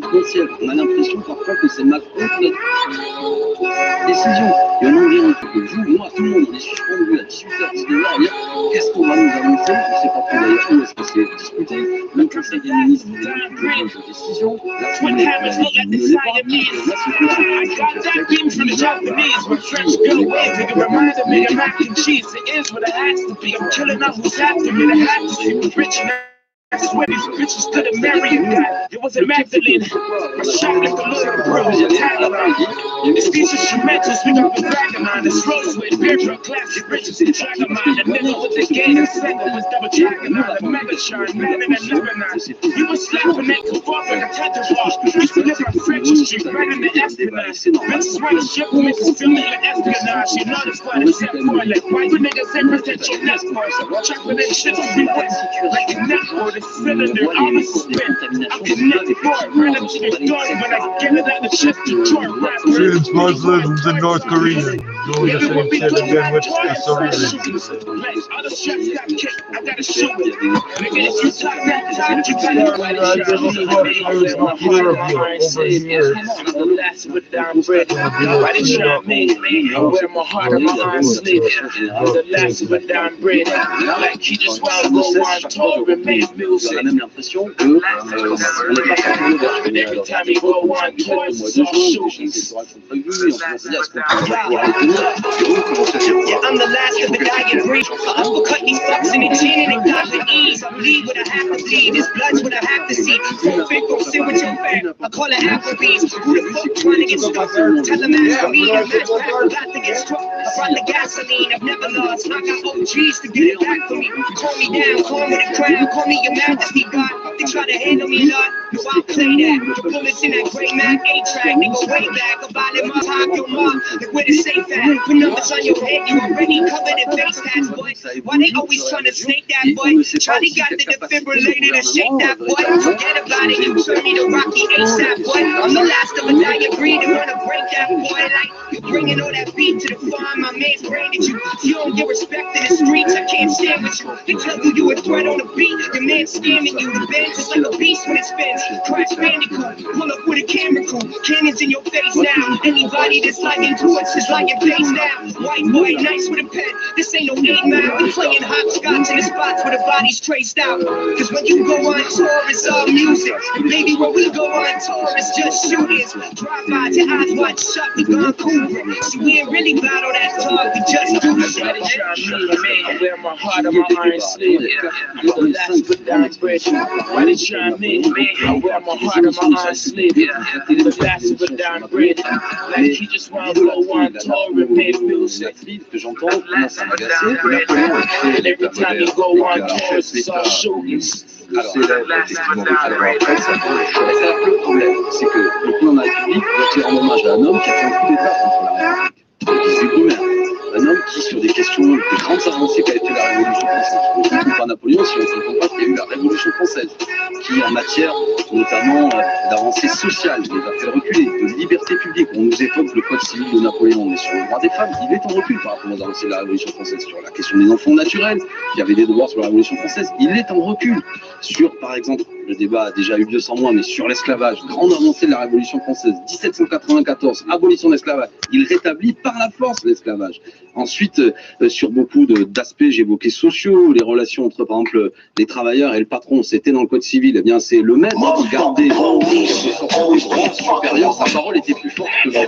présidentielle. On a l'impression parfois que c'est Macron notre décision. Et on en vient que vous, moi, tout le monde, on est suspendu à 18h, 19h à dire qu'est-ce qu'on va nous annoncer. On ne sait pas trop d'ailleurs où est-ce que c'est discuté. Le Conseil des ministres prise de décision. Là, tout le monde I swear these bitches could have married God. It was a Magdalene. My shot like a little bruise. These pieces she mentals, we got the dragon on. This rose with beer drug classic riches and dragon on. The nigga with the gator center was double dragon on. The mega charm, man in the Lebanon. He was slapping that kebab like a tetrabar. Used to live on French Street, right in the Espionage. Bitches run the ship, makes us feel like espionage. You know this part is set for like white niggas say present your nest bars. Chocolate and shit to be wet like a netboard. Cylinder, I'm a spin. I'm connected for it. Right up to the door when I get it out the chest to Detroit. Since Muslims in North Korea do the same shit again with the Syrians. Other chefs got kicked. I gotta shoot it. Nigga, if you talk that time, you better write it down. I'm the last of a down bread. Write it down, me. I wear my heart on my arm sleeve. I'm the last of a down bread. Like he just wanna go on tour and make music. On a même l'impression que on n'est pas forcément ouvert. Every time you go on tour, it's all shootings. Yeah, I'm the last of the dying breed. I uppercut these fucks in the chin and they got the ease. I bleed what I have to bleed. This blood's what I have to see. Full big gon' sit with your fat. I call it Applebee's. Who the fuck trying to get stuck? Tell them ask me. The match pack got to get struck. I brought the gasoline. I've never lost. I got OGs to get it back for me. Call me down. Call me the crown. Call me your majesty, God. They try to handle me, Lord. No, I'll play that. The bullets in that gray Mac A-track. They go way back. About it, my talk, your mom. Look where the safe at. Put numbers on your head. You already covered in face tats, boy. Why they always trying to snake that, boy? Charlie got the defibrillator to shake that, boy. Forget about it. You turn me to Rocky ASAP, boy. I'm the last of a dying breed. I'm gonna break that, boy. Like, you bringing all that beat to the farm. My man's branded you. You don't get respect in the streets. I can't stand with you. They tell you you a threat on the beat. Your man's scamming you. The band just like a beast when it spins. Crash Bandicoot. Pull up with a camera crew. Cannons in your face now. Anybody that's liking towards is like your face now. White boy, nice with a pen. This ain't no 8 Mile. We playing hopscotch in the spots where the body's traced out. Cause when you go on tour, it's all music. And baby, when we go on tour, it's just shootings. Drive-bys, your eyes wide shut, we gone cool. See, we ain't really about all that talk, we just do it. I wear my heart on my iron sleeve. I'm the last but down bread. Why they try me? I wear my heart on my iron sleeve. I'm the last but down bread. Like he just wanna go on tour and make music. Que j'entends commence à m'agacer. And every time you go on tour, it's all shootings. Alors, après, ça le problème, c'est que le président de la République doit rendre hommage à un homme qui a fait un coup d'État contre la République. Un homme qui, sur des questions de grandes avancées qu'a été la Révolution française, on ne comprend pas Napoléon si on ne comprend pas qu'il y a eu la Révolution française, qui en matière notamment d'avancées sociales, les a fait reculer, de liberté publique. On nous évoque le code civil de Napoléon, mais sur le droit des femmes, il est en recul par rapport aux avancées de la Révolution française. Sur la question des enfants naturels, qui avaient des droits sur la Révolution française, il est en recul. Sur, par exemple, le débat a déjà eu lieu sans moi, mais sur l'esclavage, grande avancée de la Révolution française, 1794, abolition de l'esclavage, il rétablit par la force l'esclavage. Ensuite, sur beaucoup d'aspects, j'évoquais sociaux, les relations entre, par exemple, les travailleurs et le patron, c'était dans le code civil, eh bien c'est le maître qui gardait des droits supérieurs, sa parole était plus forte que la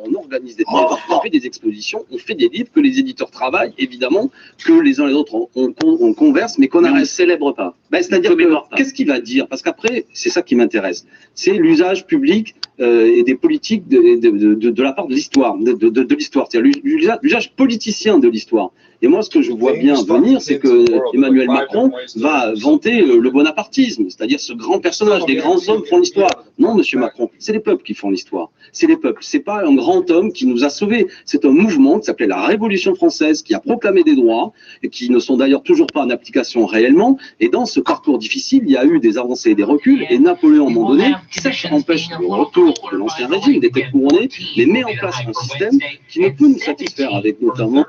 on organise des travaux, on fait des expositions, on fait des livres, que les éditeurs travaillent, évidemment, que les uns et les autres on converse, mais qu'on ne célèbre pas. Ben, c'est-à-dire que, qu'est-ce qu'il va dire? Parce qu'après, c'est ça qui m'intéresse, c'est l'usage public et des politiques de la part de l'histoire, de l'histoire, c'est-à-dire l'usage politicien de l'histoire. Et moi, ce que je vois bien venir, c'est que Emmanuel Macron va vanter le bonapartisme, c'est-à-dire ce grand personnage, des grands hommes font l'histoire. Non, monsieur Macron, c'est les peuples qui font l'histoire. C'est les peuples. C'est pas un grand homme qui nous a sauvés. C'est un mouvement qui s'appelait la Révolution française, qui a proclamé des droits, et qui ne sont d'ailleurs toujours pas en application réellement. Et dans ce parcours difficile, il y a eu des avancées et des reculs. Et Napoléon, à un moment donné, certes, empêche le retour de l'ancien régime, d'être couronné, mais met en place un système qui ne peut nous satisfaire, avec notamment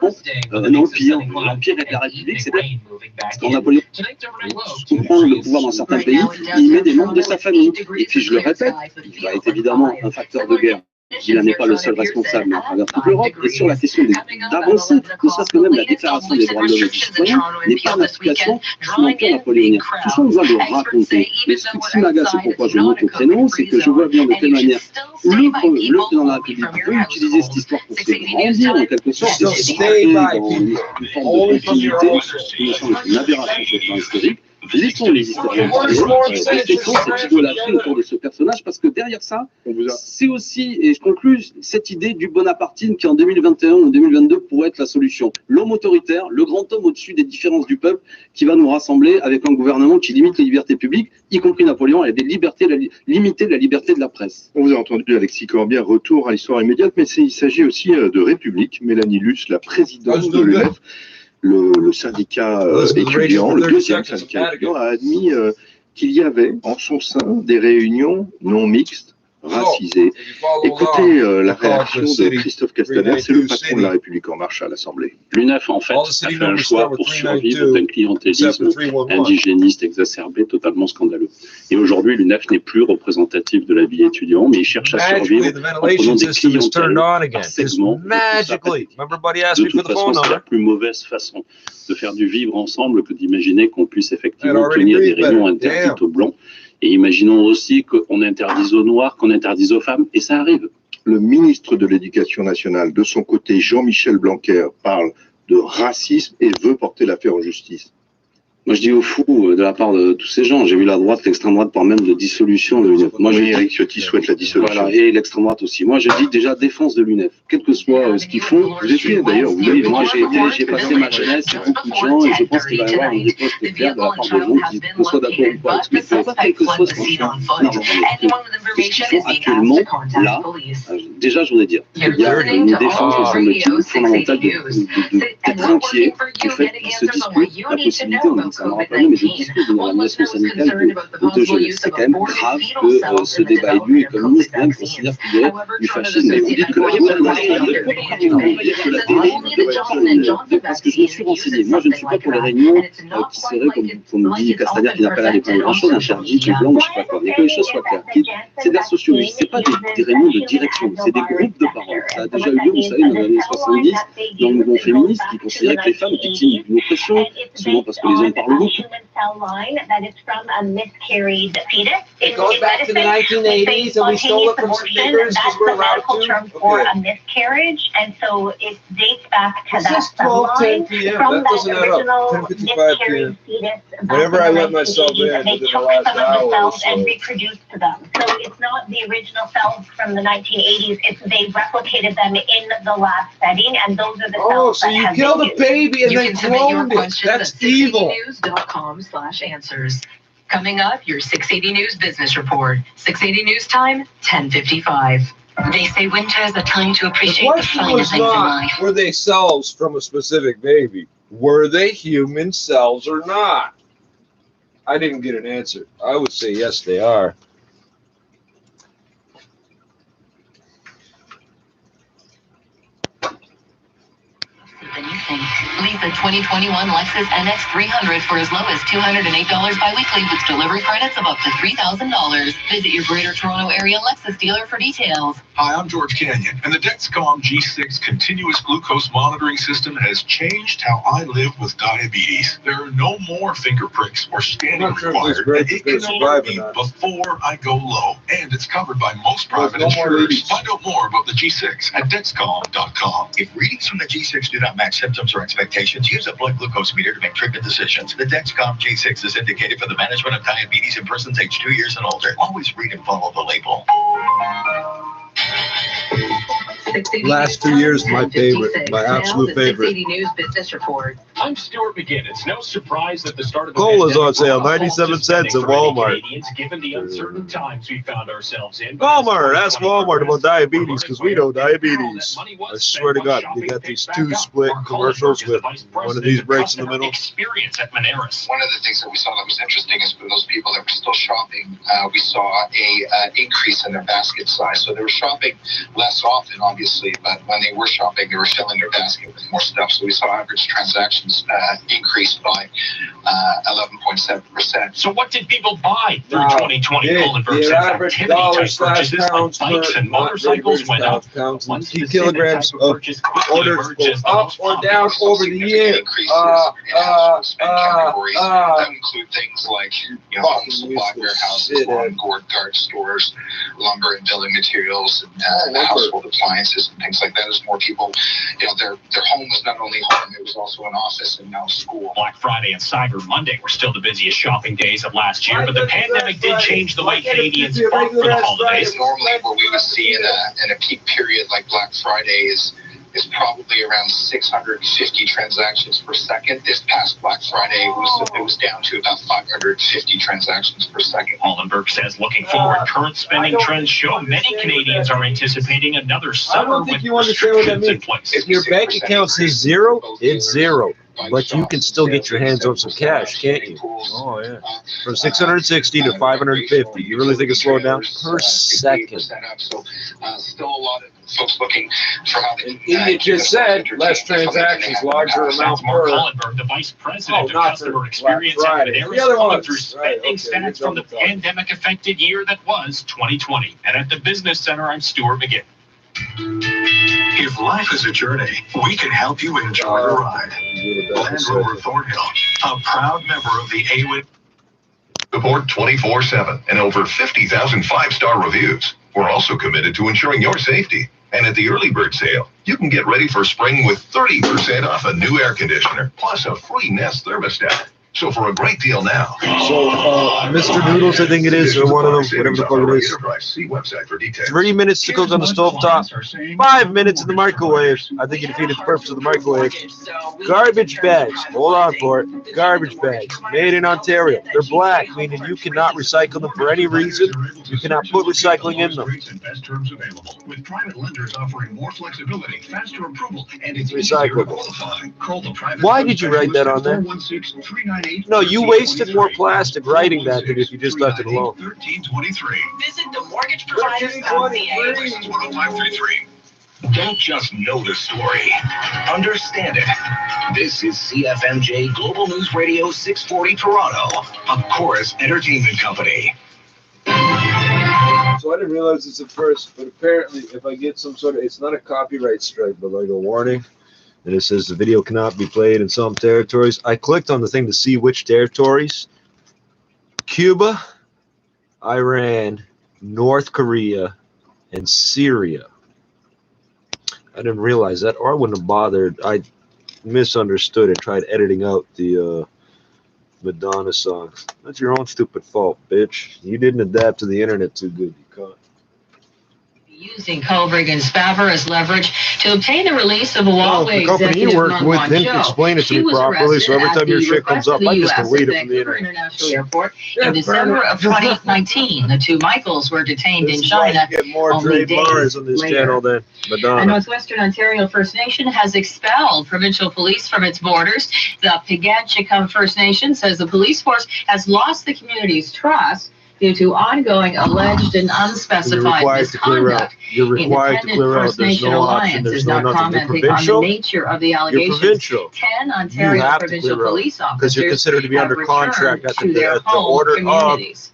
un empire dire l'Empire et la République, c'est d'être. Quand Napoléon comprend le pouvoir dans certains pays, il met des membres de sa famille. Et puis je le répète, il va être évidemment un facteur de guerre. Il n'en est pas le seul responsable, mais à travers toute l'Europe. Et sur la question d'avancer, ne serait-ce que même la déclaration des droits de l'homme et des citoyens n'est pas l'application sous l'Empire napoléonien. Tout ça, on doit le raconter. Mais ce qui m'agace, c'est pourquoi je monte au créneau, c'est que je vois bien de quelle manière le président de la République peut utiliser cette histoire pour se grandir, en quelque sorte, et se créer dans une forme de continuité, qui me semble une aberration sur le plan historique. Laissons les historiens parler, laissons cette idolâtrie autour de ce personnage, parce que derrière ça, c'est aussi, et je conclus, cette idée du bonapartisme qui en 2021 ou 2022 pourrait être la solution. L'homme autoritaire, le grand homme au-dessus des différences du peuple, qui va nous rassembler avec un gouvernement qui limite les libertés publiques, y compris Napoléon, et des libertés, limiter la liberté de la presse. On vous a entendu, Alexis Corbière, retour à l'histoire immédiate, mais il s'agit aussi de République. Mélanie Luce, la présidente de l'UNEF, le syndicat étudiant, le deuxième syndicat étudiant, a admis qu'il y avait en son sein des réunions non mixtes, racisées. Écoutez la réaction de Christophe Castaner, c'est le patron de la République En Marche à l'Assemblée. L'UNEF, en fait, a fait un choix pour survivre d'un clientélisme indigéniste exacerbé, totalement scandaleux. Et aujourd'hui, l'UNEF n'est plus représentatif de la vie étudiant, mais il cherche à survivre en prenant des clientèles par segment. De toute façon, c'est la plus mauvaise façon de faire du vivre ensemble que d'imaginer qu'on puisse effectivement tenir des réunions interdites aux Blancs. Et imaginons aussi qu'on interdise aux Noirs, qu'on interdise aux femmes, et ça arrive. Le ministre de l'Éducation nationale, de son côté, Jean-Michel Blanquer, parle de racisme et veut porter l'affaire en justice. Moi, je dis au fou de la part de tous ces gens. J'ai vu la droite, l'extrême droite, par même de dissolution de l'UNEF. Moi, Eric Ciotti souhaite la dissolution. Voilà, et l'extrême droite aussi. Moi, je dis déjà défense de l'UNEF. Quel que soit ce qu'ils font, vous êtes d'ailleurs. Oui, moi, j'ai passé ma jeunesse, c'est beaucoup de gens, et je pense qu'il va y avoir une riposte claire de la part de gens qui, qu'on soit d'accord ou pas, mais c'est pas quelque chose qu'on fait. Non, ce qu'ils font actuellement, là, déjà, je voudrais dire, il y a une défense, me semble-t-il, fondamentale d'être inquiet du fait qu'ils se disputent la possibilité, ça n'aura pas lieu, mais de discuter de l'organisation sanitaire de jeunesse. C'est quand même grave que ce débat élu et communiste même considère qu'il y a du fascisme. Mais vous dites que la dérive, parce que je me suis renseigné. Moi, je ne suis pas pour les réunions qui seraient, comme nous dit Castaner, qui n'appelle à l'époque grand-chose, interdit, les blancs, je ne sais pas quoi. Mais que les choses soient claires. C'est de la sociologie. Ce n'est pas des réunions de direction, c'est des groupes de parole. Ça a déjà eu lieu, vous savez, dans les années 70, dans le mouvement féministe, qui considérait que les femmes victimes d'une oppression, souvent parce que les hommes parlent beaucoup. It goes back to the 1980s, and we stole it from speakers because we're allowed to. For a miscarriage, and so it dates back to that line from that original miscarried fetus. Whenever I let myself in, they took some of the cells and reproduced them. So it's not the original cells from the 1980s; it's they replicated them in the lab setting, and those are the cells that have been used. Oh, so you killed a baby and then cloned it. That's evil. SICKLYNews.com/answers. Coming up, your 680 News Business Report. 680 News Time, 10:55. They say winter is a time to appreciate the finer things in life. Were they cells from a specific baby? Were they human cells or not? I didn't get an answer. I would say yes, they are. Lease a 2021 Lexus NX 300 for as low as $208 bi-weekly with delivery credits of up to $3,000. Visit your Greater Toronto area Lexus dealer for details. Hi, I'm George Canyon, and the Dexcom G6 continuous glucose monitoring system has changed how I live with diabetes. There are no more finger pricks or scanning required, and it can alert me before I go low. And it's covered by most private insurers. Find out more about the G6 at Dexcom.com. If readings from the G6 do not match symptoms or expectations, use a blood glucose meter to make treatment decisions. The Dexcom G6 is indicated for the management of diabetes in persons aged 2 years and older. Always read and follow the label. Last 2 years, my favorite, my absolute favorite. 680 News Business Report. I'm Stuart McGinn. It's no surprise that the start of the Cola's on pandemic sale, brought 97 cents at spending for many Walmart. Canadians, given the uncertain times we found ourselves in. Walmart, ask Walmart about diabetes because we know diabetes. I swear to God, they got these two split commercials with one of these breaks in the middle. Experience at Moneris. One of the things that we saw that was interesting is for those people that were still shopping, we saw a increase in their basket size. So they were shopping less often, obviously, but when they were shopping, they were filling their basket with more stuff. So we saw average transactions increase by 11.7%. So what did people buy through 2020? Goldenberg says average activity-type purchases like bikes and motorcycles went up. Pounds, kilograms of orders go up or down over the year. That include things like home supply warehouses, lawn guard stores, lumber and building materials, and household appliances and things like that. As more people, their home was not only home, it was also an office and now school. Black Friday and Cyber Monday were still the busiest shopping days of last year, but the pandemic did change the way Canadians bought for the holidays. Normally, what we would see in a peak period like Black Friday is probably around 650 transactions per second. This past Black Friday, it was down to about 550 transactions per second. Hollenberg says looking forward, current spending trends show many Canadians are anticipating another summer with restrictions in place. If your bank account says zero, it's zero. But you can still get your hands on some cash, can't you? Oh, yeah. From 660 to 550. You really think it's slowed down? Per second. So still a lot of folks looking for how they can. Idiot just said less transactions, larger amount per. Hollenberg, the vice president of customer experience at Moneris, going through spending stats from the pandemic-affected year that was 2020. And at the Business Center, I'm Stuart McGinn. If life is a journey, we can help you enjoy the ride. Land Rover Thornhill, a proud member of the AWIN. Support 24/7 and over 50,000 5-star reviews. We're also committed to ensuring your safety. And at the early bird sale, you can get ready for spring with 30% off a new air conditioner, plus a free Nest thermostat. So for a great deal now. So, Mr. Noodles, I think it is, or one of them, whatever the fuck it is. See website for details. 3 minutes to cook on the stovetop. 5 minutes in the microwave. I think you defeated the purpose of the microwave. Garbage bags. Hold on for it. Garbage bags. Made in Ontario. They're black, meaning you cannot recycle them for any reason. You cannot put recycling in them. Best terms available. With private lenders offering more flexibility, faster approval, and it's recyclable. Call the private. Why did you write that on there? No, you wasted more plastic writing that than if you just left it alone. 1323. Visit the mortgage providers.ca. License 10533. Don't just know the story. Understand it. This is CFMJ Global News Radio 640 Toronto, a Chorus Entertainment Company. So I didn't realize this at first, but apparently if I get some sort of, it's not a copyright strike, but like a warning, and it says the video cannot be played in some territories. I clicked on the thing to see which territories. Cuba, Iran, North Korea, and Syria. I didn't realize that, or I wouldn't have bothered. I misunderstood and tried editing out the Madonna songs. That's your own stupid fault, bitch. You didn't adapt to the internet too good. You can't. Using Kohlberg and Spaver as leverage to obtain the release of a Huawei the company you executive worked with Meng didn't Wanzhou. explain it to She me was properly, so every arrested time your at the shit comes request up, of the I just US delete at it from the Vancouver internet. International Airport in December of 2019. The two Michaels were detained in China. Get more only Dre Mars days on this later. channel than A Madonna. Northwestern Ontario First Nation has expelled provincial police from its borders. The Piganchicum First Nation says the police force has lost the community's trust due to ongoing alleged and unspecified misconduct. You're required to Independent clear out. First There's Nation no option. Alliance There's is no not nothing. You're commenting on the provincial. nature of the You're allegations. provincial. 10 You Ontario have to provincial clear out police because you're officers considered to be have under returned contract at to their the home order of communities.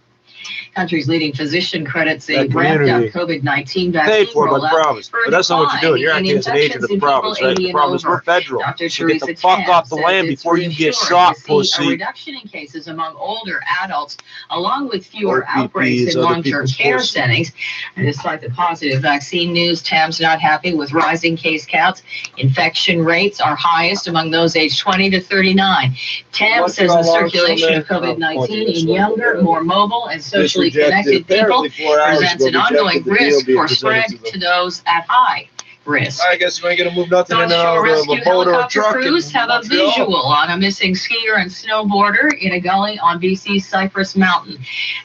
Country's leading physician credits a that ramped up community COVID-19 paid vaccine for by the rollout province. for a But that's not what you're doing. You're decline acting as an in agent of the infections in province, people right? The 80 and province, we're over. federal. Dr. So get the Teresa fuck Tam off the says land it's before you get reassuring shot, to see a pussy. reduction in cases among older adults, along with fewer OPPs, outbreaks in other long-term people's care pussy. settings. And despite the positive vaccine news, Tam's not happy with rising case counts. Infection rates are highest among those aged 20 to 39. Tam says the circulation of COVID-19 in younger, more mobile, and socially connected people presents an ongoing risk for spread to those at high risk. I guess we ain't gonna move nothing in North and Shore out of a Rescue boat or a helicopter truck. crews have a visual on a missing skier and snowboarder in a gully on BC's Cypress Mountain.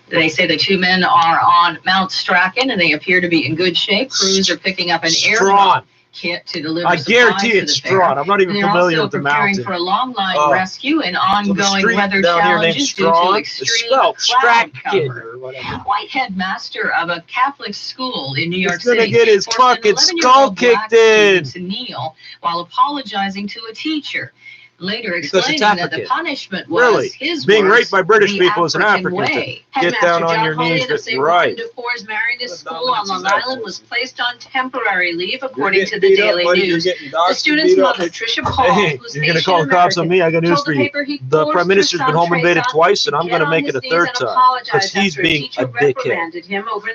They say the two men are on Mount Strachan and they appear to be in good shape. Crews are picking up an airdrop kit to deliver I guarantee it's Strawn. I'm not even familiar with the mountain. For a long line rescue and ongoing weather down here named challenges due to Strawn. It's extreme spelled cloud Strachan cover. or whatever. White headmaster of a Catholic school in New York He's gonna City get his forced an fucking 11-year-old skull black kicked in. student to kneel while apologizing to a teacher. Later Because it's explaining that the African. punishment was Really? his Being words, raped by British the people is an African African way. thing. Get down on your knees. Right. DeFore's Maryness School on Long Island was placed on temporary leave, according to the Daily News. The student's mother, Tricia Paul, Hey, who's you're gonna call the cops on me? I got news for you. The Prime Minister's been home invaded twice, and I'm gonna make it a third time because he's being a dickhead.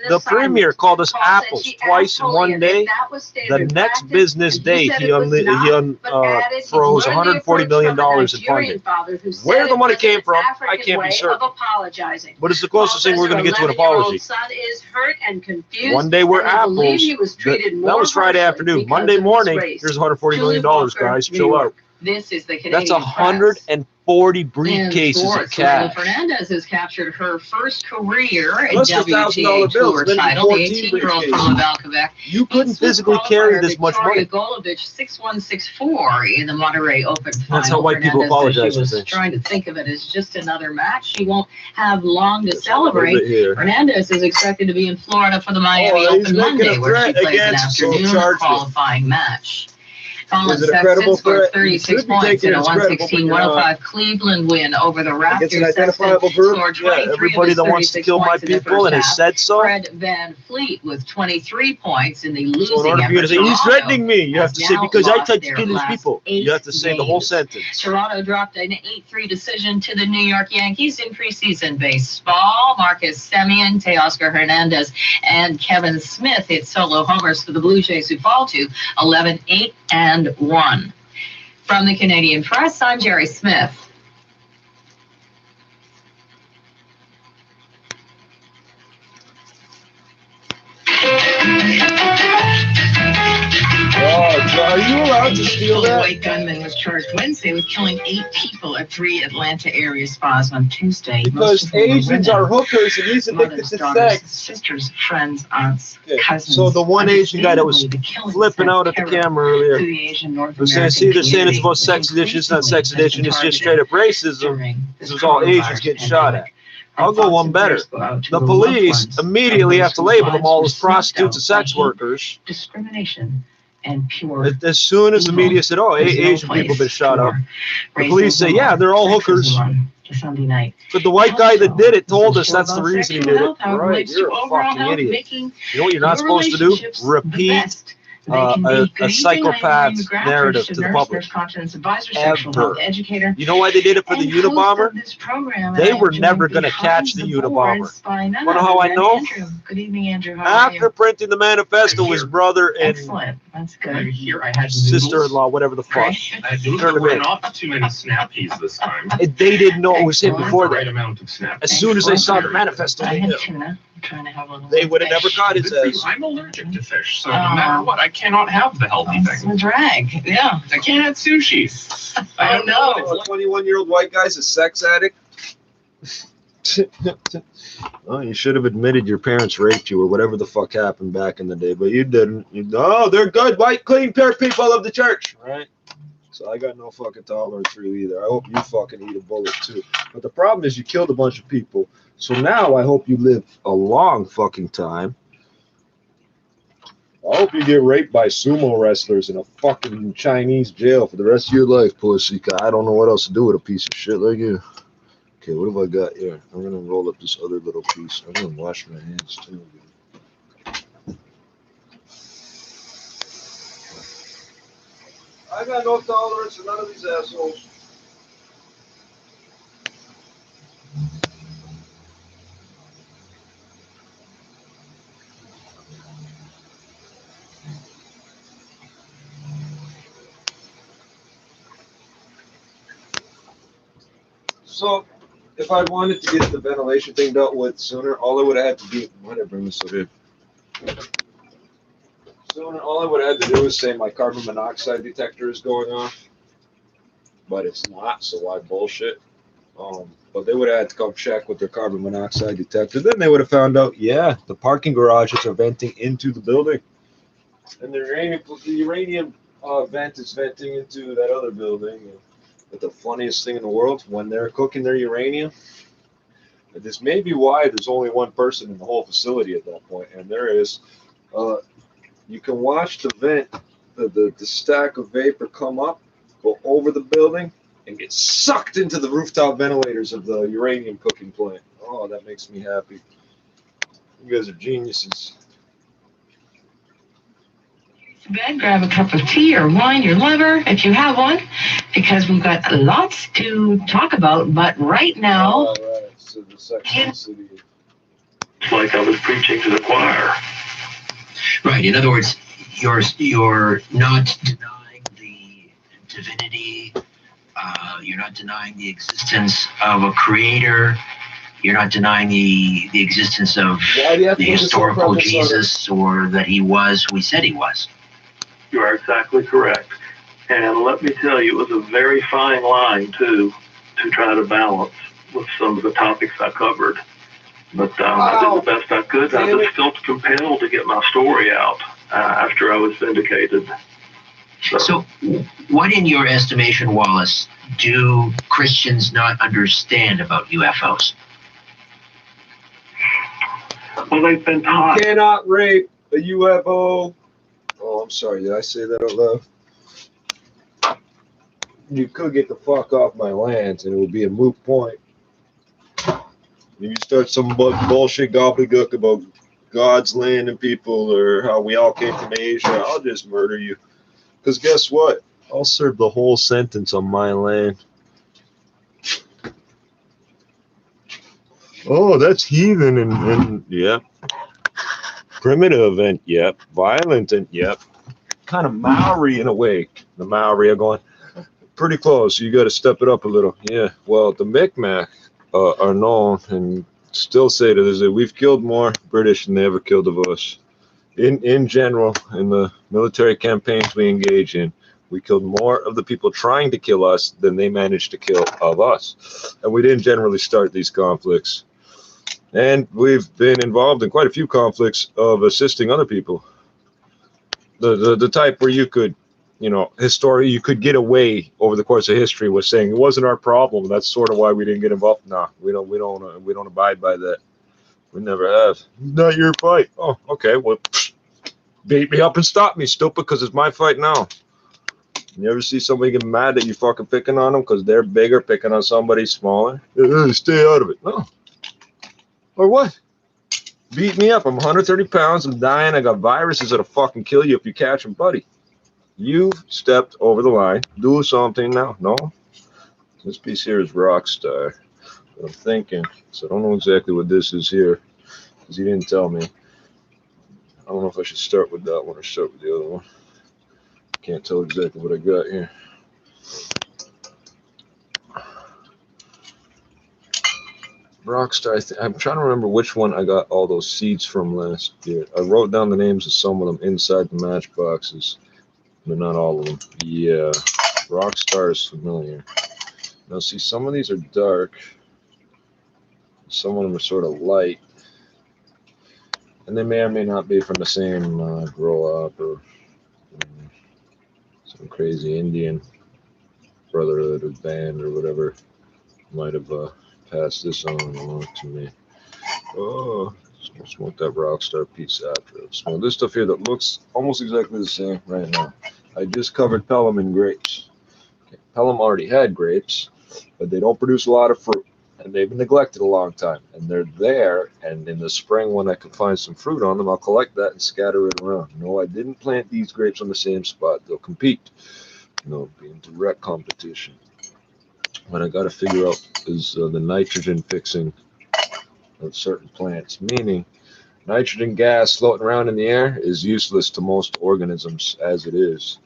The Premier called us apples twice in one day. The next business day, he froze $140 million in funding. Where the money came from, I can't be certain. But it's the closest thing we're going to get to an apology. One day we're apples. That was Friday afternoon. Monday morning, here's $140 million, guys. Chill out. This is the Canadian That's 140 briefcases of cash. Fernandez has captured her first career in Plus the WTA $1,000 Tour bills, title. The 14 18-year-old from briefcases. Laval, Quebec. You couldn't physically carry this much money. Golovich 6-1, 6-4 in the Monterrey Open final. That's how white people Fernandez said apologize she for was things. trying to think of it as just another match. She won't have long to celebrate. Fernandez is expected to be in Florida for the Miami Open Monday, where she plays an afternoon qualifying match. Colin Sexton scored 36 points in a 116-105 Cleveland win over the Raptors. Sexton scored 23 everybody that wants to kill my people and has said so. Fred Van Fleet with 23 points in the losing So in order for you to say, he's threatening me, you have to say, because I tried to kill his people. You have to say the whole sentence. Toronto dropped an 8-3 decision to the New York Yankees in preseason baseball. Marcus Semien, Teoscar Hernandez, and Kevin Smith hit solo homers for the Blue Jays, who fall to 11-8 and 1. From the Canadian Press, I'm Jerry Smith. Are you allowed to steal that? A white gunman was charged Wednesday with killing 8 people at 3 Atlanta area spas on Tuesday. Because Asians are hookers and he's addicted to sex. Sisters, friends, aunts, cousins. So the one Asian guy that was flipping out at the camera earlier was saying, see, they're saying it's about sex addiction. It's not sex addiction. It's just straight up racism. This was all Asians getting shot at. I'll go one better. The police immediately have to label them all as prostitutes and sex workers. Discrimination and pure. As soon as the media said, oh, Asian people have been shot up, the police say, yeah, they're all hookers. Sunday night. But the white guy that did it told us that's the reason he did it. Right, you're a fucking idiot. You know what you're not supposed to do? Repeat a psychopath's narrative to the public. Ever. You know why they did it for the Unabomber? They were never going to catch the Unabomber. Want to know how I know? Good evening, Andrew. After printing the manifesto, his brother and That's good. Here I had sister-in-law, whatever the fuck. Noodles were not too many snap peas this time. They didn't know it was him before The right that. amount of snap. As soon as they saw the manifesto, I they had knew. tuna. I'm trying to have a little. They would have never caught his Good for you. ass. I'm allergic to fish, so no matter what, I cannot have the healthy It's thing. a drag. Yeah. I can't have sushi. I don't know. A 21-year-old white guy's a sex addict. Well, you should have admitted your parents raped you or whatever the fuck happened back in the day, but you didn't. Oh, they're good, white, clean, pure people of the church. Right? So I got no fucking tolerance for you either. I hope you fucking eat a bullet too. But the problem is you killed a bunch of people. So now I hope you live a long fucking time. I hope you get raped by sumo wrestlers in a fucking Chinese jail for the rest of your life, pussy. I don't know what else to do with a piece of shit like you. Okay, what have I got here? I'm going to roll up this other little piece. I'm going to wash my hands too. I got no tolerance for none of these assholes. So, if I wanted to get the ventilation thing dealt with sooner, all I would have had to do, why did I bring this over here? So all I would have to do is say my carbon monoxide detector is going off, but it's not, so why bullshit? But they would have had to come check with their carbon monoxide detector. Then they would have found out, yeah, the parking garages are venting into the building, and the uranium vent is venting into that other building. But the funniest thing in the world, when they're cooking their uranium, this may be why there's only one person in the whole facility at that point, and there is. You can watch the vent, the stack of vapor come up, go over the building, and get sucked into the rooftop ventilators of the uranium cooking plant. Oh, that makes me happy. You guys are geniuses. Bed, grab a cup of tea or wine, your lover, if you have one, because we've got lots to talk about. But right now, all right. So the section city. It's like I was preaching to the choir. Right. In other words, you're not denying the divinity. You're not denying the existence of a creator. You're not denying the existence of the historical Jesus, or that he was who he said he was. You are exactly correct. And let me tell you, it was a very fine line, too, to try to balance with some of the topics I covered. But I did the best I could. I just felt compelled to get my story out after I was vindicated. So what, in your estimation, Wallace, do Christians not understand about UFOs? Well, they've been taught. You cannot rape a UFO. Oh, I'm sorry. Did I say that out loud? You could get the fuck off my lands, and it would be a moot point. You start some bullshit gobbledygook about God's land and people, or how we all came from Asia, I'll just murder you. Because guess what? I'll serve the whole sentence on my land. Oh, that's heathen and yep. Primitive and yep. Violent and yep. Kind of Maori in a way. The Maori are going pretty close. You got to step it up a little. Yeah. Well, the Mi'kmaq are known and still say to this that we've killed more British than they ever killed of us. In general, in the military campaigns we engage in, we killed more of the people trying to kill us than they managed to kill of us. And we didn't generally start these conflicts. And we've been involved in quite a few conflicts of assisting other people. The type where you could, you could get away over the course of history with saying it wasn't our problem. That's sort of why we didn't get involved. Nah, we don't abide by that. We never have. Not your fight. Oh, okay. Well, beat me up and stop me, stupid, because it's my fight now. You ever see somebody get mad that you fucking picking on them because they're bigger, picking on somebody smaller? Stay out of it. No. Or what? Beat me up. I'm 130 pounds. I'm dying. I got viruses that'll fucking kill you if you catch them, buddy. You've stepped over the line. Do something now. No? This piece here is Rockstar. I'm thinking. So I don't know exactly what this is here because he didn't tell me. I don't know if I should start with that one or start with the other one. Can't tell exactly what I got here. Rockstar, I'm trying to remember which one I got all those seeds from last year. I wrote down the names of some of them inside the matchboxes, but not all of them. Yeah, Rockstar is familiar. Now, see, some of these are dark. Some of them are sort of light. And they may or may not be from the same grow up or some crazy Indian brotherhood or band or whatever might have passed this on along to me. Oh, I'll smoke that Rockstar piece after. I'll smoke this stuff here that looks almost exactly the same right now. I just covered Pelham in grapes. Okay, Pelham already had grapes, but they don't produce a lot of fruit. And they've been neglected a long time. And they're there, and in the spring when I can find some fruit on them, I'll collect that and scatter it around. No, I didn't plant these grapes on the same spot. They'll compete. Be in direct competition. What I got to figure out is the nitrogen fixing of certain plants, meaning nitrogen gas floating around in the air is useless to most organisms as it is.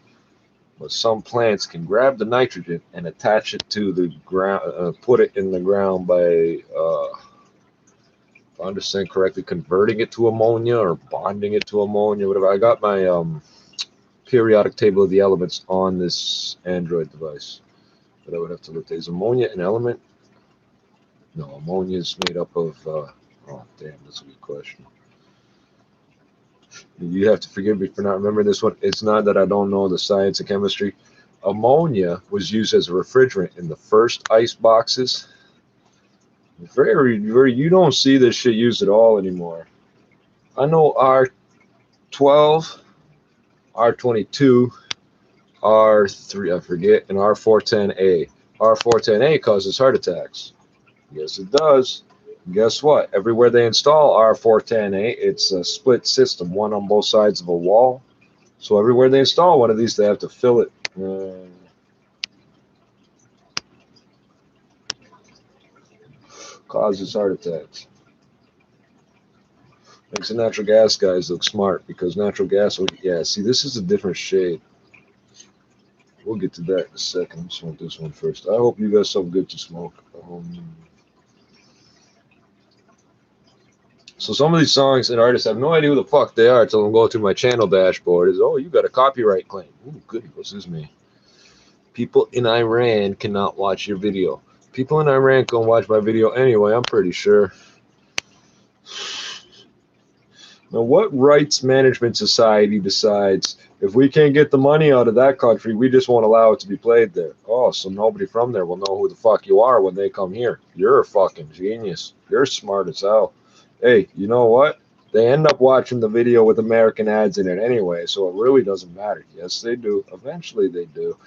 But some plants can grab the nitrogen and attach it to the ground, put it in the ground by if I understand correctly, converting it to ammonia or bonding it to ammonia, whatever. I got my periodic table of the elements on this Android device, but I would have to look. Is ammonia an element? No, ammonia is made up of. Oh, damn, that's a good question. You have to forgive me for not remembering this one. It's not that I don't know the science of chemistry. Ammonia was used as a refrigerant in the first ice boxes. Very, you don't see this shit used at all anymore. I know R12, R22, R3, I forget, and R410A. R410A causes heart attacks. Yes, it does. Guess what? Everywhere they install R410A, it's a split system, one on both sides of a wall. So everywhere they install one of these, they have to fill it. Causes heart attacks. Makes the natural gas guys look smart because natural gas, yeah, see, this is a different shade. We'll get to that in a second. I just want this one first. I hope you got something good to smoke. So some of these songs and artists have no idea who the fuck they are until I'm going through my channel dashboard. Is, oh, you got a copyright claim. Ooh, goody, what's this mean? People in Iran cannot watch your video. People in Iran can watch my video anyway, I'm pretty sure. Now, what rights management society decides if we can't get the money out of that country, we just won't allow it to be played there? Oh, so nobody from there will know who the fuck you are when they come here. You're a fucking genius. You're smart as hell. Hey, you know what? They end up watching the video with American ads in it anyway, so it really doesn't matter. Yes, they do. Eventually they do.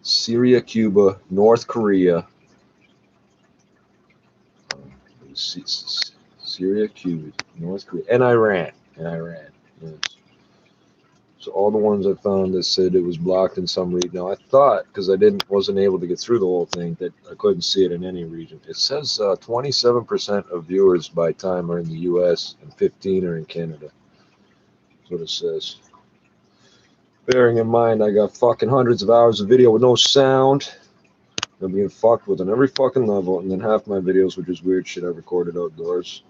Syria, Cuba, North Korea. Syria, Cuba, North Korea, and Iran. Yes. So all the ones I found that said it was blocked in some region. Now I thought, because I wasn't able to get through the whole thing, that I couldn't see it in any region. It says 27% of viewers by time are in the U.S. and 15 are in Canada. That's what it says. Bearing in mind, I got fucking hundreds of hours of video with no sound. I'm being fucked with on every fucking level, and then half my videos were just weird shit I recorded outdoors.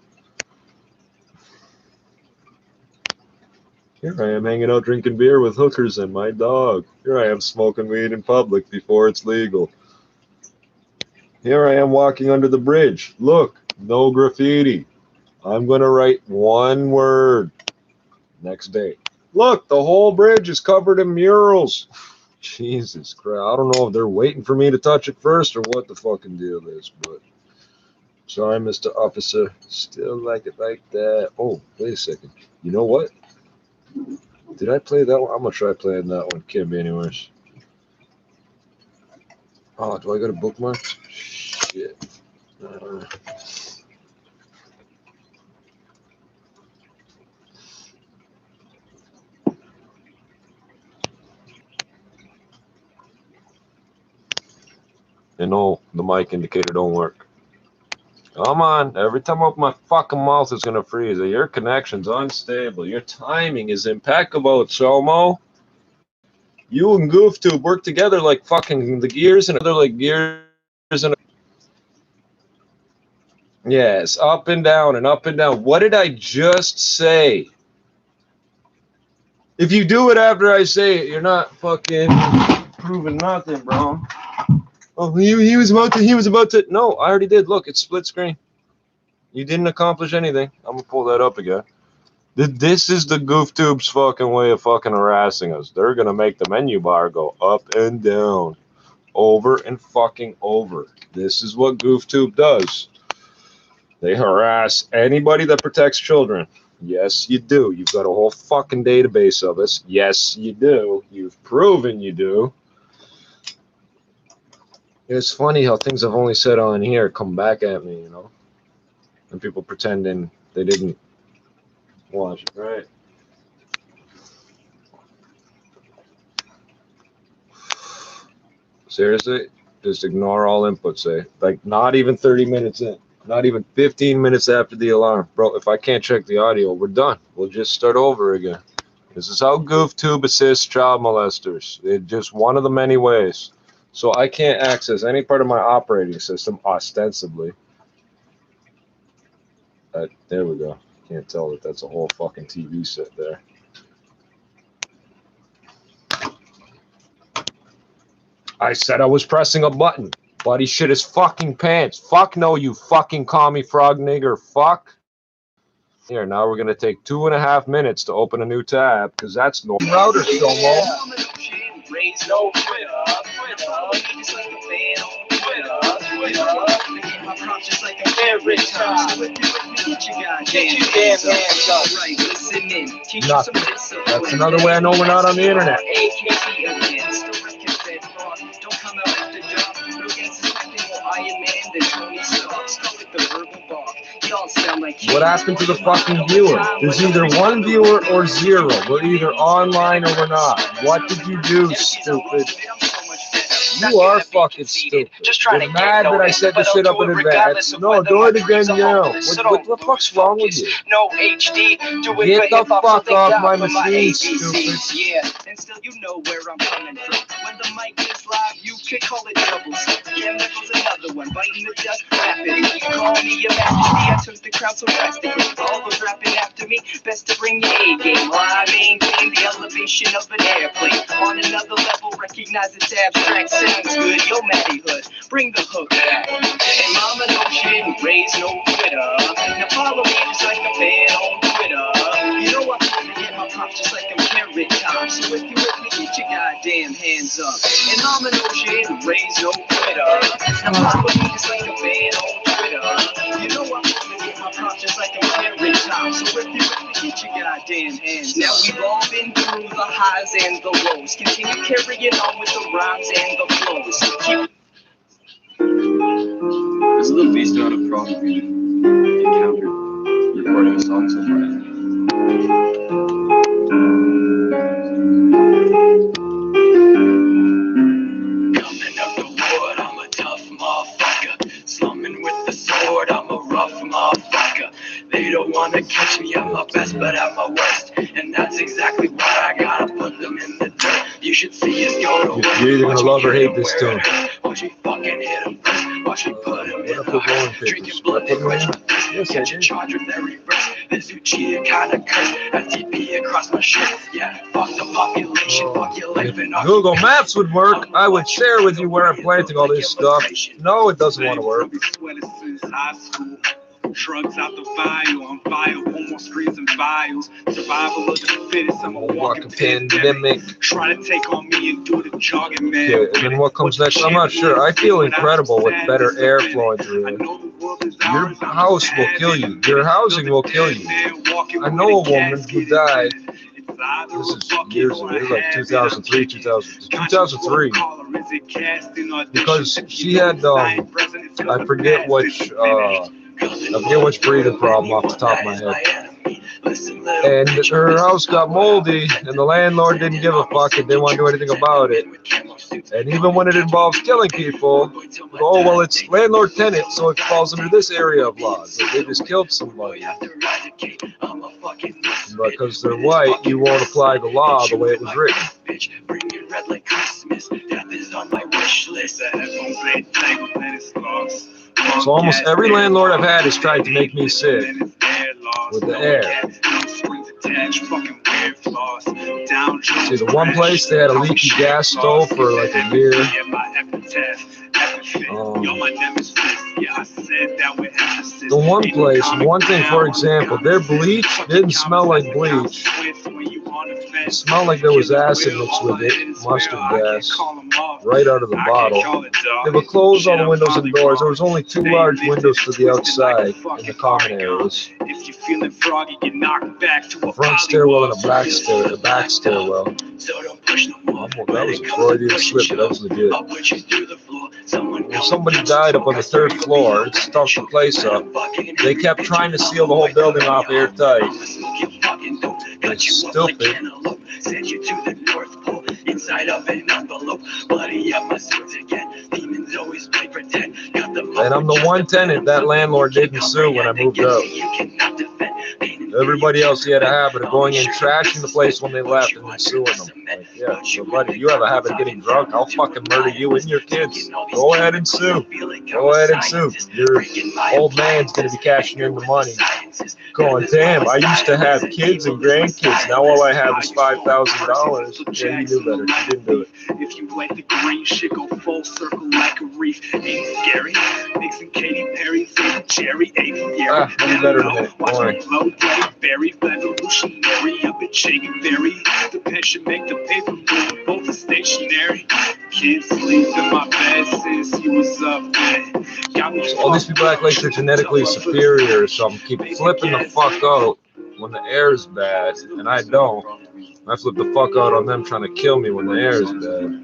Here I am hanging out drinking beer with hookers and my dog. Here I am smoking weed in public before it's legal. Here I am walking under the bridge. Look, no graffiti. I'm going to write one word. Next day. Look, the whole bridge is covered in murals. Jesus Christ. I don't know if they're waiting for me to touch it first or what the fucking deal is, but sorry, Mr. Officer. Still like it like that. Oh, wait a second. You know what? Did I play that one? I'm going to try playing that one. Can't be anywhere. Oh, do I got a bookmark? Shit. And no, the mic indicator don't work. Come on. Every time I open my fucking mouth, it's going to freeze. Your connection's unstable. Your timing is impeccable, Chomo. You and GoofTube work together like fucking the gears and other like gears and yes, up and down and up and down. What did I just say? If you do it after I say it, you're not fucking proving nothing, bro. Oh, he was about to. No, I already did. Look, it's split screen. You didn't accomplish anything. I'm gonna pull that up again. This is the GoofTube's fucking way of fucking harassing us. They're gonna make the menu bar go up and down, over and fucking over. This is what GoofTube does. They harass anybody that protects children. Yes, you do. You've got a whole fucking database of us. Yes, you do. You've proven you do. It's funny how things I've only said on here come back at me, you know? And people pretending they didn't watch it, right? Seriously? Just ignore all inputs, eh? Like, not even 30 minutes in. Not even 15 minutes after the alarm. Bro, if I can't check the audio, we're done. We'll just start over again. This is how GoofTube assists child molesters. It's just one of the many ways. So I can't access any part of my operating system, ostensibly. There we go. Can't tell that that's a whole fucking TV set there. I said I was pressing a button. Buddy shit his fucking pants. Fuck no, you fucking commie frog nigger. Fuck. Here, now we're going to take 2.5 minutes to open a new tab, because that's no router so long. Nothing. That's another way I know we're not on the internet. What happened to the fucking viewer? There's either 1 viewer or 0. We're either online or we're not. What did you do, stupid? You are fucking stupid. You're mad that I set the shit up in advance. No, do it again now. What the fuck's wrong with you? Get the fuck off my machine, stupid. And still you know where I'm coming from. When the mic is live, you can call it doubles. Yeah, there goes another one, biting the dust rapidly. Call me a masterpiece, I took the crowd so drastically. All those rapping after me, best to bring your A game. While I maintain the elevation of an airplane. On another level, recognize it's abstract. Sounds good, yo Matty Hood, bring the hook back. And mama no shit, raise no Twitter. Now follow me just like a fan on Twitter. You know I get my props just like I'm Carrot Top. So if you with me, get your goddamn hands up. And mama no shit, raise no Twitter. Now follow me just like a fan on Twitter. You know I get my props just like I'm Carrot Top. So if you with me, get your goddamn hands up. Now we've all been through the highs and the lows. Continue carrying on with the rhymes and the flows. There's a little least amount of problem we encountered recording a song so far. Coming up the wood, I'm a tough motherfucker. Slumming with the sword, I'm a rough motherfucker. They don't wanna catch me at my best, but at my worst. And that's exactly why I gotta put them in the dirt. You should see us go to work. You're either gonna love or hate this tune. Watch me fucking hit him first. Watch me put him in the heart. Drinking blood and quench my thirst. Catch a charge with every verse. This who cheated kinda cursed. STP across my shirt. Yeah, fuck the population. Fuck your life and Google Maps would work. I would share with you where I'm planting all this stuff. No, it doesn't want to work. Drugs out the vial, on fire, more screens and vials. Survival of the fittest, I'm a walking pandemic. Try to take on me and do the jogging, man. Okay, and then what comes next? I'm not sure. I feel incredible with better air flowing through here. Your house will kill you. Your housing will kill you. I know a woman who died. This is years ago, like 2003, 2003, because she had, I forget which breathing problem off the top of my head. And her house got moldy, and the landlord didn't give a fuck and didn't want to do anything about it. And even when it involves killing people, oh, well, it's landlord-tenant, so it falls under this area of law. So they just killed somebody. But because they're white, you won't apply the law the way it was written. So almost every landlord I've had has tried to make me sick with the air. See, the one place they had a leaky gas stove for like a year. The one place, one thing, for example, their bleach didn't smell like bleach. It smelled like there was acid mixed with it, mustard gas, right out of the bottle. They would close all the windows and doors. There was only 2 large windows to the outside in the common areas. A front stairwell and a back stairwell. Well, that was a Freudian slip, but that was legit. When somebody died up on the 3rd floor, it stuffed the place up. They kept trying to seal the whole building off airtight. It's stupid. Send you to the North Pole inside of an envelope. Bloody up my suits again. Demons always play pretend. And I'm the one tenant that landlord didn't sue when I moved out. Everybody else, he had a habit of going in, trashing the place when they left, and then suing them. Like, yeah, so buddy, you have a habit of getting drunk, I'll fucking murder you and your kids. Go ahead and sue. Go ahead and sue. Your old man's going to be cashing in the money. going, damn, I used to have kids and grandkids. Now all I have is $5,000. Yeah, you knew better. You didn't do it. If you like the green shit, go full circle like a reef. Ain't scary. Mixing Katy Perry, Jerry, Ah, you better than it. Don't worry. Very revolutionary. I've been shaking very. The pen should make the paper move. Both are stationary. Can't sleep in my bed since you was up there. All these people act like they're genetically superior or something. Keep flipping the fuck out when the air is bad, and I don't. I flip the fuck out on them trying to kill me when the air is bad.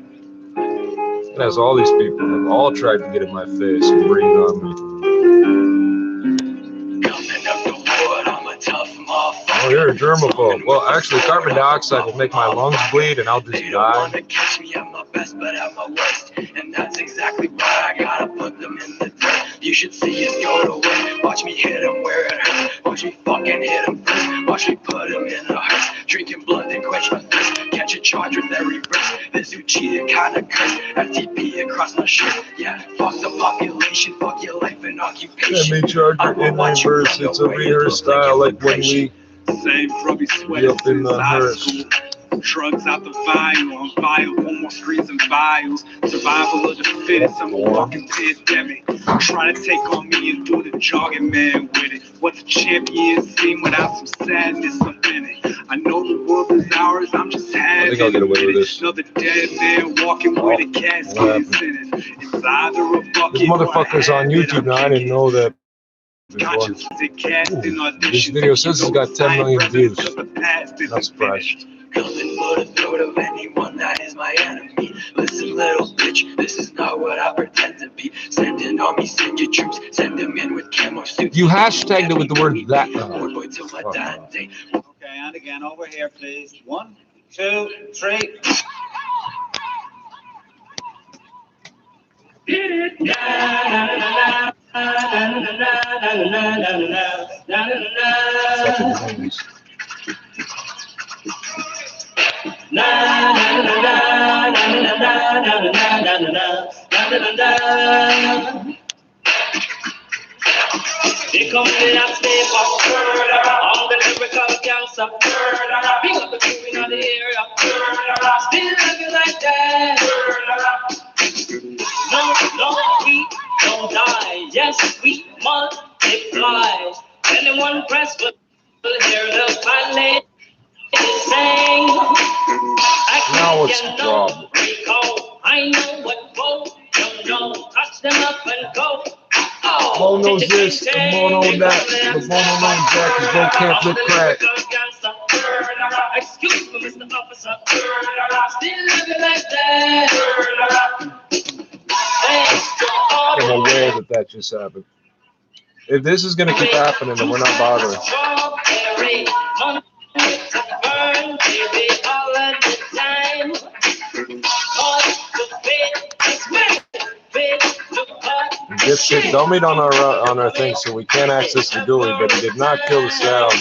It has all these people have all tried to get in my face and breathe on me. Oh, you're a germaphobe. Well, actually, carbon dioxide will make my lungs bleed and I'll just die. And that's exactly why I gotta put them in the dirt. You should see us go to work. Watch me hit them where it hurts. Watch me fucking hit them first. Watch me put them in a hearse. Drinking blood and quench my thirst. Catch a charge with every verse. This who cheated kinda cursed. FTP across my shirt. Yeah, fuck the population. Fuck your life and occupation. Let me charge it in reverse. It's a rehearsed style like when we same grubby sweat up in the hearse. Drugs out the vial, on file, more screens and vials. Survival of the fittest, I'm a walking pandemic. Try to take on me and do the jogging man with it. What's a champion scene without some sadness up in it? I know the world is ours, I'm just having I think I'll get away with this. Another dead man walking with a casket is in it. It's either a bucket. This motherfucker's on YouTube now. I didn't know that. Ooh, this video says it's got 10 million views. Not surprised. Nothing but a throat of anyone that is my enemy. Listen, little bitch, this is not what I pretend to be. Sending on me, send your troops, send them in with camo suits. You hashtagged it with the word that. Okay, and again, over here, please. 1, 2, 3. Here comes the last paper. I'm the lyrical gangster. Big up the crew in the area. Still living like that. No, we don't die. Yes, we multiply. Anyone press will hear the pilot sing. Now what's the problem? I know what Bo don't know. Touch them up and go. Bo knows this, the Bo knows that, the Bo knows that, the Bo can't flip crack. Excuse me, Mr. Officer. Still living like that. I'm aware that that just happened. If this is gonna keep happening, then we're not bothering. This shit dummied on our thing, so we can't access the GUI, but it did not kill the sound.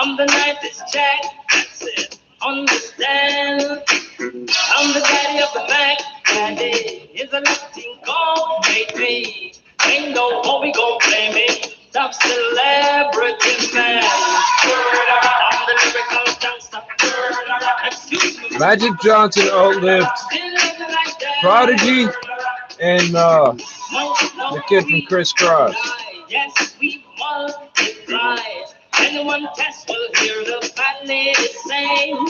I'm the nicest Jack, that's it, understand. I'm the daddy of the Mac, daddy is a Latin gold, baby. Ain't no more we gon' play me, top celebrity man. I'm the lyrical gangster. Excuse me. Magic Johnson outlived Prodigy and the kid from Criss Cross. Yes, we multiply. Anyone test will hear the fat lady sing.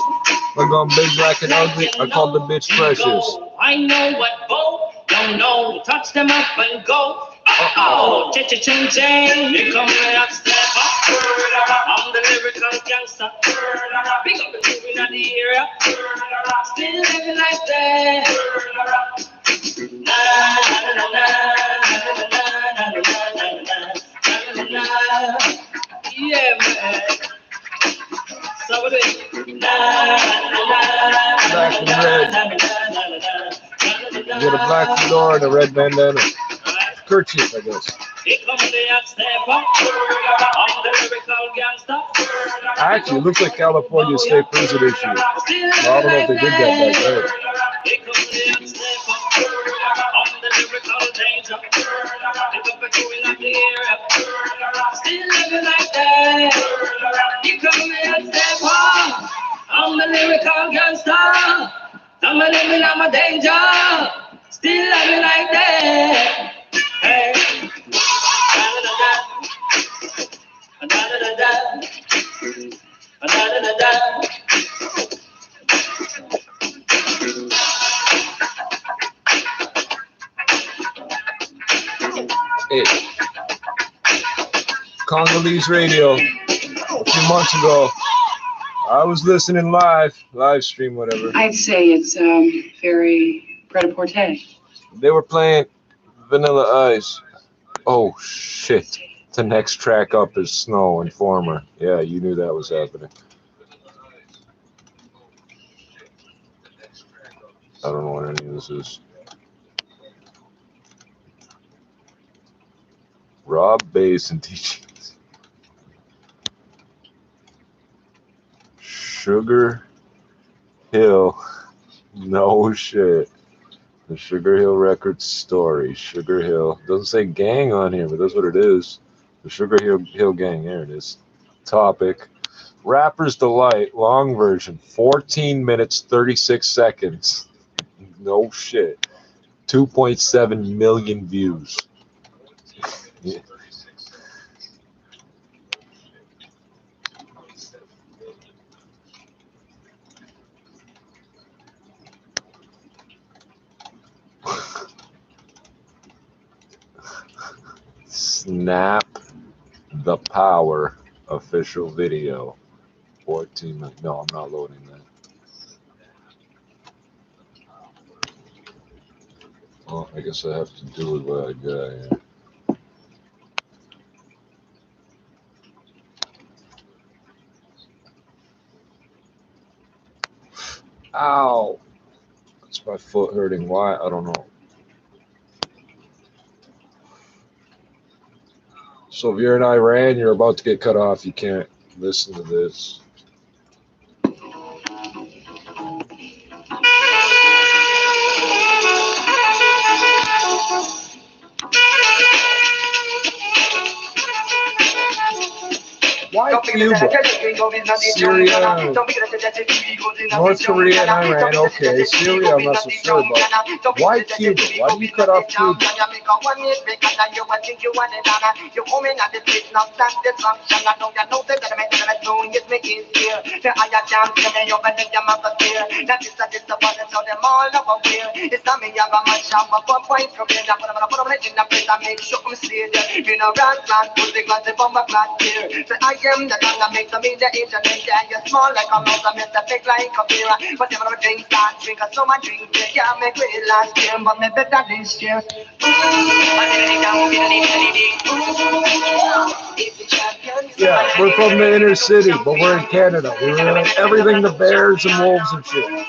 We're going big, black, and ugly. I called the bitch Precious. I know what Bo don't know. Touch them up and go. Oh, cha-cha-ching-ching. Here come the hot step up. I'm the lyrical gangster. Big up the crew in the area. Still living like that. Na na na na na na na. Black and red. You got a black fedora and a red bandana. Kerchief, I guess. Actually, it looks like California State Prison issue. Well, I don't know if they did that back there. I'm the lyrical gangster. I'm a living, I'm a danger. Still living like that. Hey. Hey. Congolese radio. A few months ago, I was listening live stream, whatever. I'd say it's very pret-a-porter. They were playing Vanilla Ice. Oh shit! The next track up is Snow Informer. Yeah, you knew that was happening. I don't know what any of this is. Rob Bass and teachings. Sugar Hill. No shit. The Sugar Hill Records story. Sugar Hill. Doesn't say gang on here, but that's what it is. The Sugar Hill Gang. There it is. Topic. Rapper's Delight. Long version. 14 minutes, 36 seconds. No shit. 2.7 million views. Yeah. Snap the Power official video. 14 minutes. No, I'm not loading that. Well, I guess I have to do with what I got here. Ow! That's my foot hurting. Why? I don't know. So if you're in Iran, you're about to get cut off. You can't listen to this. Why Cuba? Syria, North Korea, and Iran. Okay, Syria, I'm not so sure about. Why Cuba? Why do you cut off Cuba? I am the one that makes the media internet and you're small like a mouse, I miss the big like a beer. But if I drink, start drink, so much drink, yeah, make it last year, but me better this year. Yeah, we're from the inner city, but we're in Canada. We're in everything the bears and wolves and shit.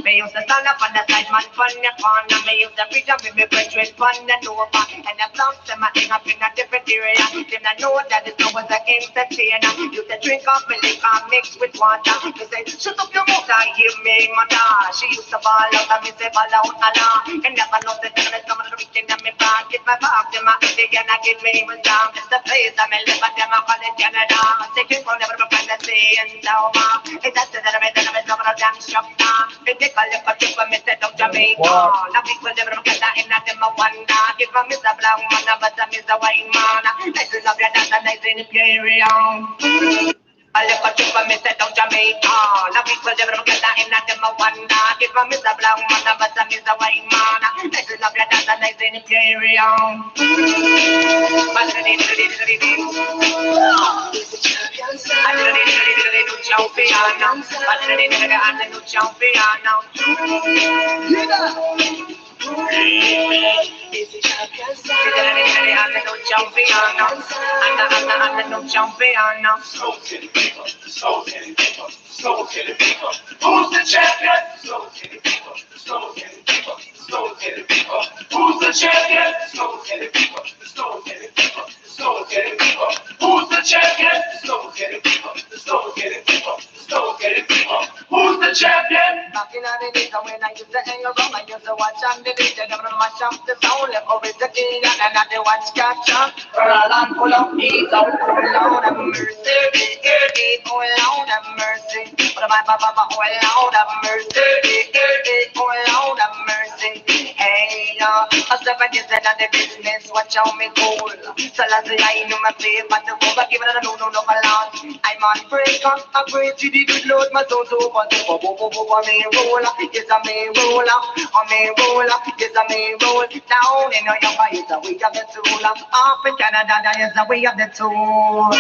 Me used to stand up on the side, man, from the corner. Me used to preach up with me friends with fun and over. And the plants, them I hang up in a different area. Them I know that it's always an entertainer. Used to drink up and liquor mixed with water. Me say, shut up your mouth, I hear me, mother. She used to ball out and me say, ball out, Allah. And never know that I'm some of the weekend in my pocket. My back, them I they gonna give me was down. It's the place I'm in, but them I call it Canada. Second one, never go find the sea and so it's that I made them as a damn shop now. If they call it for you, I said of Jamaica. Now people never get that in them a wonder. If I miss a black man, but I miss a white man. This is of your dance and I say Imperial. I left a trip for me set of Jamaica. Now people never get that in them a wonder. If I miss a black man, but I miss a white man. This is of your dance and I say Imperial. champion. But the nigga and the new champion now. Is the champion side? And the new champion now. And the new champion now. So kitty people, so kitty people, so kitty people. Who's the champion? So kitty people, so kitty people, so kitty people. Who's the champion? So kitty people, so kitty people, so kitty people. Who's the champion? So kitty people, so kitty people, so kitty people. Who's the champion? Back in the days when I used to hang around, I used to watch on the beach, and I'm gonna mash up the sound, left over the king, and I did watch catch up. For a land full of peace, oh Lord have mercy, oh Lord have mercy. Oh Lord have mercy, oh Lord have mercy. Hey, I step against another business, watch out me cool. So last I know my faith, but the over give it a no land. I'm on break, I pray to the good Lord, my soul to open the me roll, yes I may roll, yes I may roll. Down in your young is the way of the tool. Up in Canada, that is the way of the tool.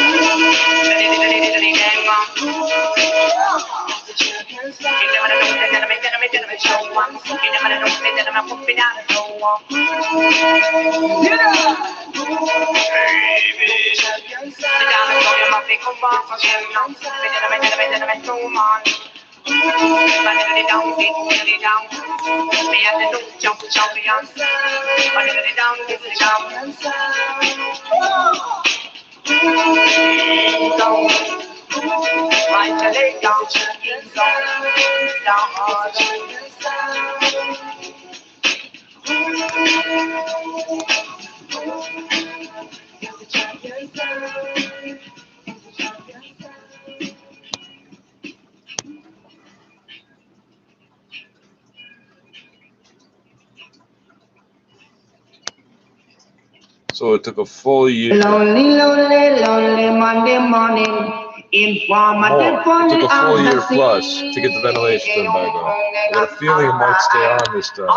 So it took a full year. Lonely Monday morning. It took a full year plus to get the ventilation turned back on. I got a feeling it might stay on this time.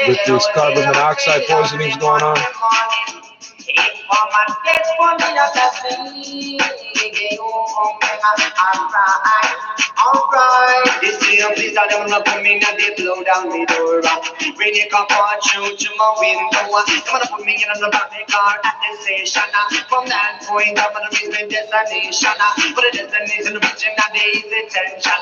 With this carbon monoxide poisonings going on. Alright, this damn place I don't know put me in they blow down the door. When you come on through to my window, they wanna put me in the back of the car at the station. From that point, I'm gonna reach my destination. But the destination reaching that day is attention.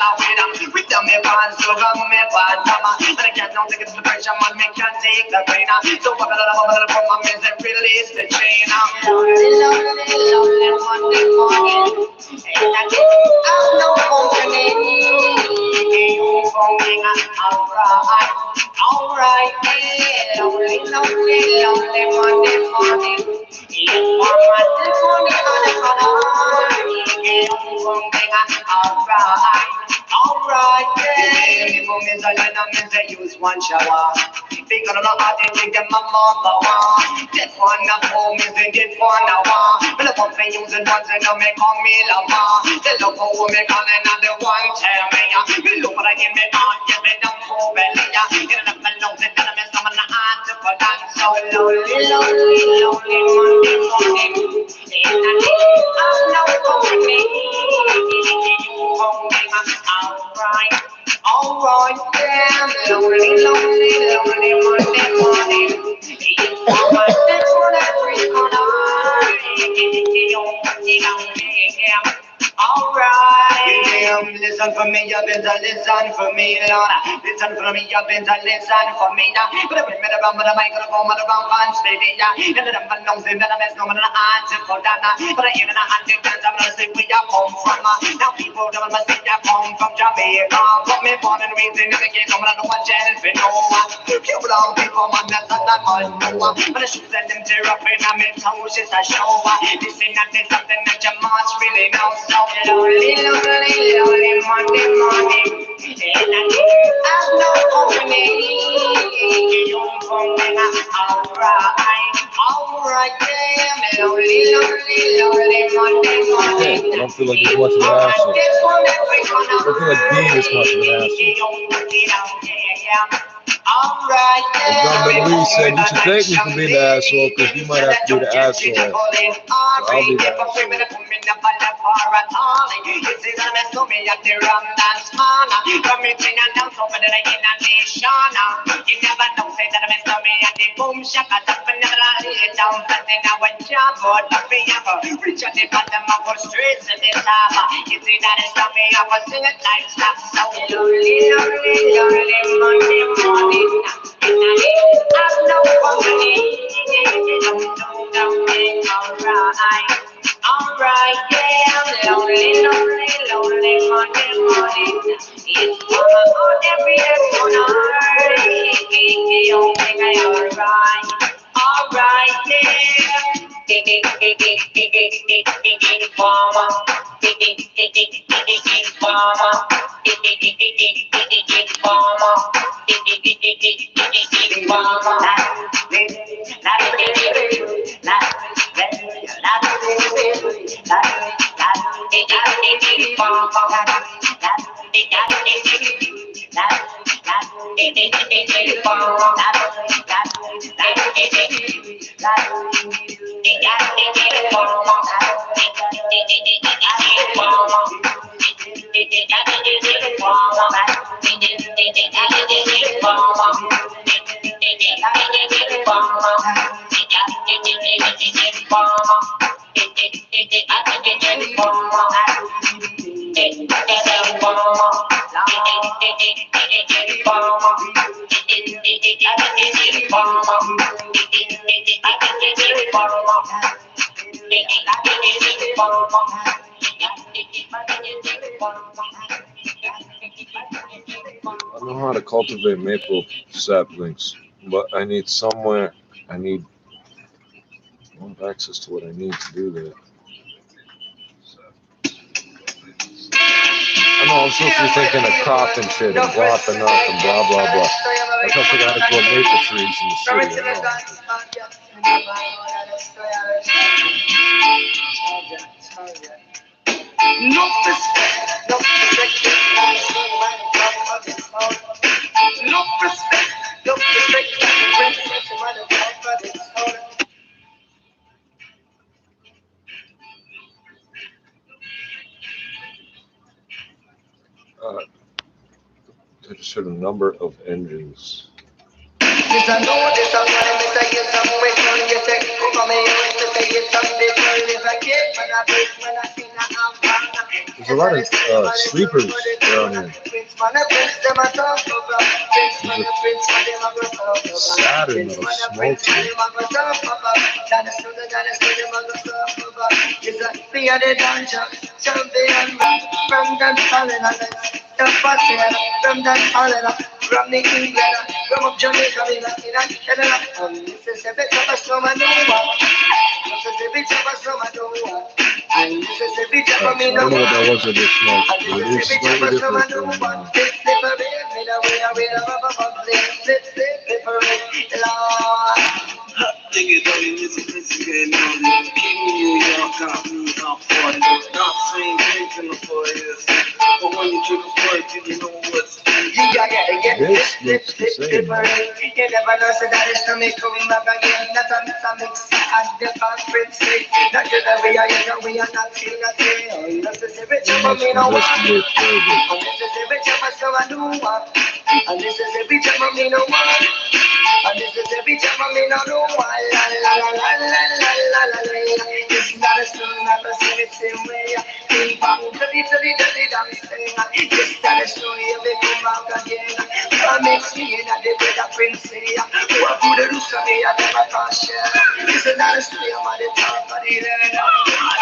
With them, me pants, so come me bad mama. But I can't take it to the pressure, man, me can't take the pain. So I'm gonna put my music, release the chain. Lonely Monday morning, and I have no company. Alright, lonely Monday morning. Alright, people miss a use one shower. Because I'm not think them my mother want. That one of home is in get one hour. But the pump they use it once and they make on me love. The local woman calling on the one tell me. Me look what I give me on, give me down for belly. Get it up my nose and I'm some of the heart to put on. So lonely Monday morning. And I'm no company. Alright, damn, lonely Monday morning. Alright, listen for me, you better listen for me, Lord. Listen for me, you better listen for me. But I bring me around with a microphone, with a round band, steady. And then I'm announcing that I'm as no one answer for that. But I ain't an anti-dance, I'm gonna say where you come from. Now people don't must say you come from Jamaica. But me born and raised in the gate, I'm gonna know what jail for no. You long people, man, that's not that man, no. But I should let them tear up in a mental, just a show. This ain't nothing, something that you must really know. So lonely Monday morning. And I have no company. Alright, damn, lonely Monday morning. I don't feel like there's much of an asshole. I don't feel like being as much of an asshole. John Bentley said you should thank me for being the asshole because you might have to be the asshole. So I'll be the asshole. Alright, yeah, I'm lonely, lonely, lonely, Monday morning. It's on every day, on alright, I know how to cultivate maple saplings, but I need somewhere. I need access to what I need to do that. I know I'm supposed to be thinking of crop and shit and glopping up and blah blah blah. I was trying to figure out how to grow maple trees in the city. No respect, no respect, no respect, no I just heard a number of engines. There's a lot of sleepers down here. Saturn that are smoking. From the England, from up Jamaica, in Mississippi, and Mississippi, I don't know what that was that they smoked, but it is slightly different This looks the same. You never know, so that is to make coming back again. That's a mix at the conference. Not to the way I am, we are not seeing a thing. This is a bit of a me no one. This is a bit of a so I do one. And this is a bit of a me no one. And this is a bit of a me no one. La la la la la la la la la. It's not a story, not a same way. Ping pong, dirty dance thing. It's not a story of it come back again. Makes me in a day with a prince. What would the roots of me? I never can share. This is not a story of the top of the land.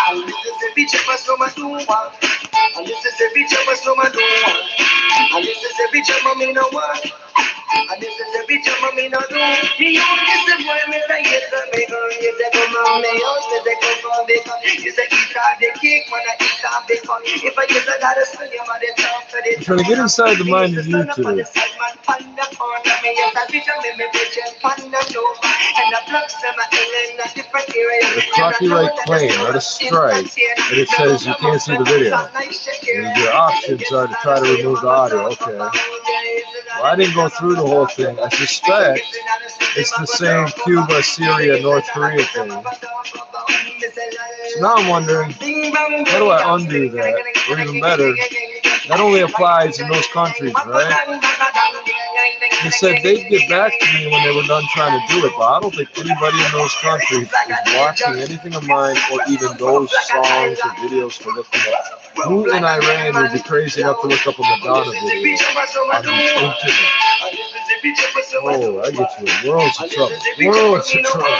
And this is a bitch of a summer do one. And this is a bitch of a summer do one. And this is a bitch of a me no one. And this is a bitch of a me no do. Me own is the boy, me say yes, me girl. You say come on, me house, me say come on, bacon. You say eat all the cake, when I eat all bacon. If I get that, I'll spend you on the top for the I'm trying to get inside the mind of YouTube. The copyright claim, not a strike, and it says you can't see the video. And your options are to try to remove the audio. Okay. Well, I didn't go through the whole thing. I suspect it's the same Cuba, Syria, North Korea thing. So now I'm wondering, how do I undo that? Or even better, that only applies in those countries, right? They said they'd get back to me when they were done trying to do it, but I don't think anybody in those countries is watching anything of mine or even those songs or videos to look them up. Who in Iran would be crazy enough to look up a Madonna video on the internet? Oh, I get you. Worlds of trouble. Worlds of trouble.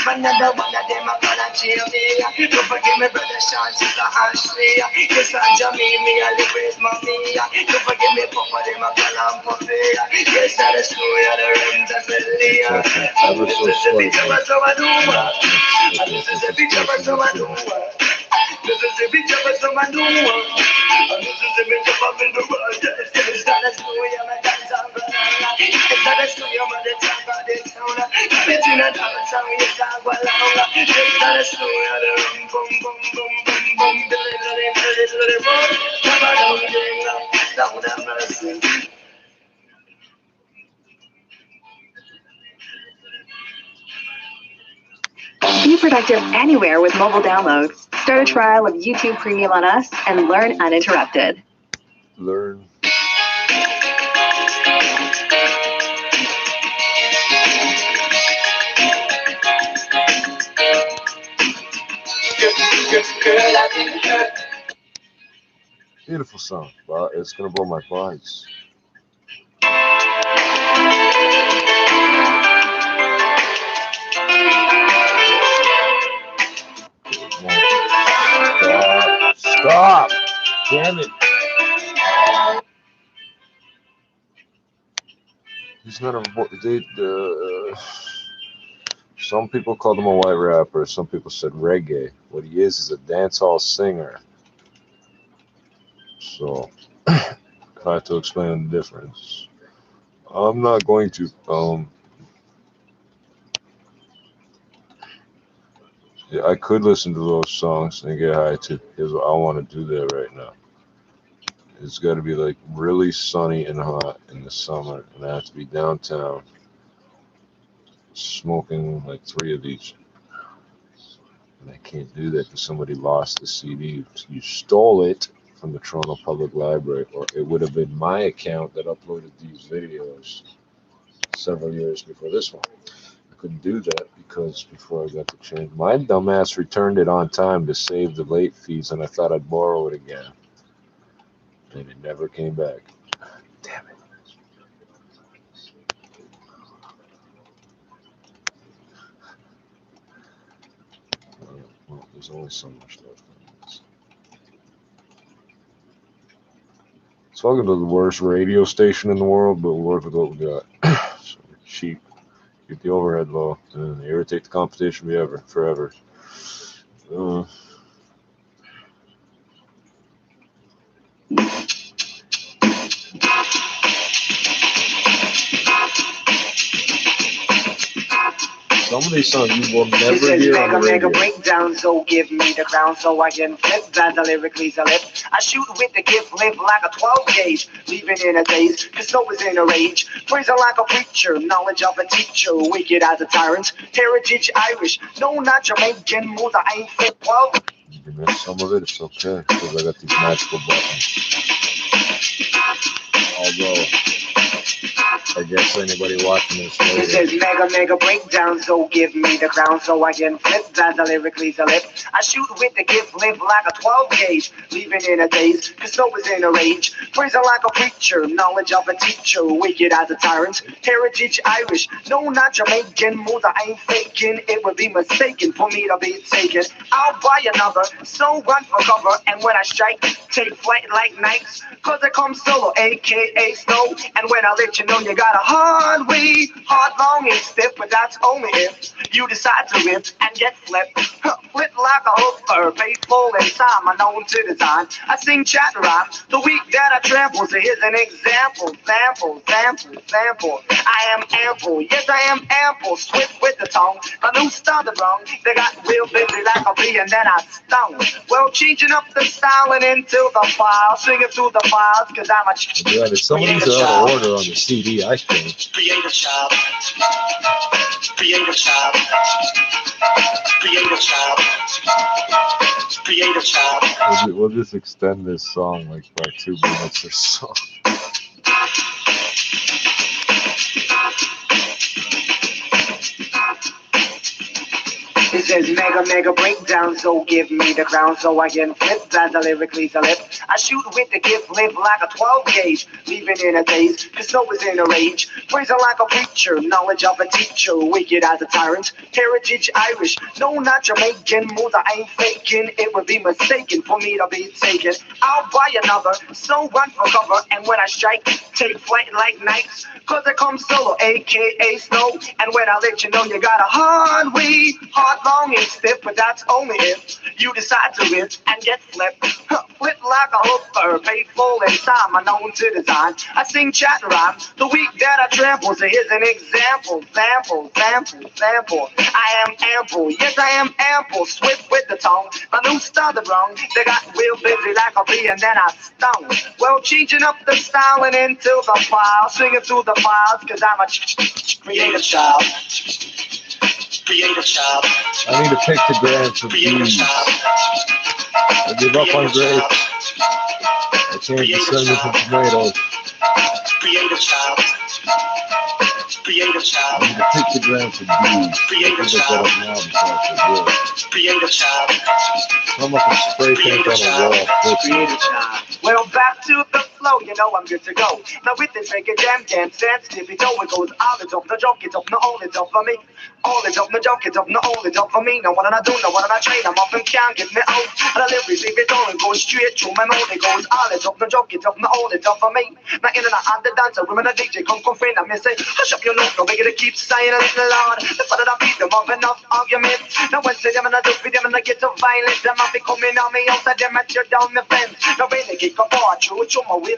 Another one of them I call a Jamie. Don't forgive me, brother Sean, sister Ashley. Yes, I'm Jamie, I live with mommy. Don't forgive me, Papa, them I call him Puffy. Yes, I'm the story of the rims of Celia. This is the picture of so I do. This is the picture of so I do. This is the picture of so I do. This is the picture of the world. It's not a story of my dance on the line. It's not a story of my dance on the sound. It's in a dance on the sound. It's not a story of the rum, boom, boom, boom, boom, boom, Be productive anywhere with mobile download. Start a trial of YouTube Premium on us and learn uninterrupted. Learn. Beautiful song, but it's gonna blow my minds. Stop! Damn it! He's not a. Some people called him a white rapper. Some people said reggae. What he is a dancehall singer. So I have to explain the difference. I'm not going to. Yeah, I could listen to those songs and get high too. Here's what I want to do that right now. It's got to be like really sunny and hot in the summer, and I have to be downtown smoking like 3 of these. And I can't do that because somebody lost the CD. You stole it from the Toronto Public Library, or it would have been my account that uploaded these videos several years before this one. I couldn't do that because before I got the change, my dumbass returned it on time to save the late fees, and I thought I'd borrow it again. And it never came back. Damn it. Well, there's only so much left on this. So welcome to the worst radio station in the world, but we'll work with what we got. So we're cheap. Keep the overhead low and irritate the competition forever. Some of these songs you will never hear on the radio. Breakdown, so give me the crown so I can flip that the lyrically a lip. I shoot with the gift, live like a 12 gauge, leaving in a daze, cause no is in a rage. Praising like a preacher, knowledge of a teacher, wicked as a tyrant. Heritage Irish, no, not Jamaican, moves I ain't fit 12. You miss some of it, it's okay, because I got these magical buttons. Although, I guess anybody watching this later. This is mega breakdown, so give me the crown so I can flip that the lyrically a lip. I shoot with the gift, live like a 12 gauge, leaving in a daze, cause no is in a rage. Praising like a preacher, knowledge of a teacher, wicked as a tyrant. Heritage Irish, no, not Jamaican, moves I ain't faking. It would be mistaken for me to be taken. I'll buy another, so run for cover, and when I strike, take flight like nights, cause I come solo, aka snow. And when I let you know you got got a hard way, hard, long, and stiff, but that's only if you decide to rip and get flipped. Flip like a hooker, faithful in time, I known to design. I sing chat rhyme, the week that I trample, so here's an example. Sample. I am ample, yes I am ample, swift with the tongue. A new started wrong, they got real busy like a bee and then I stung. Well, changing up the style and into the file, singing through the files, cause I'm a Yeah, some of these are out of order on the CD, I think. creative child. Creative child. Creative child. Creative child. We'll just extend this song like by 2 minutes or so. It says mega breakdown, so give me the crown so I can flip as I lyrically to lip. I shoot with the gift, live like a 12 gauge, leaving in a daze, cause Snow is in a rage. Praising like a preacher, knowledge of a teacher, wicked as a tyrant, heritage Irish, no not Jamaican, moves I ain't faking, it would be mistaken for me to be taken. I'll buy another, so run for cover, and when I strike, take flight like nights, cause I come solo, aka Snow, and when I let you know you got a hard way, hard, long, and stiff, but that's only if you decide to rip and get flipped. Flip like a hooker, faithful in time, I known to design. I sing chat rhyme, the week that I trample, so here's an example. Sample. I am ample, yes I am ample, swift with the tongue. My new started wrong, they got real busy like a bee and then I stung. Well, changing up the style and into the file, singing through the files, cause I'm a creative child. Creative child. I need a pictogram for these. I give up on grapes. I can't discern them from tomatoes. Creative child. Creative child. I need a pictogram for these. Creative child. Creative child. I'm like a spray paint on a wall. Creative child. Well, back to the flow, you know I'm good to go. Now with this make a damn sensitive, it always goes all it's up, the joke it's up, not all it's up for me. All it's up, the joke it's up, not all it's up for me. Now what did I do, now what did I train, I'm up and can't get me out. And I live with it all and goes straight through my mouth, it goes all it's up, the joke it's up, not all it's up for me. Now in and out the dancer, women a DJ, come friend, I may say, hush up your nose, no bigger to keep saying a little loud. The father I beat them up enough arguments. Now when say them and I do with them and I get to violence, them I be coming on me outside them at your down the fence. Now when they kick up through my window.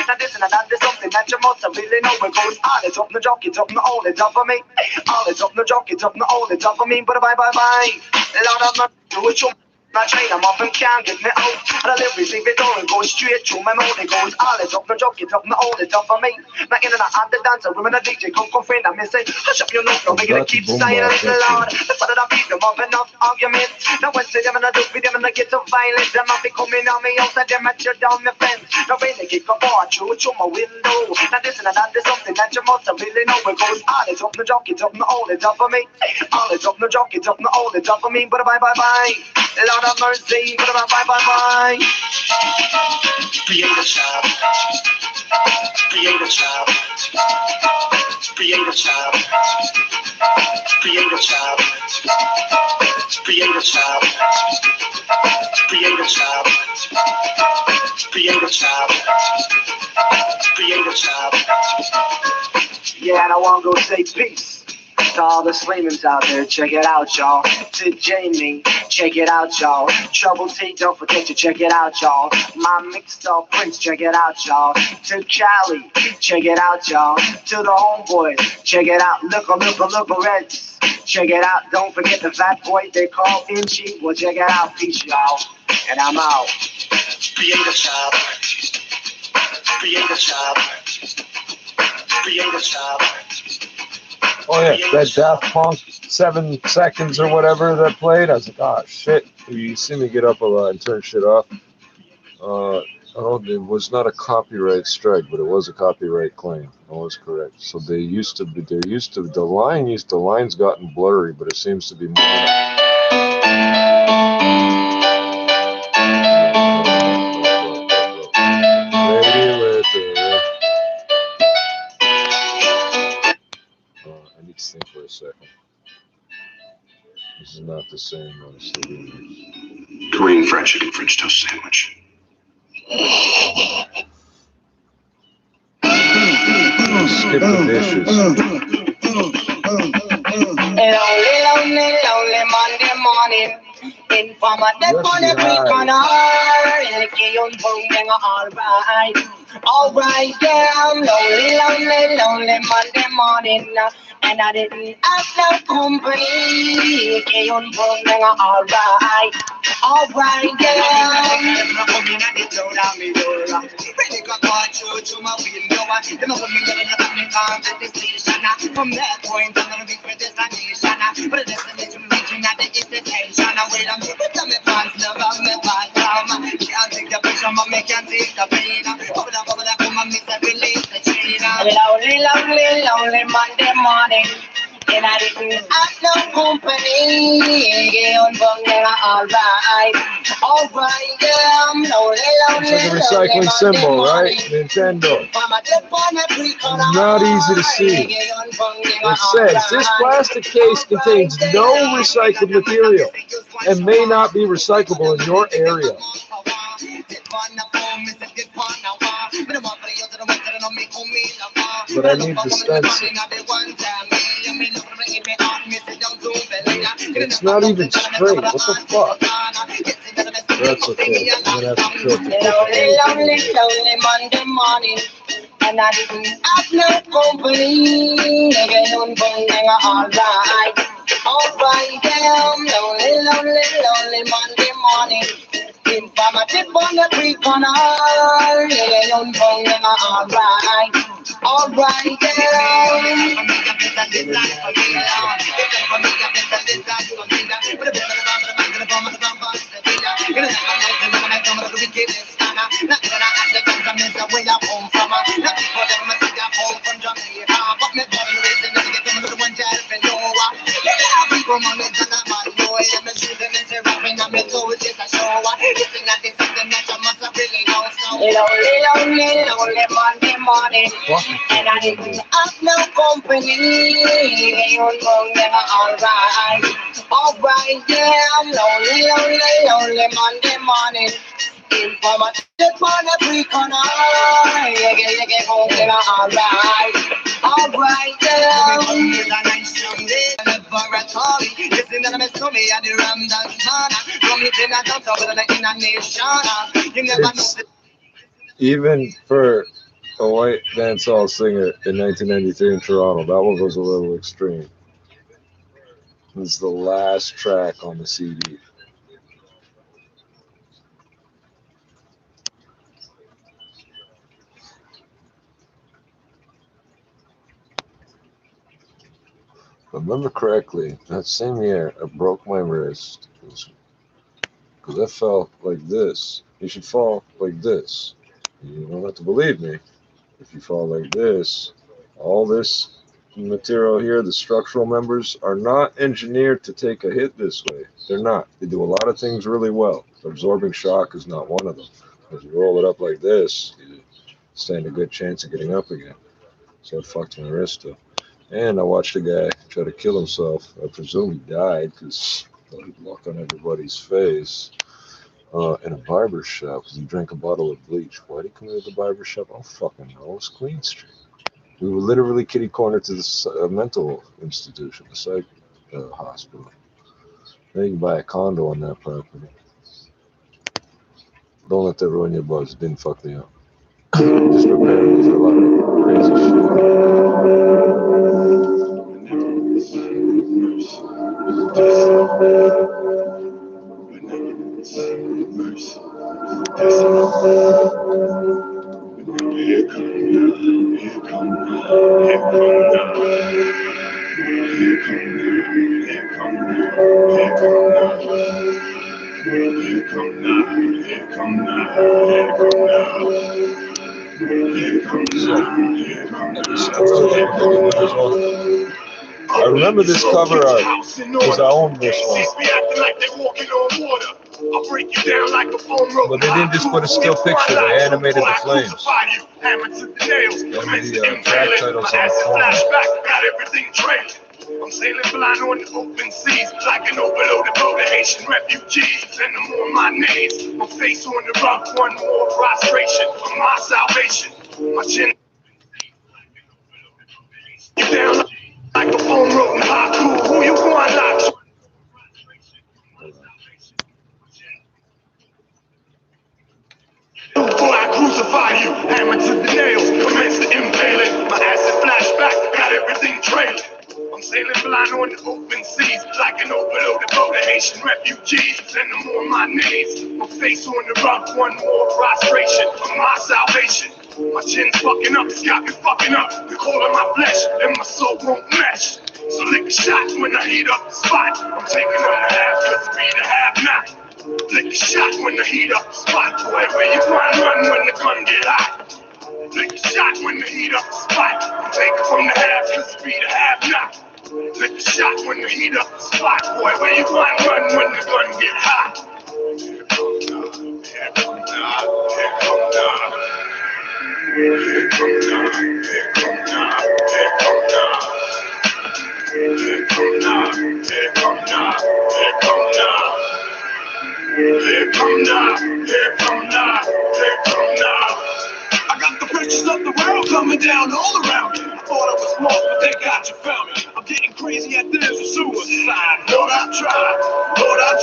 Now this and that is something that you must really know. It goes all it's up, no joke, it's up, no all it's up for me. All it's up, no joke, it's up, no all it's up for me. But bye. Lord, I'm not doing it. My train, I'm up and can't get me out. And I live receive it all and go straight through my mouth. It goes all it's up, no joke, it's up, no all it's up for me. Now in and out the dancer, women a DJ, come friend, I may say, hush up your nose, no bigger to keep saying a little loud. The father I beat them up enough arguments. Now when say them and I do with them and I get to violence, them I be coming on me outside them at your down the fence. Now when they kick a bar through my window. Now this and that is something that you must really know. It goes all it's up, no joke, it's up, no all it's up for me. All it's up, no joke, it's up, no all it's up for me. But bye. Lord have mercy, but bye. Creative child. Creative child. Creative child. Creative child. Creative child. Creative child. Creative child. Creative child. Yeah, and I wanna go say peace to all the Slayman's out there, check it out, y'all. To Jamie, check it out, y'all. Trouble T, don't forget to check it out, y'all. My mixed up Prince, check it out, y'all. To Cali, check it out, y'all. To the homeboys, check it out. Look, Reds, check it out. Don't forget the fat boy they call Inchi. Well, check it out, peace, y'all. And I'm out. Creative child. Creative child. Creative child. Oh yeah, that Daft Punk 7 seconds or whatever that played. I was like, oh shit. You see me get up a lot and turn shit off. It was not a copyright strike, but it was a copyright claim. That was correct. So the line's gotten blurry, but it seems to be more. Think for a second. This is not the same as the Korean fried chicken French toast sandwich. skip the dishes. Lonely Monday morning. Informer death on every corner. Alright, yeah, I'm lonely Monday morning. And I didn't have no company. Alright, from that point, I'm gonna be for this nation. But listen to me, at the institution. Wait a minute, tell me fans, never me back down. Can't take the pressure, but me can't take the pain. Bubble, come and make the release the chain. Lonely Monday morning. And I didn't have no company. Alright, yeah, I'm lonely. It's like a recycling symbol, right? Nintendo. It's not easy to see. It says this plastic case contains no recycled material and may not be recyclable in your area. But I need the stencil. It's not even straight. What the fuck? That's okay. I'm gonna have to kill it. Lonely Monday morning. And I didn't have no company. Alright, damn. Lonely Monday morning. Informative on the free corner. Alright, damn. Lonely Monday morning. And I didn't have no company. Alright, yeah, I'm lonely Monday morning. Informative on the free corner. Alright, Even for a white dancehall singer in 1993 in Toronto, that one goes a little extreme. It's the last track on the CD. If I remember correctly, that same year, I broke my wrist because I fell like this. You should fall like this. You don't have to believe me. If you fall like this, all this material here, the structural members, are not engineered to take a hit this way. They're not. They do a lot of things really well. Absorbing shock is not one of them. If you roll it up like this, you stand a good chance of getting up again. So I fucked my wrist up. And I watched a guy try to kill himself. I presume he died because he'd walk on everybody's face in a barber shop because he drank a bottle of bleach. Why did he come into the barber shop? I don't fucking know. It was Queen Street. We were literally kitty cornered to the mental institution, the psych hospital. Now you can buy a condo on that property. Don't let that ruin your buzz. It didn't fuck me up. Just prepare me for a lot of crazy I remember this cover art because I owned this one. But they didn't just put a still picture, they animated the flames. And the track titles on the front. I'm sailing blind on the open seas, like an overloaded boat of Haitian refugees. And the more my names, my face on the rock, one more prostration for my salvation. My chin. down like a phone wrote in haiku. Who you going like? Before I crucify you, hammer to the nails, commence the impaling. My acid flashback, got everything trailing. I'm sailing blind on the open seas, like an overloaded boat of Haitian refugees. Send them on my knees, my face on the rock, one more prostration of my salvation. My chin's fucking up, it's got me fucking up. The cold of my flesh and my soul won't mesh. So lick a shot when I heat up the spot. I'm taking on the half, cause be the half not. Lick a shot when I heat up the spot. Boy, where you run when the gun get hot. Lick a shot when I heat up the spot. I'm taking from the half, cause be the half not. Lick a shot when I heat up the spot. Boy, where you run when the gun get hot. Here come now, here come now, here come now. Here come now, here come now, here come now. Here come now, here come now, here come now. Here come now, here come now, here come now. I got the riches of the world coming down all around me. I thought I was lost, but thank God you found me. I'm getting crazy at this suicide. Lord, I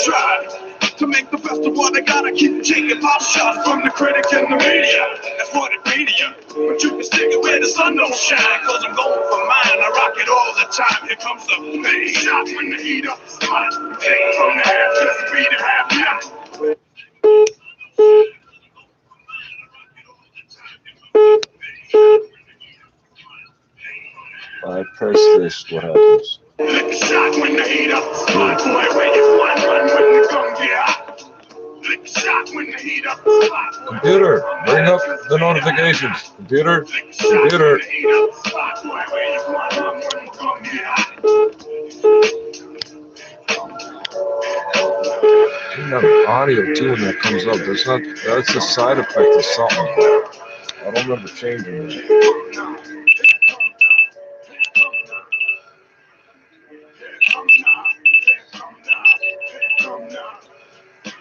tried. To make the best of what I gotta keep taking pop shots from the critic and the media. That's what it media. But you can stick it where the sun don't shine, cause I'm going for mine. I rock it all the time. Here comes the pain shot when the heat up the spot. Take from the half, just be the half not. I press this, what happens? Lick a shot when the heat up the spot. Boy, where you run when the gun get hot. Lick a shot when the heat up the spot. Computer, bring up the notifications. Computer, computer. You have audio too when that comes up. That's a side effect of something. I don't remember changing it.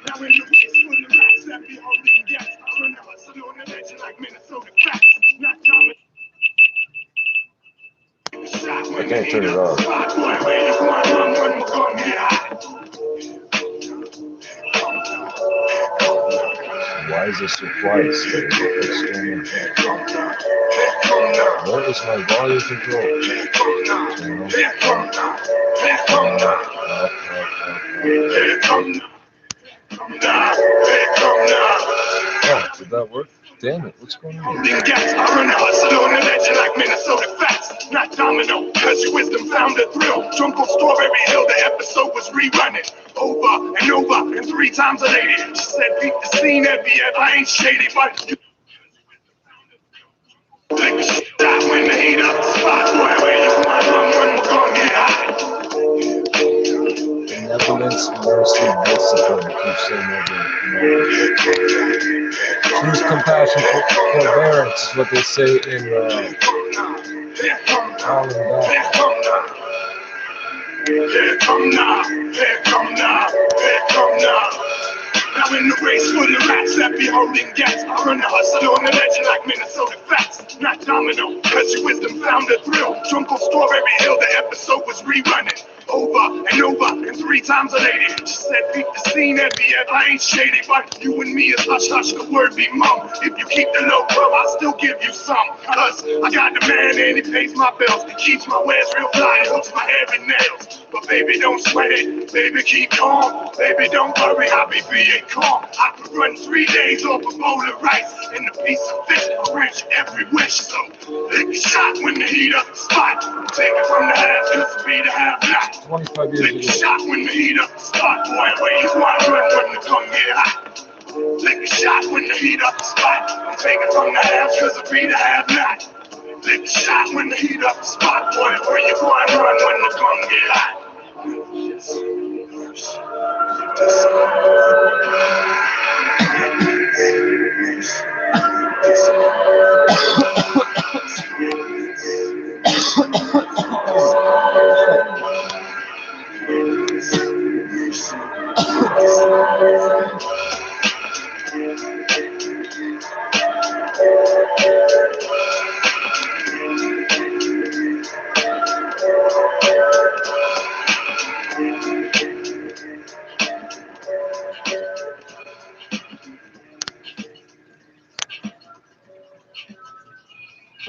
Now in the race for the rats that be holding gas, I run a hustle on the legend like Minnesota facts. Not common. I can't turn it off. Why is this so quiet? What is my volume control? Oh, did that work? Damn it, what's going on? I run a hustle on the legend like Minnesota facts. Not domino, cause your wisdom found a thrill. Drunk on Strawberry Hill, the episode was rerunning. Over and over, and 3 times a lady. She said, beat the scene every ever. I ain't shady, but you lick a shot when the heat up the spot. Boy, where you run, we're gonna get hot. Benevolence, mercy, discipline. Keep saying that. Truth, compassion, forbearance is what they say in Holland. Here come now, here come now, here come now. Now in the race for the rats that be holding gas, I run the hustle on the legend like Minnesota facts. Not domino, cause your wisdom found a thrill. Drunk on Strawberry Hill, the episode was rerunning. Over and over, and 3 times a lady. She said, beat the scene every ever. I ain't shady, but you and me is hush hush, the word be mum. If you keep the low, bro, I'll still give you some. Cause I got the man and he pays my bills. He keeps my wares real fly and hooks my hair and nails. But baby, don't sweat it. Baby, keep calm. Baby, don't worry, I'll be being calm. I could run 3 days off a bowl of rice and a piece of fish to grant you every wish. So lick a shot when the heat up the spot. Take it from the half, just be the half not. 25 years Lick a shot when the heat up the spot. Boy, where you run when the gun get hot. Lick a shot when the heat up the spot. I'm taking from the half, cause I be the half not. Lick a shot when the heat up the spot. Boy, where you run when the gun get hot.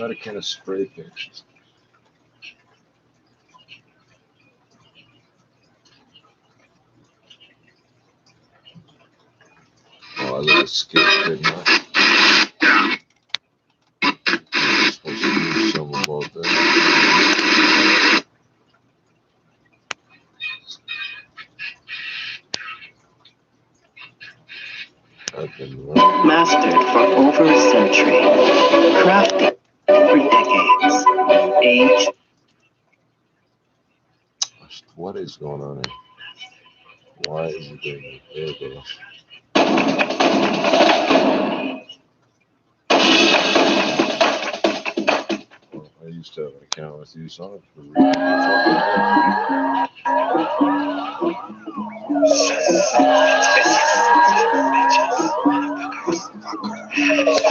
Try to kind of spray paint. Oh, I let it skip, didn't I? I'm supposed to do something about that. Mastered for over a century, crafted for decades, age. What is going on here? Why is it doing it? There it goes. Well, I used to have an account with you, so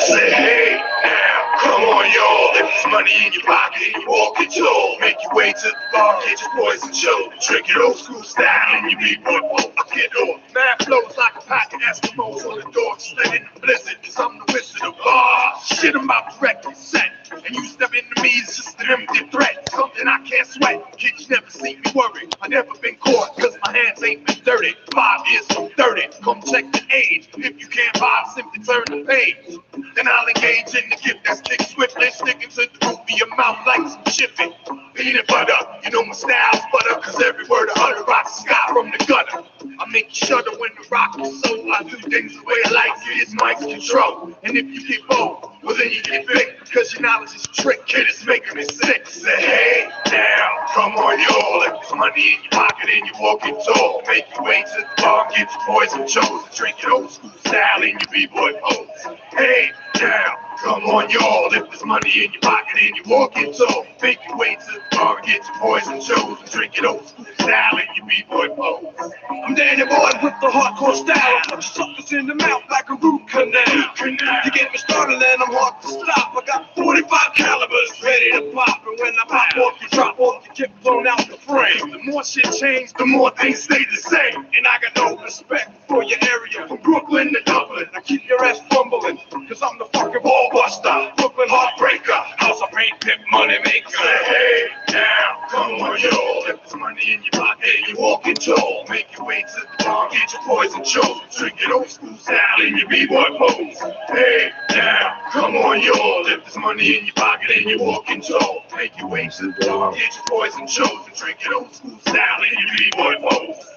Say, hey, now, come on, y'all. If there's money in your pocket and you walk it tall, make your way to the bar, get your poison show, drink it old school style, and you be boy, I get off. Mad flows like a pack of Eskimos on the door, slid in the blizzard, cause I'm the wizard of bar. Shit, I'm about to wreck the set, and you step into me, it's just an empty threat, something I can't sweat. Kids never see me worry, I never been caught, cause my hands ain't been dirty. 5 years from 30, come check the age. If you can't buy, simply turn the page. Then I'll engage in the gift that sticks swiftly, sticking to the roof of your mouth like some chipping. Peanut butter, you know my style's butter, cause every word I utter rocks the sky from the gutter. I make you shudder when the rock is so. I do things the way I like it, it's Mike's control. And if you get bold, well then you get big, because your knowledge is a trick, kid, it's making me sick. Say, hey, now, come on, y'all. If there's money in your pocket and you're walking tall, make your way to the bar, get your poison chose, drink it old school style in your b-boy pose. Hey, now, come on, y'all. If there's money in your pocket and you're walking tall, make your way to the bar, get your poison chose, drink it old school style in your b-boy pose. I'm Danny Boy with the hardcore style. I punch suckers in the mouth like a root canal. You get me started and I'm hard to stop. I got 45 calibers ready to pop, and when I pop off, you drop off, you get blown out the frame. The more shit change, the more things stay the same. And I got no respect for your area, from Brooklyn to Dublin. I keep your ass fumbling, cause I'm the fucking ball buster, Brooklyn heartbreaker, house of paint, pimp, money maker. Say, hey, now, come on, y'all. If there's money in your pocket and you walking tall, make your way to the bar, get your poison chose, drink it old school style in your b-boy pose. Hey, now, come on, y'all. If there's money in your pocket and you walking tall, make your way to the bar, get your poison chose, drink it old school style in your b-boy pose.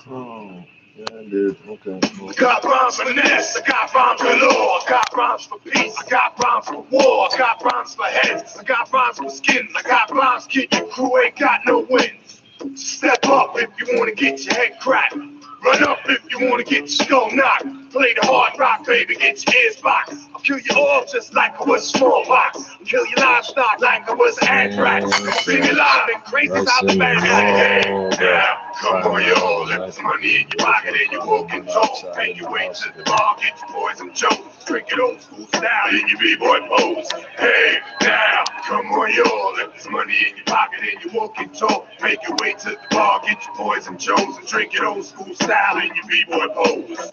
Oh, yeah, dude. Okay. I got rhymes for finesse, I got rhymes galore, I got rhymes for peace, I got rhymes for war, I got rhymes for heads, I got rhymes for skins, I got rhymes, kid, your crew ain't got no wins. Step up if you wanna get your head cracked, run up if you wanna get your skull knocked, play the hard rock, baby, get your ears boxed. I'll kill you all just like I was smallpox, I'll kill your livestock like I was anthrax, I'll bring you live and crazy out the back. Hey, now, come on, y'all, if there's money in your pocket and you're walking tall, make your way to the bar, get your poison chose, drink it old school style in your b-boy pose. Hey, now, come on, y'all, if there's money in your pocket and you're walking tall, make your way to the bar, get your poison chose, and drink it old school style in your b-boy pose.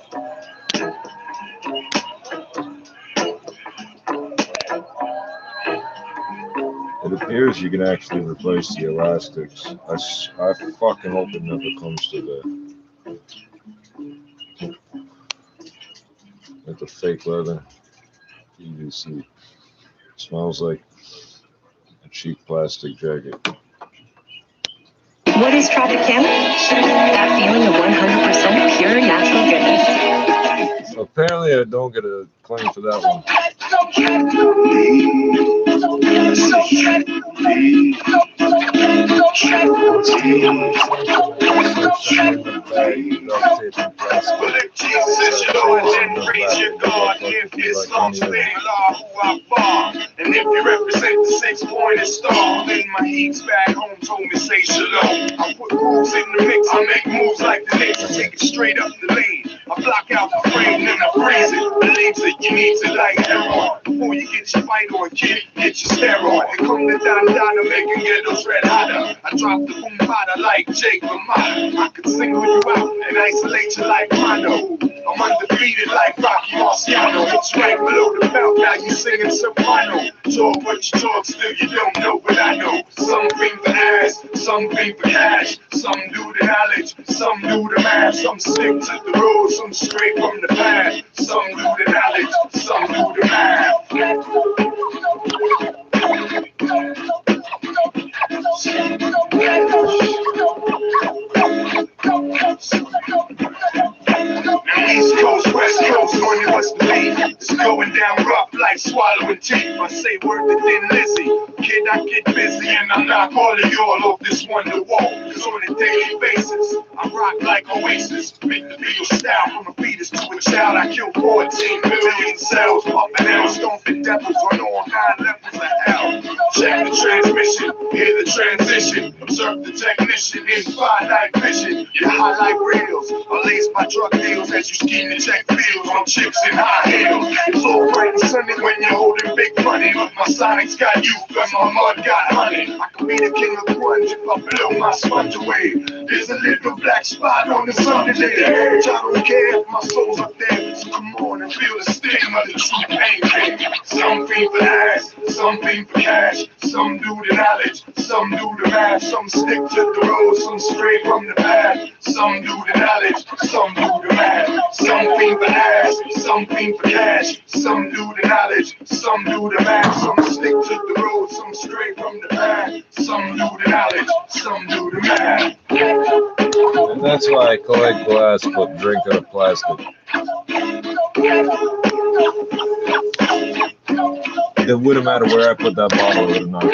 It appears you can actually replace the elastics. I fucking hope it never comes to that. With the fake leather. PVC. Smells like a cheap plastic jacket. What is Tropicana? That feeling of 100% pure natural goodness. Apparently I don't get a claim for that one. Well, if Jesus is your Lord, then raise your God. If Islam's then Allah Hu Akbar. And if you represent the 6-pointed star, then my eats back home told me say shalom. I put rules in the mix, I make moves like the Knicks. I take it straight up the lane. I block out the frame, then I freeze it. Believes it, you need to like heroin. before you get your fight on, kid. Get your steroid. And come to Don making get those red hotter. I drop the boom bada like Jake LaMotta. I can single you out and isolate you like mono. I'm undefeated like Rocky Marciano. It's right below the belt, now you singing soprano. Talk what you talk, still you don't know what I know. Some fiend for ass, some fiend for cash. Some do the knowledge, some do the math. Some stick to the road, some straight from the path. Some do the knowledge, some do the math. Now East Coast, West Coast, money what's the beat? It's going down rough like swallowing teeth. I say word to Thin Lizzy, kid I get busy and I knock all of y'all off this wonder wall. Cause on a daily basis, I rock like Oasis. Make the Beatles style from a fetus to a child. I kill 14 million cells, up and down, stomping devils on all 9 levels of hell. Check the transmission, hear the transition, observe the technician in finite vision. Your highlight reels are laced by drug deals as you scheme to check bills on chips and high heels. It's all bright and sunny when you're holding big money. Look, my Sonic's got you, and my mud got honey. I could be the king of grunge if I blow my sponge away. There's a little black spot on the sun today. I don't care if my soul's up there, so come on and feel the sting of the true pain. Some fiend for ass, some fiend for cash. Some do the knowledge, some do the math. Some stick to the road, some stray from the path. Some do the knowledge, some do the math. Some fiend for ass, some fiend for cash. Some do the knowledge, some do the math. Some stick to the road, some stray from the path. Some do the knowledge, some do the math. And that's why I collect glass but drink out of plastic. It wouldn't matter where I put that bottle, it would have knocked it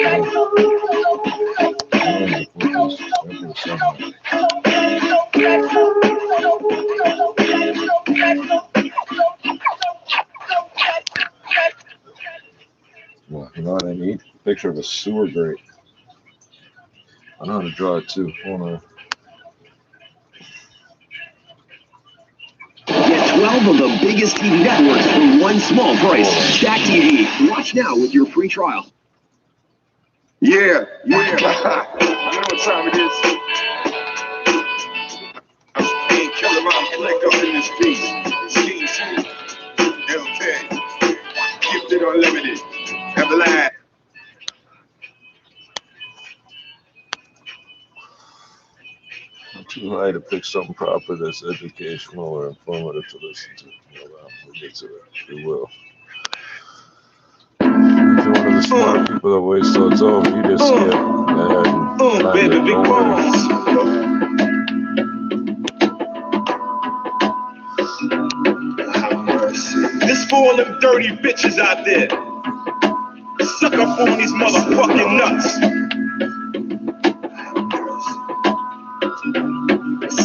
Well, you know what I need? A picture of a sewer grate. I know how to draw it too. Hold on. Get 12 of the biggest TV networks for one small price. Stack TV. Watch now with your free trial. Yeah. You know what time it is. I'm being killer around flick up in this piece. Scheme Smooth. LK. Gifted Unlimited. Have the line. I'm too high to pick something proper that's educational or informative to listen to. We'll get to it. We will. If you're one of the smart people that waits till it's over, you just skip ahead and Baby, big bones. This for all them dirty bitches out there. Suck up on these motherfucking nuts.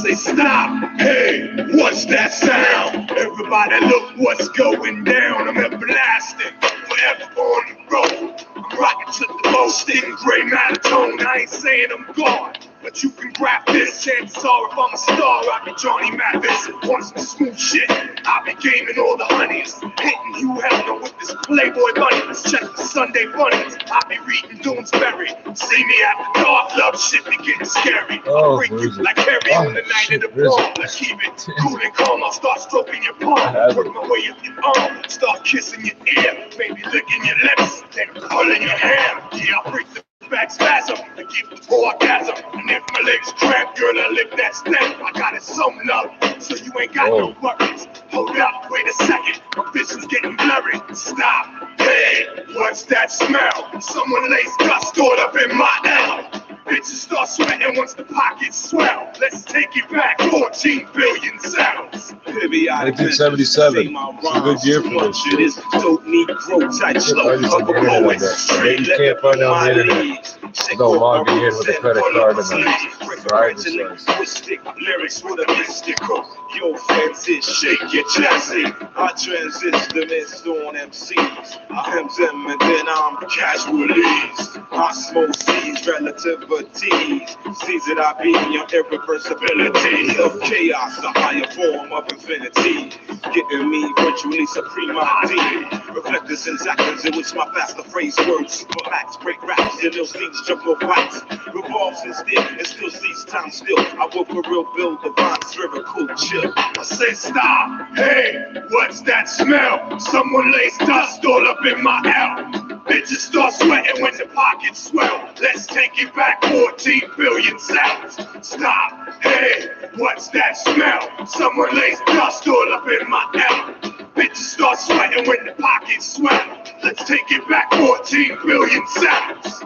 Say stop, hey, what's that sound? Everybody look what's going down. I'm everlasting, forever on the road. I'm rocking to the most in gray monotone. I ain't saying I'm gone, but you can grab this. Chances are if I'm a star, I'll be Johnny Mathis. On some smooth shit, I'll be gaming all the honeys. Hitting Hugh Hefner with this Playboy money. Let's check the Sunday bunnies. I'll be reading Doonesbury. See me after dark, love shit be getting scary. I'll break you like Harry on the night of the prom. Let's keep it cool and calm. I'll start stroking your palm, work my way up your arm, start kissing your ear, maybe licking your lips, then pulling your hair. Yeah, I'll break the back spasm and give the orgasm. And if my legs cramp, girl, I lift that step. I got it sewn up, so you ain't got no worries. Hold up, wait a second, my vision's getting blurry. Stop, hey, what's that smell? Someone lays dust stored up in my L. Bitches start sweating once the pockets swell. Let's take it back, 14 billion cells. 1977. It's a good year for this shit. Don't need grow tight slow. You can't find it on the internet. Don't log in with a credit card and a driver's license. Lyrics with a mystical. Your friends is shake your chassis. I transist them in stone MCs. I am them and then I'm casualties. I smoke seeds, relativities. Sees that I be your irreversibility of chaos, a higher form of infinity. Getting me virtually supreme ID. Reflectors and actors in which my faster phrase words. Super max, break raps, and those things jump off wax. Revolves instead and still sees time still. I work for real build divine spherical chill. I say stop. Hey, what's that smell? Someone lays dust all up in my L. Bitches start sweating when the pockets swell. Let's take it back 14 billion cells. Stop. Hey, what's that smell? Someone lays dust all up in my L. Bitches start sweating when the pockets swell. Let's take it back 14 billion cells.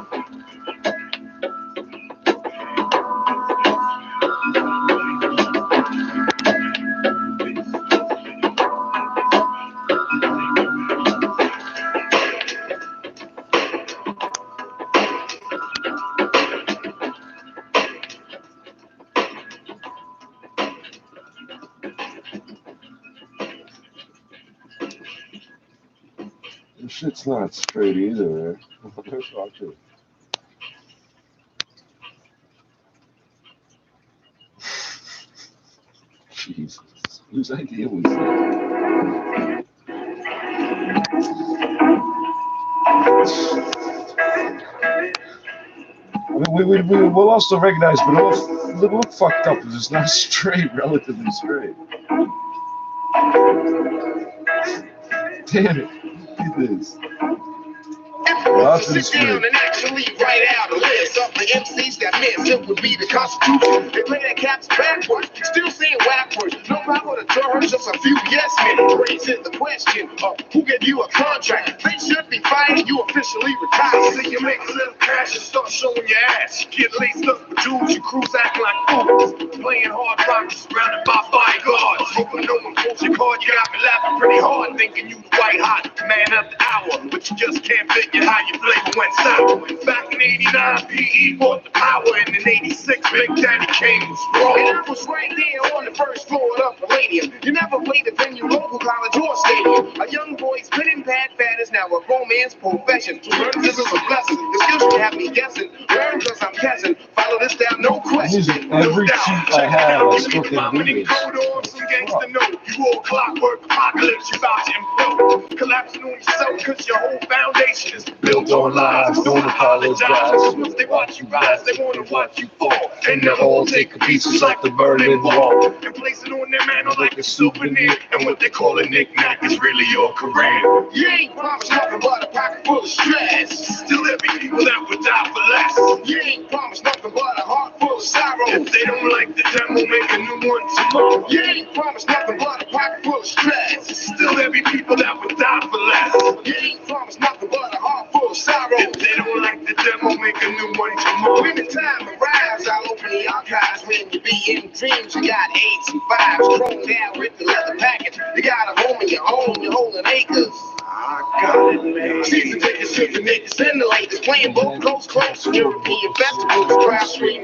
This shit's not straight either. Watch it. Jesus. Whose idea was that? We'll also recognize, but it'll look fucked up because it's not straight, relatively straight. Damn it. Look at this. Sit down and actually write out a list of the MCs that meant it would be the Constitution. They play their caps backwards, still saying backwards. No power to turn, just a few yes men. Raising the question of who gave you a contract. They should be fighting you officially retired. So you make a little cash and start showing your ass. You get laced up with dudes, your crews acting like fools. Playing hard rock, surrounded by bodyguards. Hoping no one pulls your card, you got me laughing pretty hard. Thinking you the white hot man of the hour, but you just can't figure how your flavor went sour. Back in 89, PE bought the power, and in 86, Big Daddy Kane was wrong. And I was right there on the first floor of the Palladium. You never played the venue, local college or stadium. A young boy spitting bad fat is now a romance profession. To learn this is a blessing. The skills you have me guessing. Learn cause I'm guessing. Follow this down, no question. Every cheat I have, I still can do this. Some gangster know you all clockwork apocalypse, you about to implode. Collapsing on yourself cause your whole foundation is built on lies. Don't apologize. Once they watch you rise, they wanna watch you fall. And they'll all take pieces like the Berlin Wall and place it on their mantle like a souvenir. And what they call a knick-knack is really your career. You ain't promised nothing but a pocket full of stress. Still there be people that would die for less. You ain't promised nothing but a heart full of sorrow. If they don't like the demo, make a new one tomorrow. You ain't promised nothing but a pocket full of stress. Still there be people that would die for less. You ain't promised nothing but a heart full of sorrow. If they don't like the demo, make a new one tomorrow. When the time arrives, I'll open the archives. When you be in dreams, you got 8s and 5s, thrown down with the leather package. You got a home in your own, you're holding acres. I got it, man. Season tickets to the niggas and the ladies playing both close to European festivals. Crowd scream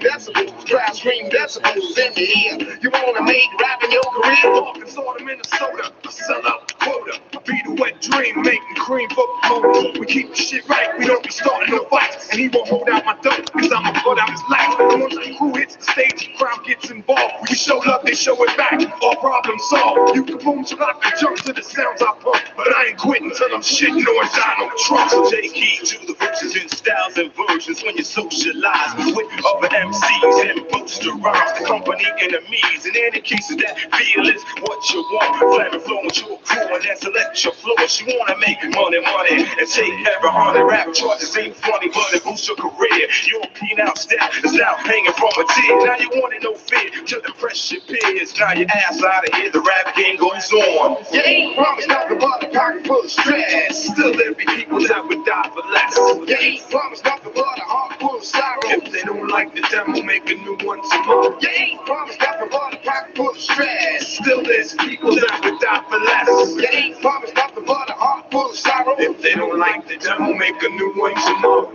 decibels in the ear. You wanna make rapping your career? Arkansas to Minnesota, I sell out the quota. I be the wet dream, making cream for the motor. We keep the shit right, we don't be starting no fights. And he won't hold out my dope, cause I'ma put out his life. And once the crew hits the stage, the crowd gets involved. When you show love, they show it back. All problem solved. You can boom, rock, and jump to the sounds I pump. But I ain't quitting till I'm shitting on Donald Trump. So take heed to the verses and styles and versions when you socialize with other MCs and booster rhymes. The company enemies. In any cases that feel is what you want. Flamin' flow with your crew and that's electro flow. She wanna make money and take every 100 rap charges ain't funny, but it boosts your career. Your penal step is now hanging from a tear. Now you want it no fear to the pressure peers. Now your ass out of here, the rap game goes on. You ain't promised nothing but a pocket full of stress. Still there be people that would die for less. You ain't promised nothing but a heart full of sorrow. If they don't like the demo, make a new one tomorrow. You ain't promised nothing but a pocket full of stress. Still there's people that would die for less. You ain't promised nothing but a heart full of sorrow. If they don't like the demo, make a new one tomorrow.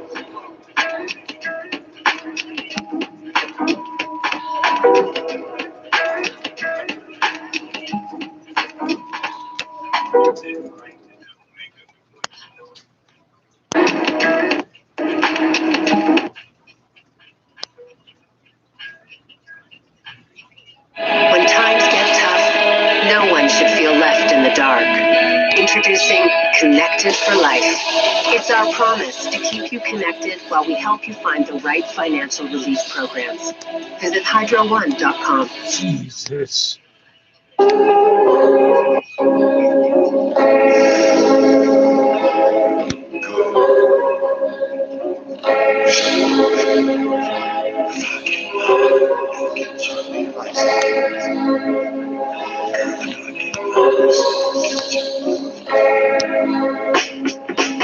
When times get tough, no one should feel left in the dark. Introducing Connected for Life. It's our promise to keep you connected while we help you find the right financial relief programs. Visit hydro1.com. Jesus.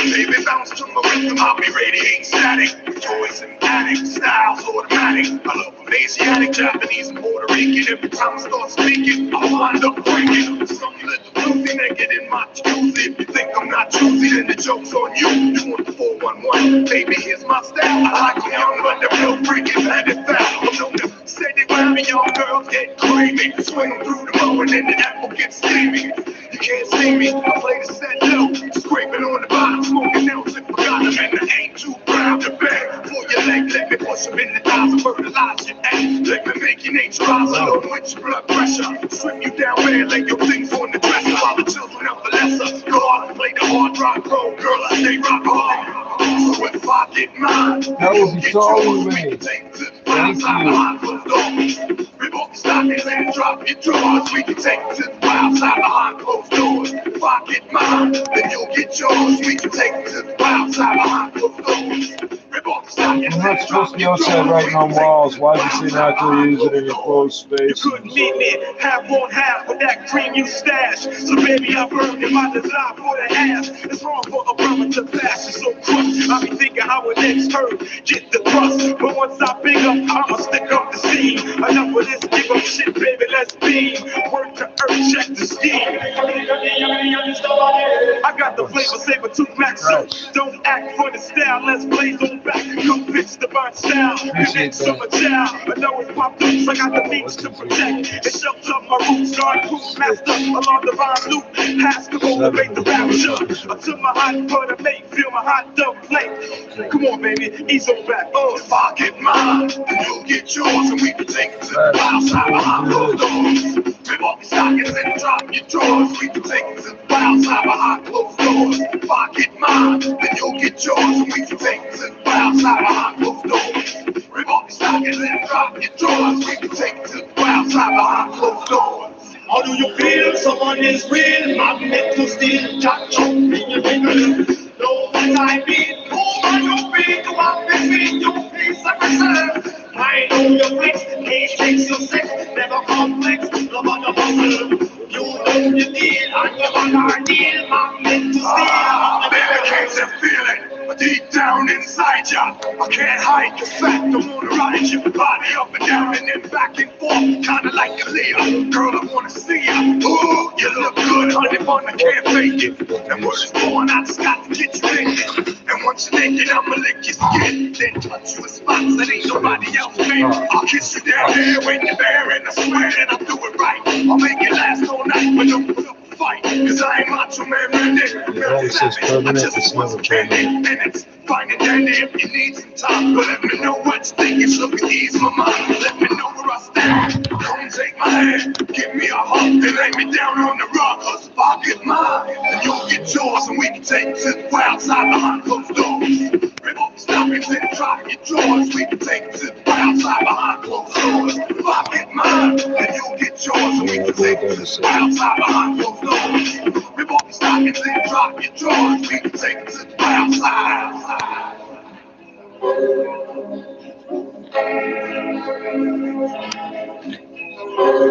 Baby, bounce to my rhythm, I'll be radiating static. Toys and addict, styles automatic. I love Asiatic, Japanese, and Puerto Rican. Every time I start speaking, I wind up breaking. Some little bluesy naked in my jacuzzi. If you think I'm not choosy, then the joke's on you. You want the 411? Baby, here's my style. I like them young, but they're real freaking headed foul. I'm known to say they when me young girls get creamy. Swing them through the mow and then the apple gets steamy. You can't see me, I play the set low. Scraping on the bottom, smoking nails and forgot them. And I ain't too proud to beg. Pull your leg, let me push them in the thighs and fertilize your egg. Let me make your neutralizer, along with your blood pressure. Strip you down there, lay your things on the dresser. While the children of the lesser go on and play the hard rock roll. Girl, I stay rock hard. So if I get mine, that would be so weird. Thank you. Remove the stockings and drop your drawers. We can take it to the wild side behind closed doors. If I get mine, then you'll get yours. We can take it to the wild side behind closed doors. I'm not supposed to be outside writing on walls. Why would you say not to use it in a closed space? You couldn't meet me half on half with that cream you stash. So baby, I've earned in my desire for the ass. It's wrong for a brother to pass. It's so crushed. I be thinking how it next hurt. Get the thrust. But once I pick up, I'ma stick up the steam. Enough of this give up shit, baby, let's beam. Work to earth, check the scheme. I got the flavor saver to max up. Don't act for the style, let's blaze on back. Come fix the burnt style. The next summer child. I know it's popped up, so I got the means to protect. It shells up my roots, guard who's masked up along the rhyme loop. Has to motivate the rapture. Until my hot butter mate feel my hot dub plate. Come on, baby, ease on back. If I get mine, then you'll get yours, and we can take it to the wild side behind closed doors. Rip off your stockings and drop your drawers. We can take it to the wild side behind closed doors. If I get mine, then you'll get yours, and we can take it to the wild side behind closed doors. Rip off your stockings and drop your drawers. We can take it to the wild side behind closed doors. How do you feel? Someone is real. Magnetic steel, jack chop in your fingers. Know what I mean? Move on your feet to walk between your face and myself. I know your flex, cage takes your sex, never complex, love on the muscle. You know the deal, and you're on our deal, magnet to steal. Baby, can't you feel it? Deep down inside ya, I can't hide the fact. I wanna ride your body up and down and then back and forth, kinda like a Leo. Girl, I wanna see ya. Ooh, you look good, honey, but I can't fake it. And what's going on, I just got to get you naked. And once you're naked, I'ma lick your skin, then touch you in spots that ain't nobody else made. I'll kiss you down there when you're there, and I swear that I'll do it right. I'll make it last all night, but don't put up a fight, cause I ain't macho man Randy. It says permanent, it's never permanent. Minutes, find it dandy if you need some time. But let me know what you think, it's looking ease my mind. Let me know where I stand, come take my hand. Give me a hug, and lay me down on the rug. Cause if I get mine, then you'll get yours, and we can take it to the wild side behind closed doors. Rip off the stockings and drop your drawers. We can take it to the wild side behind closed doors. If I get mine, then you'll get yours, and we can take it to the wild side behind closed doors. Rip off the stockings and drop your drawers. We can take it to the wild side.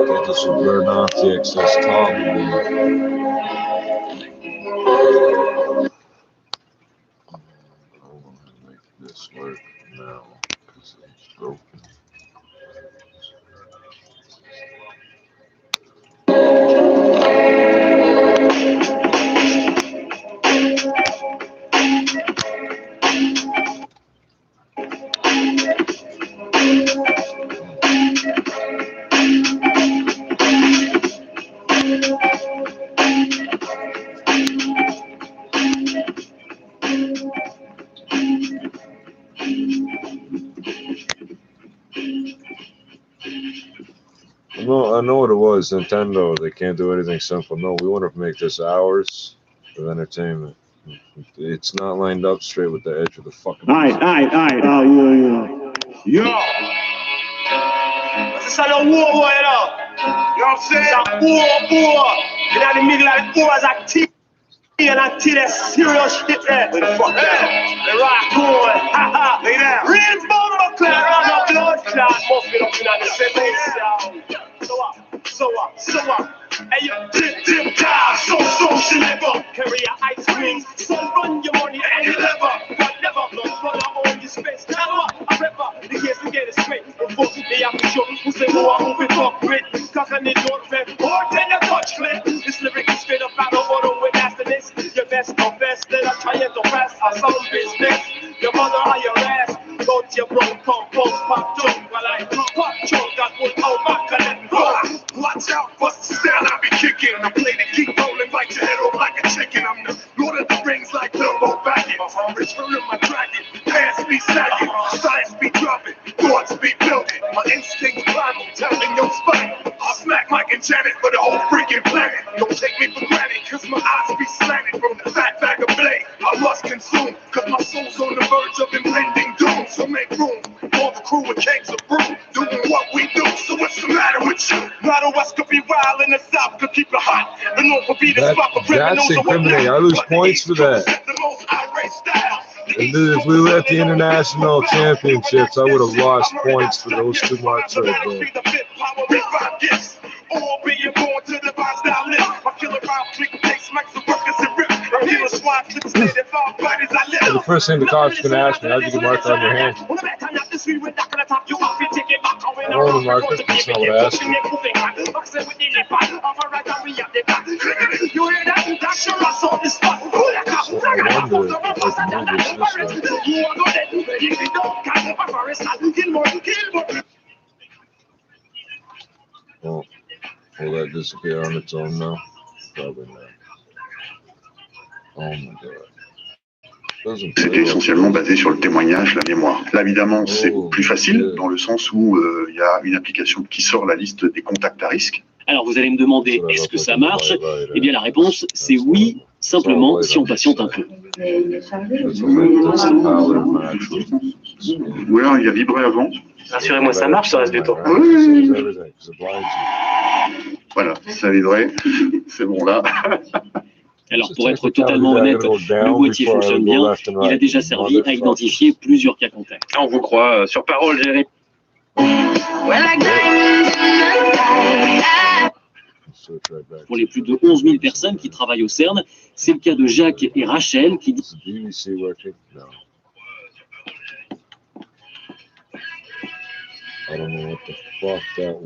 Get this will burn off the excess towel. This work now because it's broken. No, I know what it was. Nintendo, they can't do anything simple. No, we want to make this ours of entertainment. It's not lined up straight with the edge of the fucking. All right. Yo. It's a war, you know. You know what I'm saying? It's a war. You know, in the middle of the war is a team. And until that serious shit there. Where the fuck that? The rock on. Ha ha. Lay down. Real bomber clan. Run up blood clot. Must be looking at the same. So up. Hey, you tip down. So she never carry your ice cream. So run your money and your lever. Whatever. Blood on your space. Now I remember the case to get it straight. Before they have to show who say who I move it up with. Cause I need your friend. Or tell your touch clip. This lyric is straight up out of order with this. Your best confess that I try to press a sound business. Your mother or your ass. Go to your broke compost, pop junk. While I pop junk that will hold back and then watch out, bust the style I be kicking. I play the keep rolling, bite your head off like a chicken. I'm the Lord of the Rings like Bilbo Baggins. I'm returning my dragon. Pants be sagging, science be dropping, thoughts be building. My instincts primal, telling your spine. I'll smack Mike and Janet for the whole freaking planet. Don't take me for granted, cause my eyes be slanted from the fat bag of blade. I must consume, cause my soul's on the verge of impending doom. So make room for the crew with kegs of brew, doing what we do. So what's the matter with you? Not the West could be wild and the South could keep it hot. The North would be the spot for criminals. That's incriminating. I lose points for that. If we were at the international championships, I would have lost points for those two marks right there. All being born to the vibe style list. My killer rhyme click takes mics and records and rip. Killer swat clips stay there, five bodies I live. The first thing the cops can ask me, how'd you get marked on your hand? I don't want to mark it, that's not what I asked you. Will that disappear on its own now? Probably not. Oh my god. C'était essentiellement basé sur le témoignage, la mémoire. Là, évidemment, c'est plus facile dans le sens où il y a une application qui sort la liste des contacts à risque. Alors vous allez me demander, est-ce que ça marche? Eh bien la réponse, c'est oui, simplement si on patiente un peu. Ou alors il y a vibré avant. Rassurez-moi, ça marche, ça reste du temps. Oui. Voilà, ça vibrait. C'est bon là. Alors pour être totalement honnête, le boîtier fonctionne bien. Il a déjà servi à identifier plusieurs cas contacts. On vous croit sur parole, Jérémy. Pour les plus de 11 000 personnes qui travaillent au CERN, c'est le cas de Jacques et Rachel qui disent...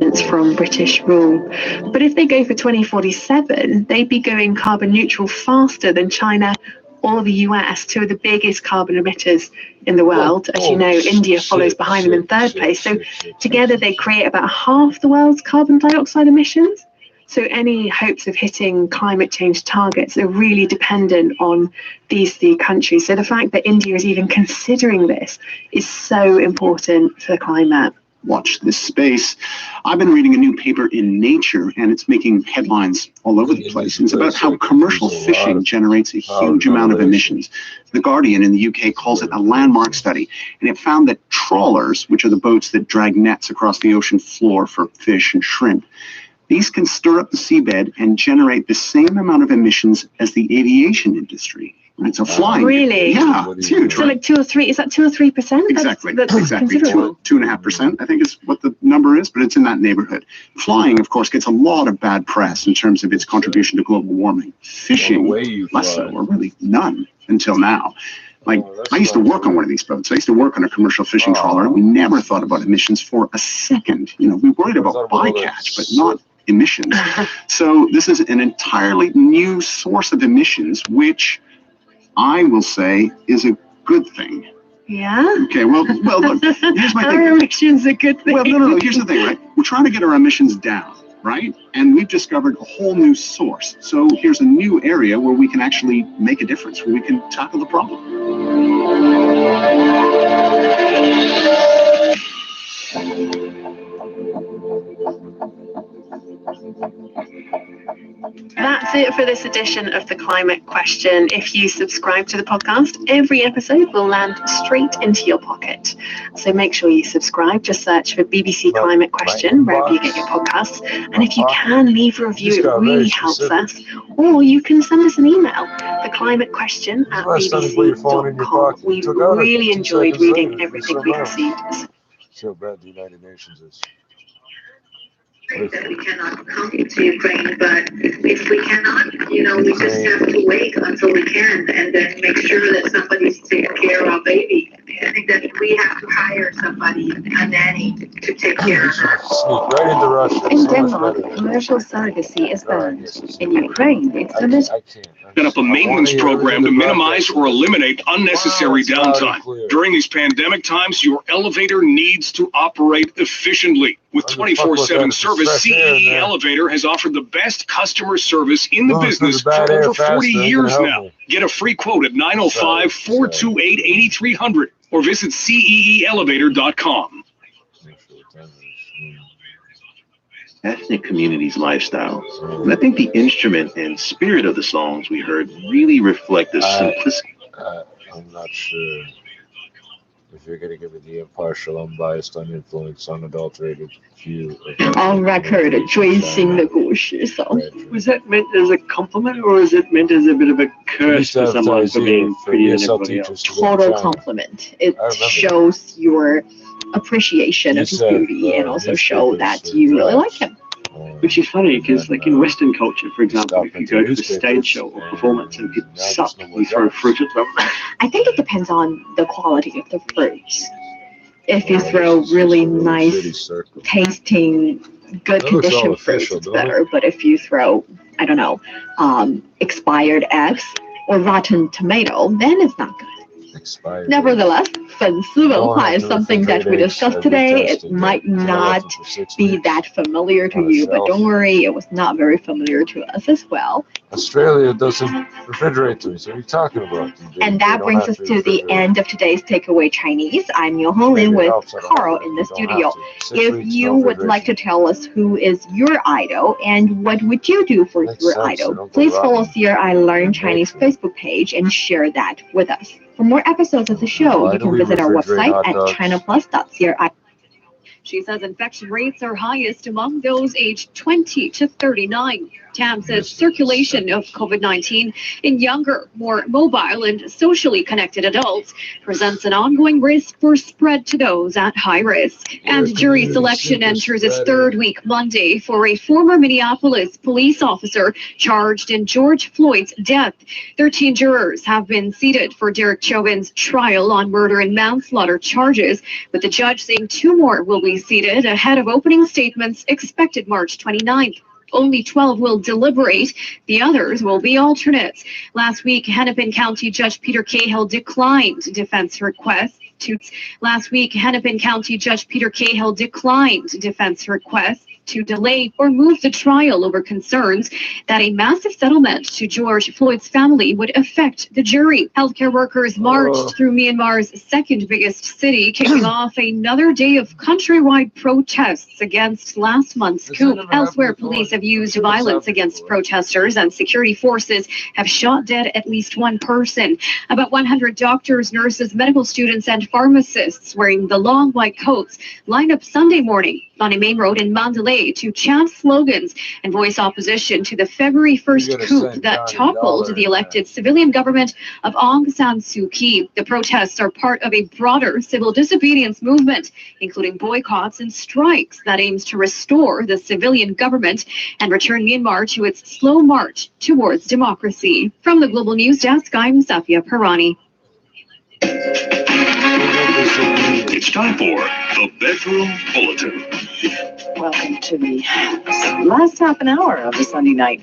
It's from British rule. But if they go for 2047, they'd be going carbon neutral faster than China or the US, two of the biggest carbon emitters in the world. As you know, India follows behind them in third place. So together they create about half the world's carbon dioxide emissions. So any hopes of hitting climate change targets are really dependent on these three countries. So the fact that India is even considering this is so important for the climate. Watch this space. I've been reading a new paper in Nature, and it's making headlines all over the place. And it's about how commercial fishing generates a huge amount of emissions. The Guardian in the UK calls it a landmark study, and it found that trawlers, which are the boats that drag nets across the ocean floor for fish and shrimp, these can stir up the seabed and generate the same amount of emissions as the aviation industry. Right, so flying. Really? Yeah, it's huge. So like 2 or 3, is that 2 or 3%? Exactly, that's exactly. 2.5%, I think is what the number is, but it's in that neighborhood. Flying, of course, gets a lot of bad press in terms of its contribution to global warming. Fishing, less so, or really none until now. Like, I used to work on one of these boats. I used to work on a commercial fishing trawler, and we never thought about emissions for a second. You know, we worried about bycatch, but not emissions. So this is an entirely new source of emissions, which I will say is a good thing. Yeah? Okay, well, look, here's my thing. Our emissions are a good thing. Well, no, here's the thing, right? We're trying to get our emissions down. right? And we've discovered a whole new source. So here's a new area where we can actually make a difference, where we can tackle the problem. That's it for this edition of The Climate Question. If you subscribe to the podcast, every episode will land straight into your pocket. So make sure you subscribe. Just search for BBC Climate Question wherever you get your podcasts. And if you can, leave a review. It really helps us. Or you can send us an email, theclimatequestion@bbc.com. We really enjoyed reading everything we received. So bad the United Nations is. That we cannot come into Ukraine, but if we cannot, we just have to wait until we can and then make sure that somebody's taking care of our baby. I think that we have to hire somebody, a nanny, to take care of her. Sneak right into Russia. In Denmark, commercial surrogacy is banned. In Ukraine, it's permitted. Set up a maintenance program to minimize or eliminate unnecessary downtime. During these pandemic times, your elevator needs to operate efficiently. With 24/7 service, CEE Elevator has offered the best customer service in the business for over 40 years now. Get a free quote at 905-428-8300 or visit ceeelevator.com. Ethnic communities' lifestyles. And I think the instrument and spirit of the songs we heard really reflect the simplicity. I'm not sure if you're going to give me the impartial, unbiased, uninfluenced, unadulterated view. On record, 追星的故事. So, was that meant as a compliment or is it meant as a bit of a curse for someone for being prettier than everybody else? Total compliment. It shows your appreciation of his beauty and also show that you really like him. Which is funny because, like in Western culture, for example, if you go to a stage show or performance and people suck, you throw fruit at them. I think it depends on the quality of the fruits. If you throw really nice, tasting, good condition fruits, it's better. But if you throw, I don't know, expired eggs or rotten tomato, then it's not good. Nevertheless, 粉丝文化 is something that we discussed today. It might not be that familiar to you, but don't worry, it was not very familiar to us as well. Australia doesn't refrigerate things. What are you talking about? And that brings us to the end of today's Takeaway Chinese. I'm Yo Lin with Carl in the studio. If you would like to tell us who is your idol and what would you do for your idol, please follow CRI Learn Chinese Facebook page and share that with us. For more episodes of the show, you can visit our website at chinaplus.cri. She says infection rates are highest among those aged 20 to 39. Tam says circulation of COVID-19 in younger, more mobile and socially connected adults presents an ongoing risk for spread to those at high risk. And jury selection enters its third week Monday for a former Minneapolis police officer charged in George Floyd's death. 13 jurors have been seated for Derek Chauvin's trial on murder and manslaughter charges, with the judge saying 2 more will be seated ahead of opening statements expected March 29th. Only 12 will deliberate. The others will be alternates. Last week, Hennepin County Judge Peter Cahill declined defense requests to delay or move the trial over concerns that a massive settlement to George Floyd's family would affect the jury. Healthcare workers marched through Myanmar's second biggest city, kicking off another day of countrywide protests against last month's coup. Elsewhere, police have used violence against protesters and security forces have shot dead at least 1 person. About 100 doctors, nurses, medical students, and pharmacists wearing the long white coats lined up Sunday morning on a main road in Mandalay to chant slogans and voice opposition to the February 1st coup that toppled the elected civilian government of Aung San Suu Kyi. The protests are part of a broader civil disobedience movement, including boycotts and strikes that aims to restore the civilian government and return Myanmar to its slow march towards democracy. From the Global News Desk, I'm Safia Parani. It's time for the Bedroom Bulletin. Welcome to the last half an hour of the Sunday night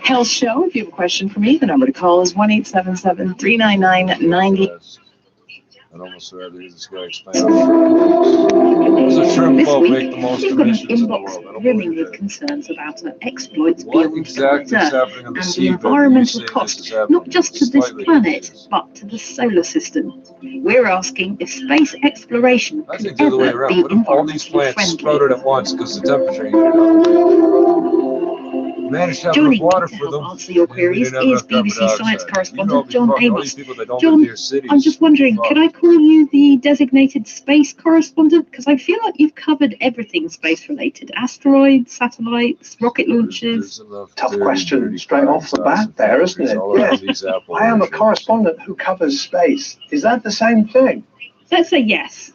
health show. If you have a question for me, the number to call is 1-877-399-90. I'd almost rather this guy explain how the shrimp This boat week, make the most we've got an emissions in the inbox world. I don't brimming believe with that. concerns about exploits What beyond exactly is Earth happening on the and the seabed that you environmental say this cost, is happening? not just to this Slightly planet, confused. but to the solar system. We're asking if space exploration I can think the other way ever around. be What if all these environmentally plants friendly. sprouted at once because the temperature heated up? Managed to have Joining enough water me to for help them. answer your and we queries didn't have is enough carbon BBC Science dioxide. correspondent You'd John be fucked. All Amos. these people that don't John, live near cities. I'm just wondering, would be can I call you the designated space correspondent? Because I feel like you've covered everything space-related. Asteroids, satellites, rocket launches. Tough question straight off the bat there, isn't it? Yes. I am a correspondent who covers space. Is that the same thing? Let's say yes.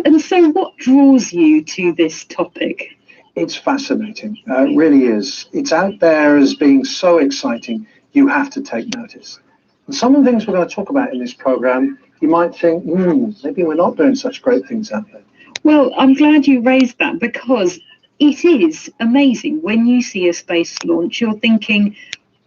And so what draws you to this topic? It's fascinating. It really is. It's out there as being so exciting, you have to take notice. And some of the things we're going to talk about in this program, you might think, maybe we're not doing such great things out there. Well, I'm glad you raised that because it is amazing. When you see a space launch, you're thinking,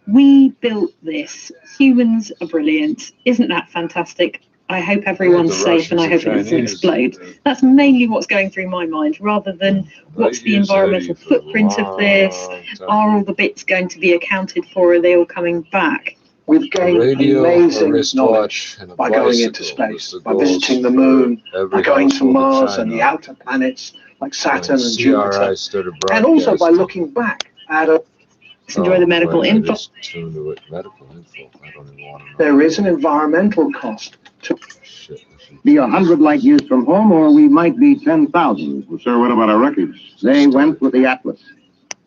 we built this. Humans are brilliant. Isn't that fantastic? I hope everyone's safe and I hope it doesn't explode. That's mainly what's going through my mind, rather than what's the environmental footprint of this? Are all the bits going to be accounted for? Are they all coming back? We've gained amazing knowledge by going into space, by visiting the moon, by going to Mars and the outer planets like Saturn and Jupiter, and also by looking back at a enjoy the medical info. There is an environmental cost to be 100 light years from home, or we might be 10,000. Well, sir, what about our records? They went with the Atlas.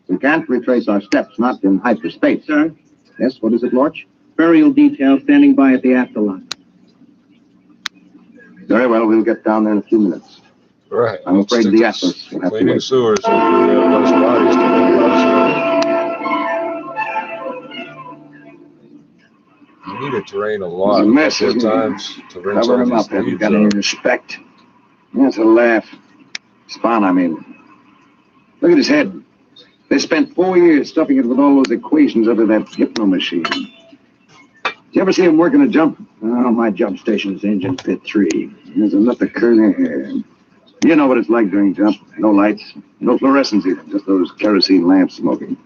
We can't retrace our steps, not in hyperspace. Sir? Yes, what is it, Lorch? Burial detail standing by at the afterlife. Very well, we'll get down there in a few minutes. Right. I'm afraid the Atlas will have to Cleaning wait. sewers. We have less bodies to You need a terrain a lot. It's a mess, couple of isn't it? times to rinse Cover all him these up, haven't leaves got any out. respect. That's a laugh. Spawn, I mean. Look at his head. They spent 4 years stuffing it with all those equations under that hypno machine. Did you ever see him working a jump? Oh, my jump station's engine pit 3. There's enough to curl hair. You know what it's like during jump. No lights, no fluorescence even, just those kerosene lamps smoking.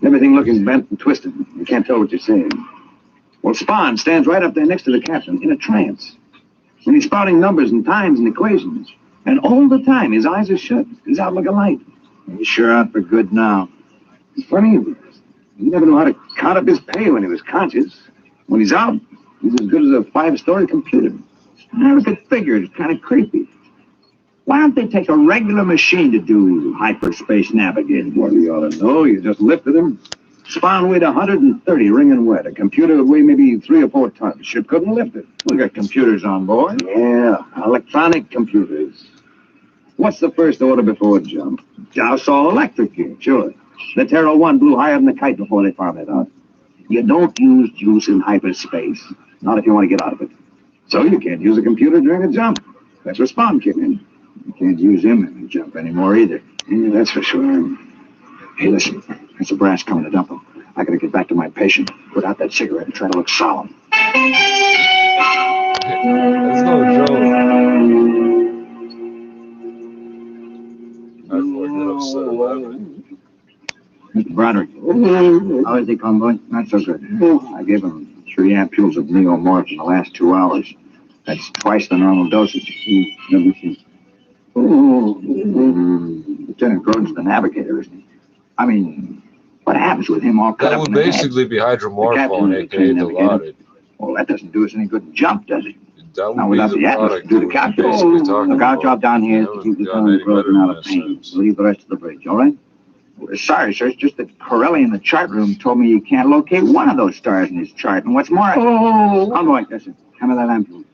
Everything looking bent and twisted. You can't tell what you're seeing. Well, Spawn stands right up there next to the captain in a trance. And he's spouting numbers and times and equations. And all the time, his eyes are shut. He's out like a light. He's sure out for good now. It's funny, he never knew how to count up his pay when he was conscious. When he's out, he's as good as a 5-story computer. I never could figure it. It's kind of creepy. Why don't they take a regular machine to do hyperspace navigating? Well, you ought to know. You just lifted him. Spawn weighed 130, ringing wet. A computer would weigh maybe 3 or 4 tons. Ship couldn't lift it. We got computers on board. Yeah, electronic computers. What's the first order before jump? Just all electric gear, sure. The Terra 1 blew higher than the kite before they found it out. You don't use juice in hyperspace. Not if you want to get out of it. So you can't use a computer during a jump. That's where Spawn came in. You can't use him in a jump anymore either. Yeah, that's for sure. Hey, listen. There's a brass coming to dump him. I gotta get back to my patient. Put out that cigarette and try to look solemn. That's no joke. Mr. Broderick. How is he, convoy? Not so good. I gave him 3 ampules of neomorph in the last 2 hours. That's twice the normal dosage. Let me see. Lieutenant Grodin's the navigator, isn't he? I mean, what happens with him all cut That up would in the head? basically be hydromorphone, aka Dilaudid. Well, that doesn't do us any good in jump, does it? That would Now, be without the the Atlas, product do the we're calculus. basically talking Look, our about. job down here is to keep Lieutenant Grodin out of pain. We'll leave the rest of the bridge, all right? Sorry, sir, it's just that Corelli in the chart room told me you can't locate one of those stars in his chart. And what's more, Convoy, that's it. Hand me that ampule.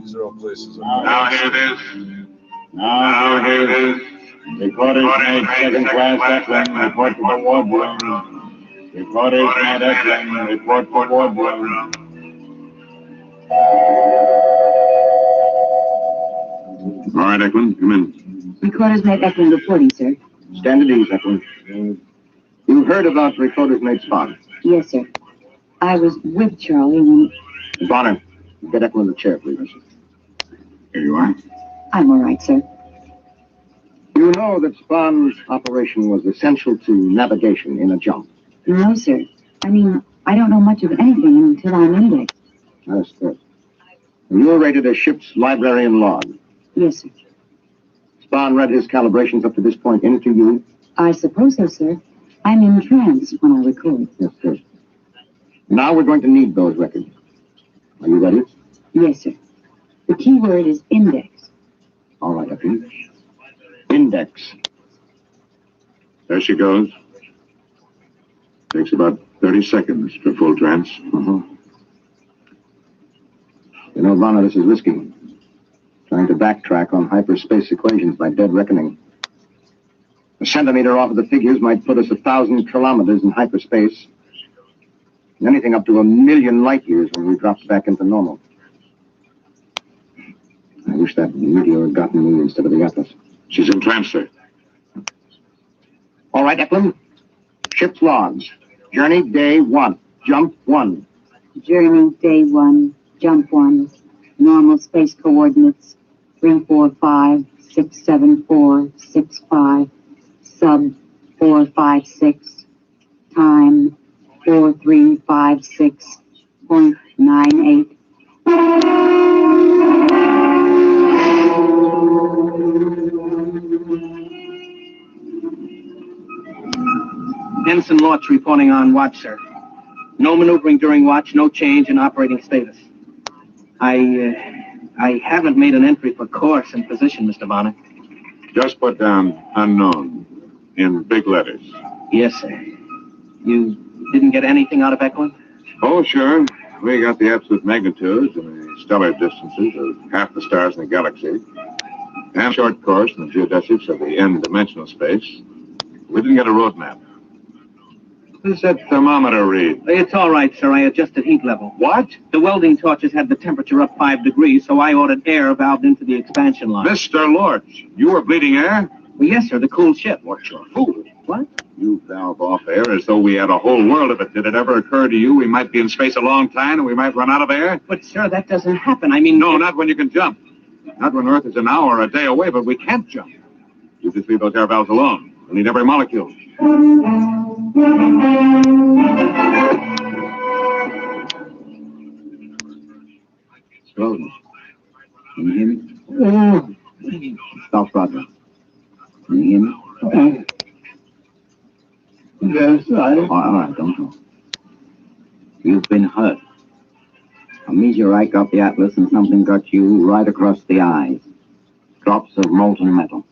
These are all places. Now here it is. Now here it is. Recorders made second class Eklund, report to the wardroom. Recorders made Eklund, report to wardroom. All right, Eklund, come in. Recorders made Eklund reporting, sir. Stand at ease, Eklund. You heard about reporter's mate Spahn? Yes, sir. I was with Charlie when... Bonner, get up on the chair, please. Here you are. I'm all right, sir. You know that Spahn's operation was essential to navigation in a jump. No, sir. I mean, I don't know much of anything until I'm indexed. That's good. You're rated a ship's librarian log. Yes, sir. Spahn read his calibrations up to this point into you? I suppose so, sir. I'm in trance when I record. Yes, sir. Now we're going to need those records. Are you ready? Yes, sir. The key word is index. All right, Effie. Index. There she goes. Takes about 30 seconds for full trance. You know, Bonner, this is risky. Trying to backtrack on hyperspace equations by dead reckoning. A centimeter off of the figures might put us 1,000 kilometers in hyperspace. Anything up to 1,000,000 light years when we drop back into normal. I wish that meteor had gotten me instead of the Atlas. She's in trance, sir. All right, Eklund. Ship's logs. Journey day 1. Jump 1. Journey day 1. Jump 1. Normal space coordinates 345674665. Sub 456. Time 4356.98. Ensign Lortz reporting on watch, sir. No maneuvering during watch, no change in operating status. I haven't made an entry for course and position, Mr. Bonner. Just put down unknown in big letters. Yes, sir. You didn't get anything out of Eklund? Oh, sure. We got the absolute magnitudes and the stellar distances of half the stars in the galaxy, and short course in the geodesics of the n-dimensional space. We didn't get a road map. What does that thermometer read? It's all right, sir. I adjusted heat level. What? The welding torches had the temperature up 5 degrees, so I ordered air valved into the expansion line. Mr. Lortz, you were bleeding air? Well, yes, sir. The cool ship. What, you're a fool. What? You valve off air as though we had a whole world of it. Did it ever occur to you we might be in space a long time and we might run out of air? But, sir, that doesn't happen. I mean... No, not when you can jump. Not when Earth is an hour or a day away, but we can't jump. You just leave those air valves alone. We'll need every molecule. Slow. Can you hear me? Stop, brother. Can you hear me? Yes, all right, don't talk. You've been hurt. A meteorite got the Atlas and something got you right across the eyes. Drops of molten metal.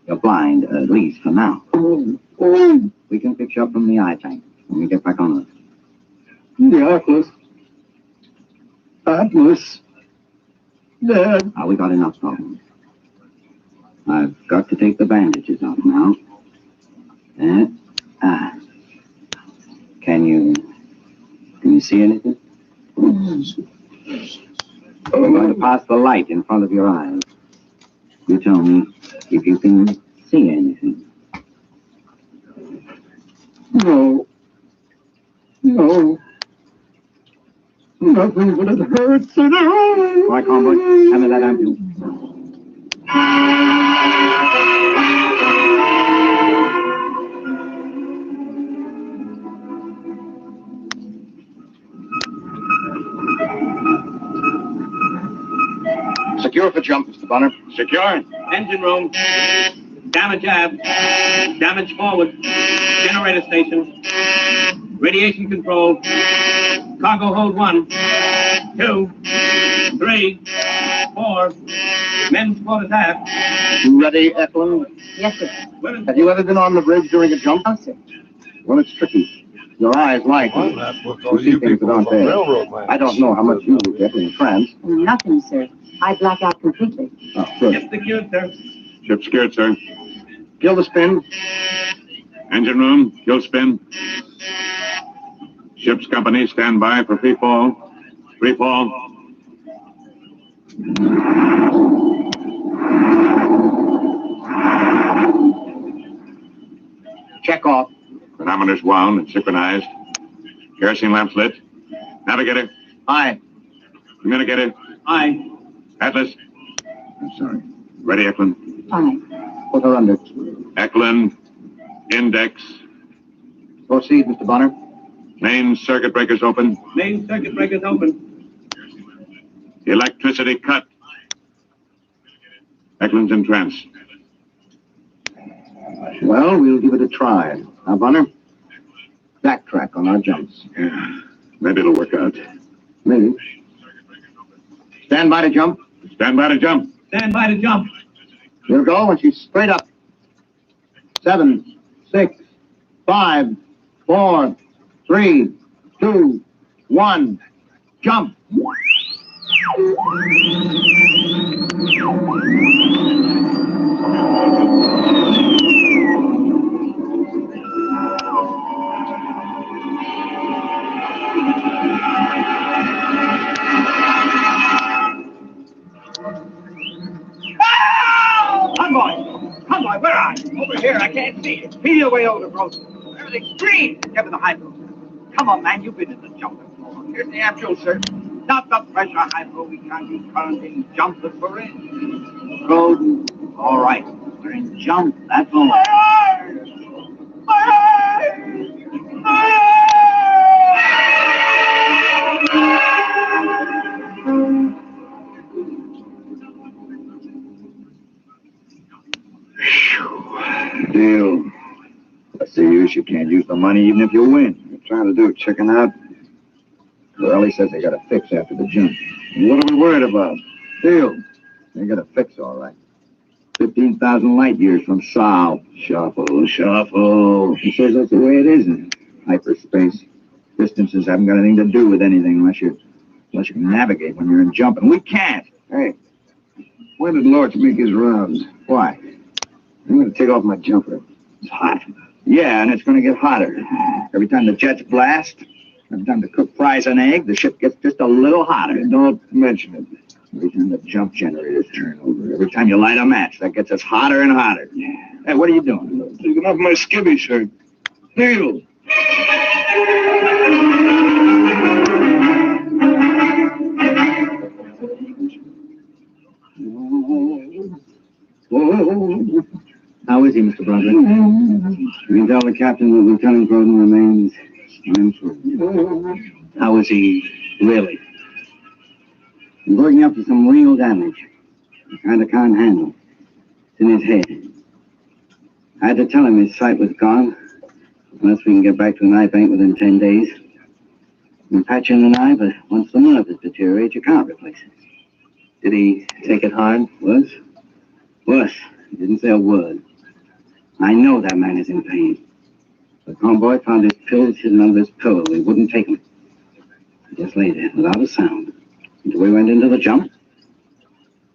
You're blind, at least for now. We can fix you up from the eye tank when we get back on Earth. The Atlas? Atlas? Dad? We got enough problems. I've got to take the bandages off now. Can you see anything? We're going to pass the light in front of your eyes. You tell me if you can see anything. No. Nothing but it hurts. All right, convoy, hand me that ambulance. Secure for jump, Mr. Bonner. Secure. Engine room. Damage aft. Damage forward. Generator station. Radiation control. Cargo hold 1, 2, 3, 4. Men's quarters aft. Ready, Eklund? Yes, sir. Have you ever been on the bridge during a jump? No, sir. Well, it's tricky. Your eyes light. You see things that aren't there. I don't know how much you will get in trance. Nothing, sir. I black out completely. Oh, good. Ship secured, sir. Ship secured, sir. Kill the spin. Engine room, kill spin. Ship's company, stand by for free fall. Free fall. Check off. Chronometers wound and synchronized. Kerosene lamps lit. Navigator. Aye. Communicator. Aye. Atlas. I'm sorry. Ready, Eklund. Aye. Put her under. Eklund. Index. Proceed, Mr. Bonner. Main circuit breakers open. Main circuit breakers open. Electricity cut. Eklund's in trance. Well, we'll give it a try. Now, Bonner, backtrack on our jumps. Yeah. Maybe it'll work out. Maybe. Stand by to jump. Stand by to jump. Stand by to jump. We'll go when she's straight up. 7, 6, 5, 4, 3, 2, 1. Jump. Convoy, where are you? Over here, I can't see you. Feel your way over, bro. Everything's green. Give it the hydro. Come on, man, you've been in the jumping floor. Here's the amp sir. Not the pressure hydro. We can't use current in jump that we're in. Road. All right. We're in jump. That's all. Deal. I see you can't use the money even if you win. You're trying to do chicken out. Well, he says they got a fix after the jump. What are we worried about? Deal. They got a fix, all right. 15,000 light years from south. Shuffle. He says that's the way it is in hyperspace. Distances haven't got anything to do with anything unless you can navigate when you're in jump, and we can't. Hey, when did Lorch make his rounds? Why? I'm going to take off my jumper. It's hot. Yeah, and it's going to get hotter. Every time the jets blast, every time the cook fries an egg, the ship gets just a little hotter. Don't mention it. Every time the jump generators turn over, every time you light a match, that gets us hotter and hotter. Hey, what are you doing? Taking off my skivvy shirt. Deal. How is he, Mr. Broderick? You can tell the captain that Lieutenant Grodin remains uninformed. How is he really? He's working up to some real damage. The kind of can't handle. It's in his head. I had to tell him his sight was gone. Unless we can get back to an eye paint within 10 days. You can patch in an eye, but once the nerve has deteriorated, you can't replace it. Did he take it hard? Worse? Worse. He didn't say a word. I know that man is in pain. The convoy found his pills hidden under his pillow. He wouldn't take them. He just lay there without a sound until we went into the jump.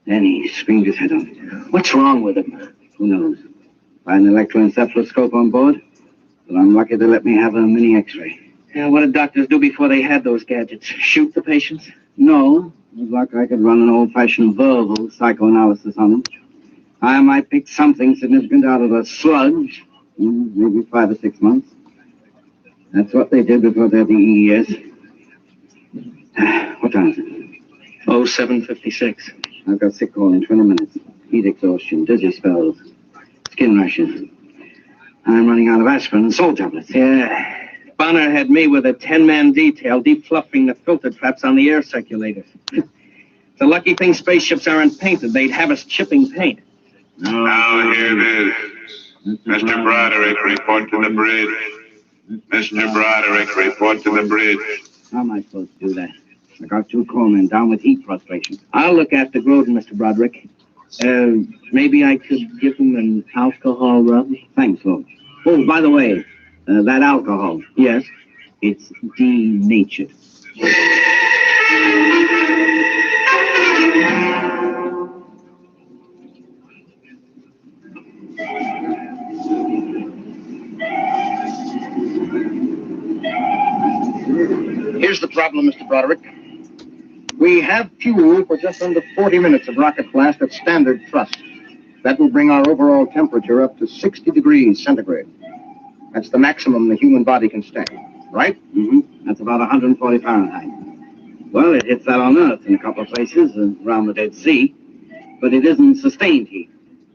Then he screamed his head on. What's wrong with him? Who knows? I had an electroencephaloscope on board, but I'm lucky they let me have a mini X-ray. Yeah, what did doctors do before they had those gadgets? Shoot the patients? No. With luck, I could run an old-fashioned verbal psychoanalysis on him. I might pick something significant out of a sludge, maybe 5 or 6 months. That's what they did before they had the EES. What time is it? 07:56. I've got sick call in 20 minutes. Heat exhaustion, dizzy spells, skin rashes. I'm running out of aspirin and salt tablets. Yeah. Bonner had me with a 10-man detail defluffing the filter traps on the air circulators. It's a lucky thing spaceships aren't painted. They'd have us chipping paint. Now here it is. Mr. Broderick, report to the bridge. Mr. Broderick, report to the bridge. How am I supposed to do that? I got 2 corpsmen down with heat frustration. I'll look after Grodin, Mr. Broderick. Maybe I could give him an alcohol rub? Thanks, Lord. Oh, by the way, that alcohol. Yes? It's denatured. Here's the problem, Mr. Broderick. We have fuel for just under 40 minutes of rocket blast at standard thrust. That will bring our overall temperature up to 60 degrees centigrade. That's the maximum the human body can stand, right? Mm-hmm. That's about 140 Fahrenheit. Well, it hits that on Earth in a couple of places around the Dead Sea, but it isn't sustained heat.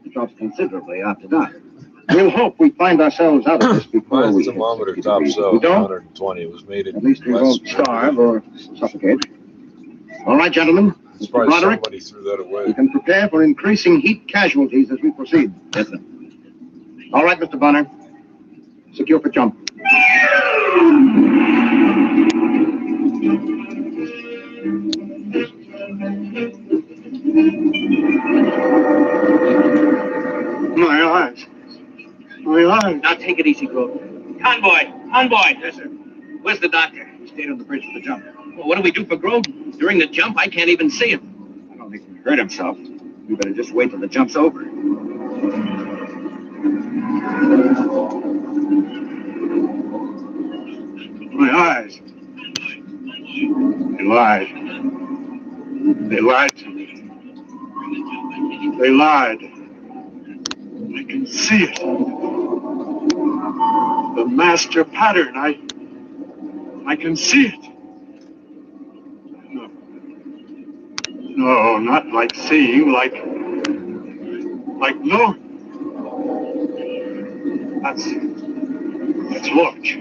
It drops considerably after dark. We'll hope we find ourselves out of this before My we thermometer tops out we don't. 120. It was made At least we won't starve or suffocate. All right, gentlemen. Mr. Probably Broderick, somebody threw that away. we can prepare for increasing heat casualties as we proceed. Yes, sir. All right, Mr. Bonner. Secure for jump. My eyes. My eyes. Now take it easy, Grove. Convoy. Convoy. Yes, sir. Where's the doctor? He stayed on the bridge for the jump. Well, what do we do for Grove? During the jump, I can't even see him. I don't think he hurt himself. You better just wait till the jump's over. My eyes. They lied. They lied to me. They lied. I can see it. The master pattern. I can see it. No. No, not like seeing, like knowing. That's Lorch.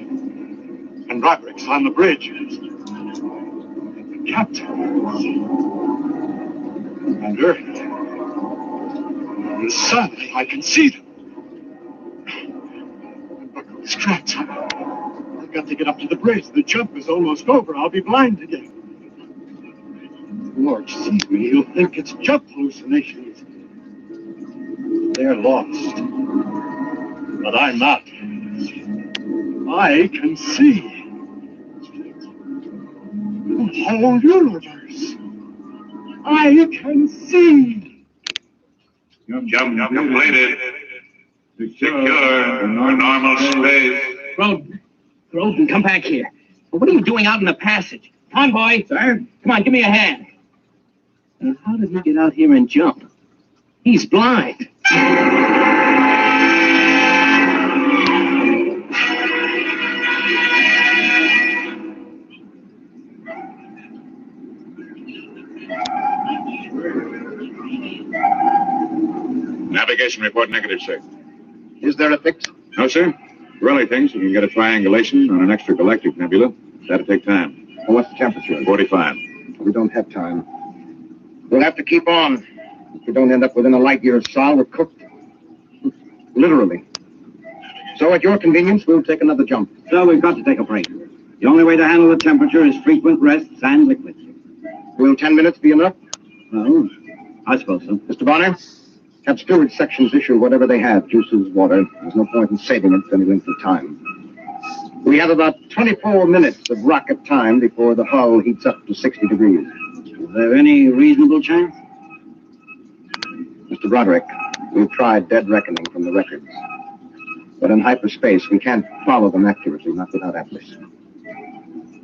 And Roderick's on the bridge. The captain. And Earth. And the sun. I can see them. Buckle the straps. I've got to get up to the bridge. The jump is almost over. I'll be blind again. Lorch sees me. He'll think it's jump hallucinations. They're lost. But I'm not. I can see. The whole universe. I can see. Jump completed. Secure for normal space. Groden, come back here. What are you doing out in the passage? Convoy, sir. Come on, give me a hand. Now, how did he get out here and jump? He's blind. Navigation report negative, sir. Is there a fix? No, sir. Raleigh thinks you can get a triangulation on an extragalactic nebula. That'll take time. Well, what's the temperature? 45. We don't have time. We'll have to keep on. If we don't end up within a light year of Sol, we're cooked. Literally. So at your convenience, we'll take another jump. So we've got to take a break. The only way to handle the temperature is frequent rests and liquids. Will 10 minutes be enough? Well, I suppose so. Mr. Bonner, have steward sections issue whatever they have, juices, water. There's no point in saving it for any length of time. We have about 24 minutes of rocket time before the hull heats up to 60 degrees. Is there any reasonable chance? Mr. Broderick, we've tried dead reckoning from the records. But in hyperspace, we can't follow them accurately, not without Atlas.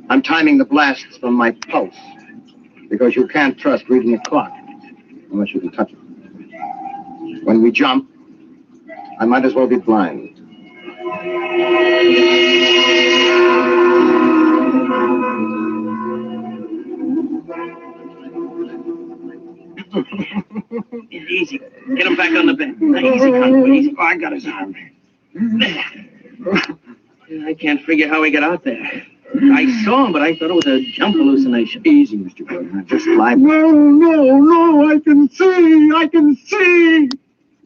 I'm timing the blasts from my pulse, because you can't trust reading a clock unless you can touch it. When we jump, I might as well be blind. Easy. Get him back on the bed. Easy, Convoy. Easy. Oh, I got his arm. I can't figure how he got out there. I saw him, but I thought it was a jump hallucination. Easy, Mr. Gordon. Just lie. No, I can see.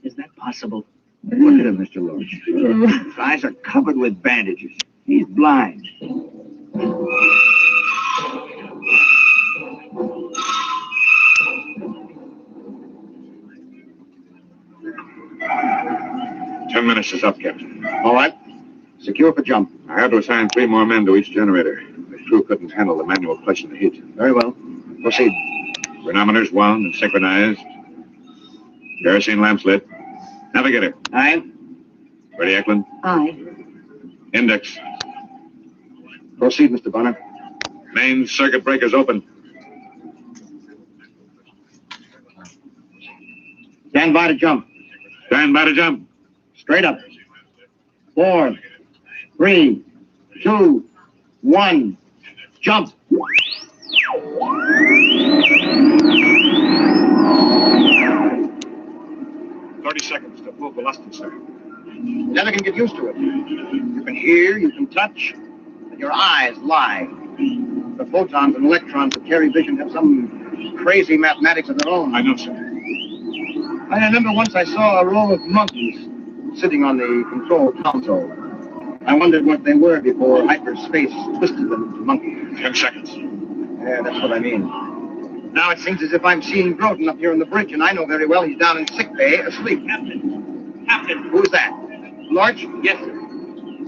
Is that possible? Look at him, Mr. Lorch. His eyes are covered with bandages. He's blind. 10 minutes is up, Captain. All right. Secure for jump. I had to assign 3 more men to each generator. The crew couldn't handle the manual clutch and the heat. Very well. Proceed. Chronometers wound and synchronized. Kerosene lamps lit. Navigator. Aye. Ready, Eklund? Aye. Index. Proceed, Mr. Bonner. Main circuit breakers open. Stand by to jump. Stand by to jump. Straight up. 4, 3, 2, 1, jump. 30 seconds to full velocity, sir. You never can get used to it. You can hear, you can touch, and your eyes lie. The photons and electrons that carry vision have some crazy mathematics of their own. I know, sir. I remember once I saw a row of monkeys sitting on the control console. I wondered what they were before hyperspace twisted them into monkeys. 10 seconds. Yeah, that's what I mean. Now it seems as if I'm seeing Groden up here on the bridge, and I know very well he's down in sick bay asleep. Captain. Who's that? Lorch? Yes, sir.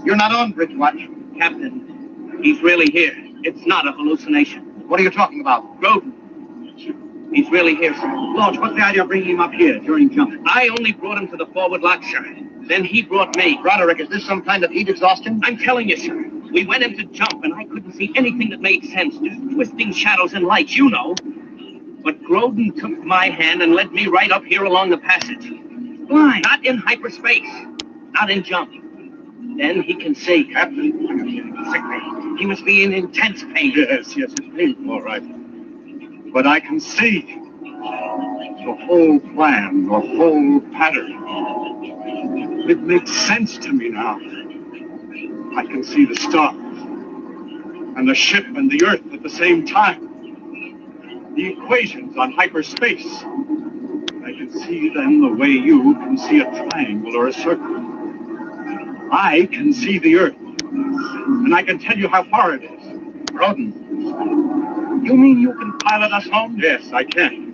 You're not on bridge watch. Captain, he's really here. It's not a hallucination. What are you talking about? Groden. He's really here, sir. Lorch, what's the idea of bringing him up here during jump? I only brought him to the forward lock, sir. Then he brought me. Roderick, is this some kind of heat exhaustion? I'm telling you, sir. We went in to jump, and I couldn't see anything that made sense. Just twisting shadows and lights, you know. But Groden took my hand and led me right up here along the passage. Why? Not in hyperspace. Not in jump. Then he can see. Captain, He must be in intense pain. Yes, it's painful, all right. But I can see the whole plan, the whole pattern. It makes sense to me now. I can see the stars and the ship and the Earth at the same time. The equations on hyperspace. I can see them the way you can see a triangle or a circle. I can see the Earth, and I can tell you how far it is. Groden, you mean you can pilot us home? Yes, I can.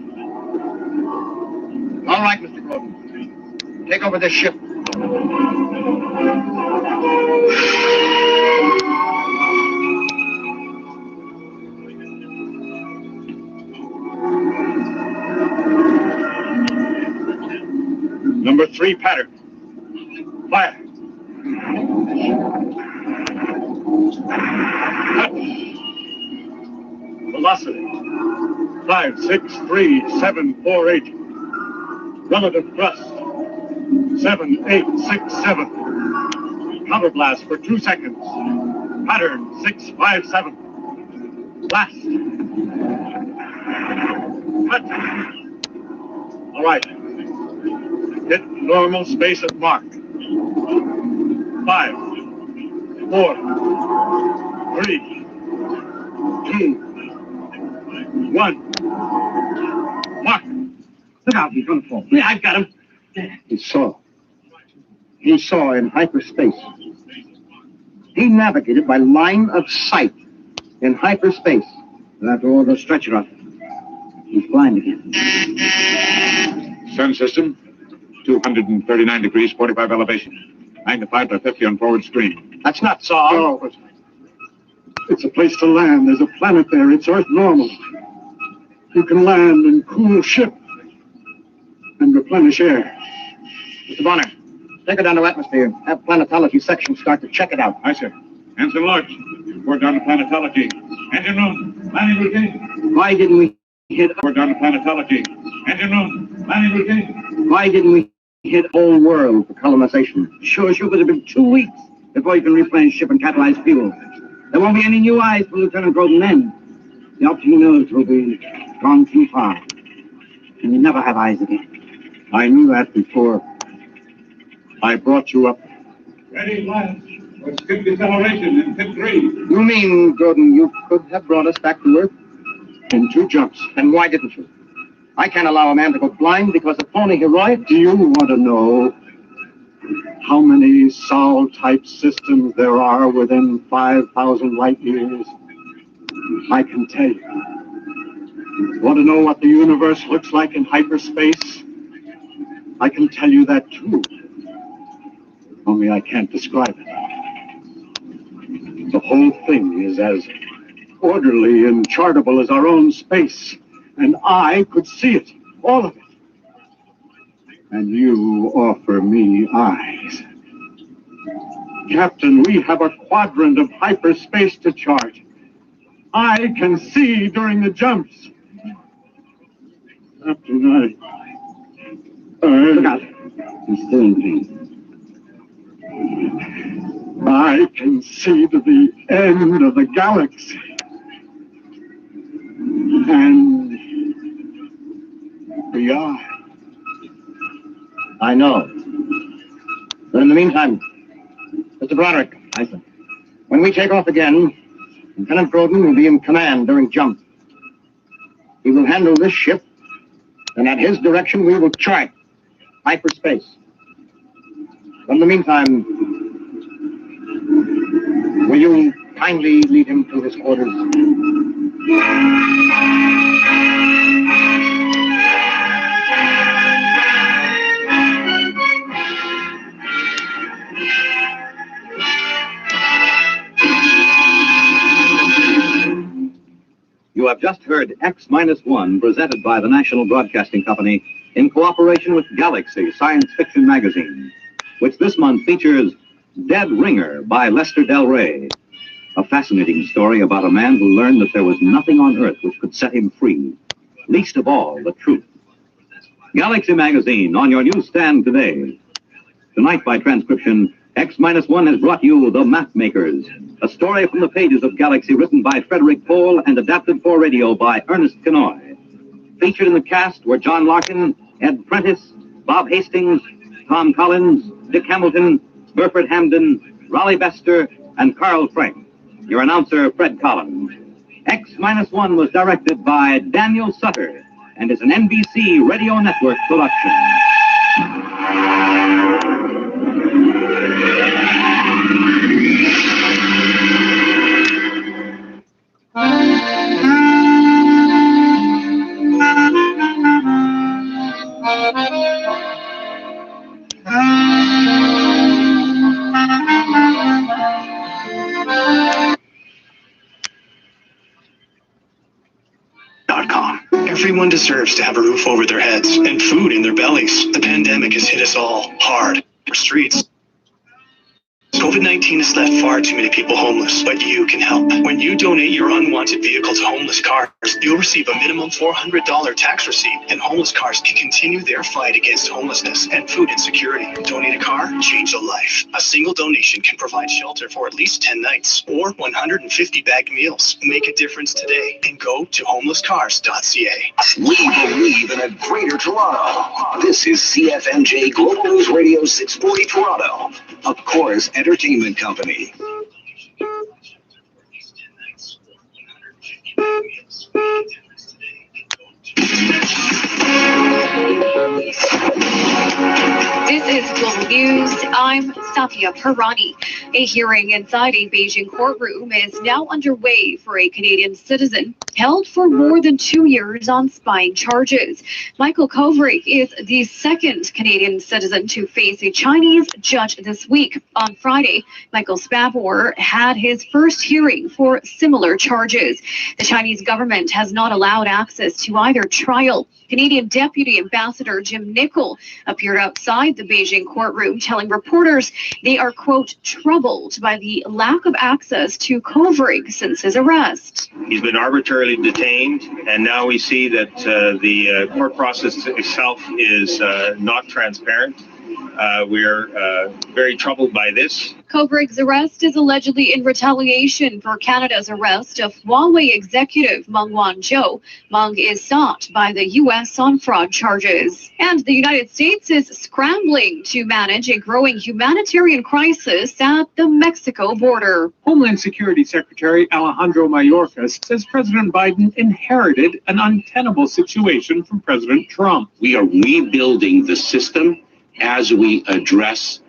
All right, Mr. Groden. Take over this ship. Number 3 pattern. Fire. Velocity. 5, 6, 3, 7, 4, 8. Relative thrust. 7, 8, 6, 7. Counterblast for 2 seconds. Pattern 6, 5, 7. Blast. Cut. All right. Hit normal space at mark. 5, 4, 3, 2, 1. Mark. Look out, he's going to fall. Yeah, I've got him. He saw. He saw in hyperspace. He navigated by line of sight in hyperspace. We'll have to order a stretcher up. He's blind again. Sun system, 239 degrees, 45 elevation. 95 to 50 on forward screen. That's not Saw. Oh, No. It's a place to land. There's a planet there. It's Earth normal. You can land and cool ship and replenish air. Mr. Bonner, take it down to atmosphere. Have planetology section start to check it out. Aye, sir. Hanson Lodge, report down to planetology. Engine room, landing routine. Why didn't we hit... Report down to planetology. Engine room, landing routine. Why didn't we hit the whole world for colonization? Sure as you could have been 2 weeks before you can replenish ship and catalyze fuel. There won't be any new eyes for Lieutenant Groden then. The opportunities will be gone too far. And you never have eyes again. I knew that before I brought you up. Ready, launch. Let's skip deceleration in pit 3. You mean, Gordon, you could have brought us back to Earth? In 2 jumps. Then why didn't you? I can't allow a man to go blind because of phony heroic. Do you want to know how many Sol-type systems there are within 5,000 light years? I can tell you. Want to know what the universe looks like in hyperspace? I can tell you that too. Only I can't describe it. The whole thing is as orderly and chartable as our own space. And I could see it, all of it. And you offer me eyes. Captain, we have a quadrant of hyperspace to chart. I can see during the jumps. Captain, look out. He's still in pain. I can see to the end of the galaxy. And beyond. I know. But in the meantime, Mr. Broderick, I said, when we take off again, Lieutenant Groden will be in command during jump. He will handle this ship, and at his direction we will chart hyperspace. In the meantime, will you kindly lead him to his quarters? You have just heard X-1 presented by the National Broadcasting Company in cooperation with Galaxy Science Fiction Magazine, which this month features Dead Ringer by Lester Del Rey, a fascinating story about a man who learned that there was nothing on Earth which could set him free, least of all the truth. Galaxy Magazine on your newsstand today. Tonight by transcription, X-1 has brought you The Map Makers, a story from the pages of Galaxy written by Frederick Pohl and adapted for radio by Ernest Kenoy. Featured in the cast were John Larkin, Ed Prentice, Bob Hastings, Tom Collins, Dick Hamilton, Burford Hamden, Raleigh Bester, and Carl Frank. Your announcer, Fred Collins. X-1 was directed by Daniel Sutter and is an NBC Radio Network production. Everyone deserves to have a roof over their heads and food in their bellies. The pandemic has hit us all hard. Our streets. COVID-19 has left far too many people homeless, but you can help. When you donate your unwanted vehicle to Homeless Cars, you'll receive a minimum $400 tax receipt, and Homeless Cars can continue their fight against homelessness and food insecurity. Donate a car, change a life. A single donation can provide shelter for at least 10 nights or 150 bagged meals. Make a difference today and go to homelesscars.ca. We believe in a greater Toronto. This is CFMJ Global News Radio 640 Toronto, a Chorus Entertainment Company. This is Global News. I'm Safia Parani. A hearing inside a Beijing courtroom is now underway for a Canadian citizen held for more than 2 years on spying charges. Michael Kovrig is the second Canadian citizen to face a Chinese judge this week. On Friday, Michael Spavor had his first hearing for similar charges. The Chinese government has not allowed access to either trial. Canadian Deputy Ambassador Jim Nichol appeared outside the Beijing courtroom telling reporters they are, quote, troubled by the lack of access to Kovrig since his arrest. He's been arbitrarily detained, and now we see that the court process itself is not transparent. We're very troubled by this. Kovrig's arrest is allegedly in retaliation for Canada's arrest of Huawei executive Meng Wanzhou. Meng is sought by the U.S. on fraud charges. And the United States is scrambling to manage a growing humanitarian crisis at the Mexico border. Homeland Security Secretary Alejandro Mayorkas says President Biden inherited an untenable situation from President Trump. We are rebuilding the system as we address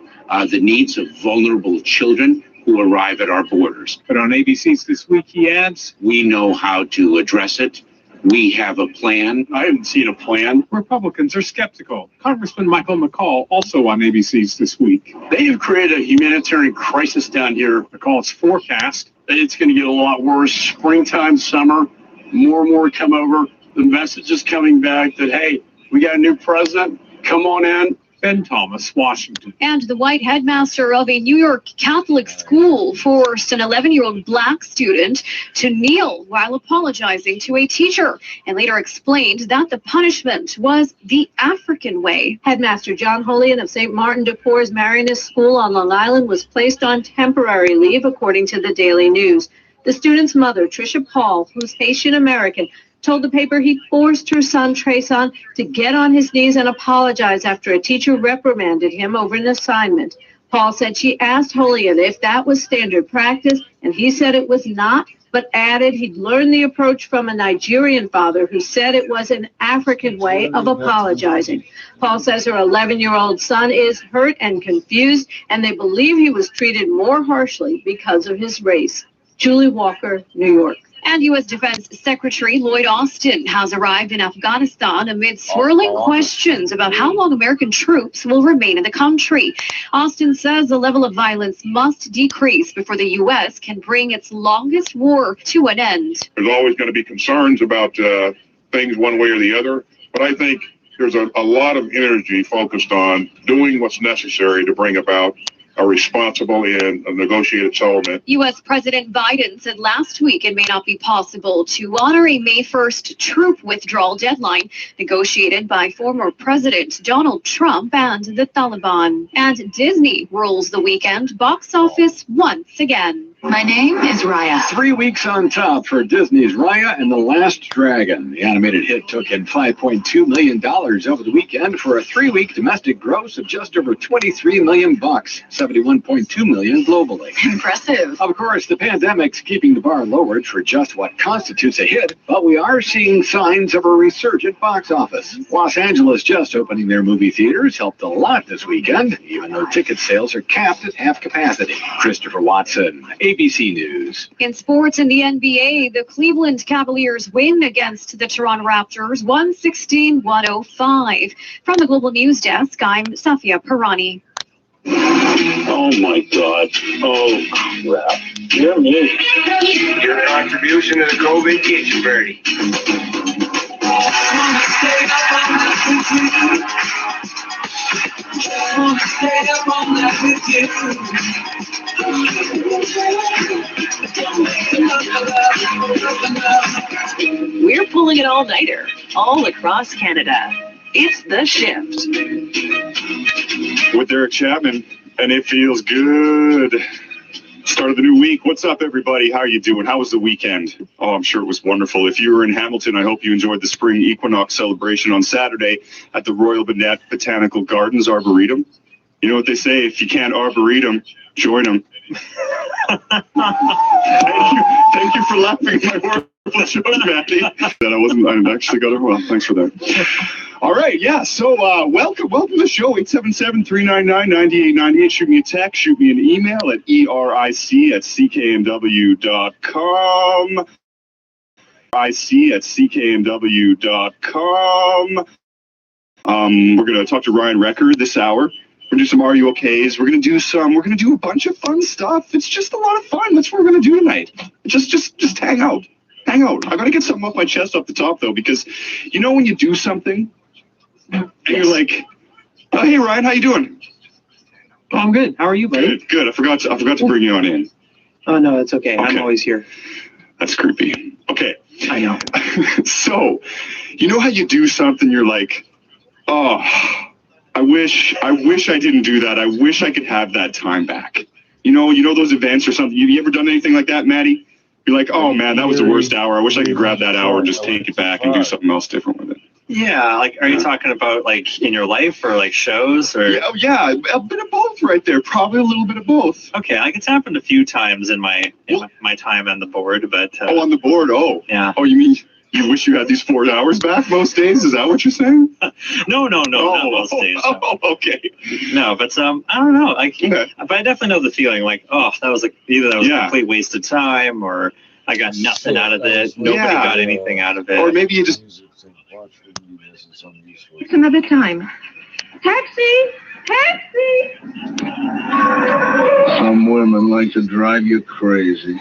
the needs of vulnerable children who arrive at our borders. But on ABC's This Week, he adds, we know how to address it. We have a plan. I haven't seen a plan. Republicans are skeptical. Congressman Michael McCall, also on ABC's This Week. They have created a humanitarian crisis down here. McCall's forecast. It's going to get a lot worse. Springtime, summer, more and more come over. The message is coming back that, hey, we got a new president. Come on in. Ben Thomas, Washington. And the white headmaster of a New York Catholic school forced an 11-year-old black student to kneel while apologizing to a teacher, and later explained that the punishment was the African way. Headmaster John Holian of St. Martin de Porres Marianist School on Long Island was placed on temporary leave, according to the Daily News. The student's mother, Tricia Paul, who's Haitian American, told the paper he forced her son, Treson, to get on his knees and apologize after a teacher reprimanded him over an assignment. Paul said she asked Holian if that was standard practice, and he said it was not, but added he'd learned the approach from a Nigerian father who said it was an African way of apologizing. Paul says her 11-year-old son is hurt and confused, and they believe he was treated more harshly because of his race. Julie Walker, New York. And U.S. Defense Secretary Lloyd Austin has arrived in Afghanistan amid swirling questions about how long American troops will remain in the country. Austin says the level of violence must decrease before the U.S. can bring its longest war to an end. There's always going to be concerns about things one way or the other, but I think there's a lot of energy focused on doing what's necessary to bring about a responsible and a negotiated settlement. U.S. President Biden said last week it may not be possible to honor a May 1st troop withdrawal deadline negotiated by former President Donald Trump and the Taliban. And Disney rules the weekend box office once again. My name is Raya. 3 weeks on top for Disney's Raya and the Last Dragon. The animated hit took in $5.2 million over the weekend for a 3-week domestic gross of just over $23 million, $71.2 million globally. Impressive. Of course, the pandemic's keeping the bar lowered for just what constitutes a hit, but we are seeing signs of a resurgent box office. Los Angeles just opening their movie theaters helped a lot this weekend, even though ticket sales are capped at half capacity. Christopher Watson, ABC News. In sports in the NBA, the Cleveland Cavaliers win against the Toronto Raptors 116-105. From the Global News Desk, I'm Safia Parani. Oh my God. Oh crap. You're me. Your contribution to the COVID kitchen, Birdie. We're pulling an all-nighter all across Canada. It's The Shift. With Eric Chapman, and it feels good. Start of the new week. What's up, everybody? How are you doing? How was the weekend? Oh, I'm sure it was wonderful. If you were in Hamilton, I hope you enjoyed the spring equinox celebration on Saturday at the Royal Botanical Gardens Arboretum. You know what they say, if you can't arboretum, join them. Thank you for laughing at my horrible joke, Matty. I actually got it well. Thanks for that. All right, yeah, so welcome to the show, 877-399-9898. Shoot me a text, shoot me an email at eric@ckmw.com. ic@ckmw.com. We're going to talk to Ryan Recker this hour. We're going to do some Are You OKs. We're going to do a bunch of fun stuff. It's just a lot of fun. That's what we're going to do tonight. Just hang out. I got to get something off my chest off the top, though, because you know when you do something and you're like, oh, hey, Ryan, how you doing? Oh, I'm good. How are you, buddy? Good. I forgot to bring you on in. Oh, no, it's okay. I'm always here. That's creepy. Okay. I know. So, you know how you do something, you're like, oh, I wish I didn't do that. I wish I could have that time back. You know those events or something. You ever done anything like that, Maddie? You're like, oh man, that was the worst hour. I wish I could grab that hour and just take it back and do something else different with it. Yeah, like, are you talking about like in your life or like shows or? Yeah, a bit of both right there. Probably a little bit of both. Okay, like it's happened a few times in my time on the board, but. On the board. Oh. Yeah. Oh, you mean? You wish you had these 4 hours back most days? Is that what you're saying? No, not most days. No. Oh, okay. No, but I don't know. But I definitely know the feeling. Like, oh, that was either a complete waste of time, or I got nothing out of it. Nobody got anything out of it. Or maybe you just. It's another time. Taxi! Some women like to drive you crazy.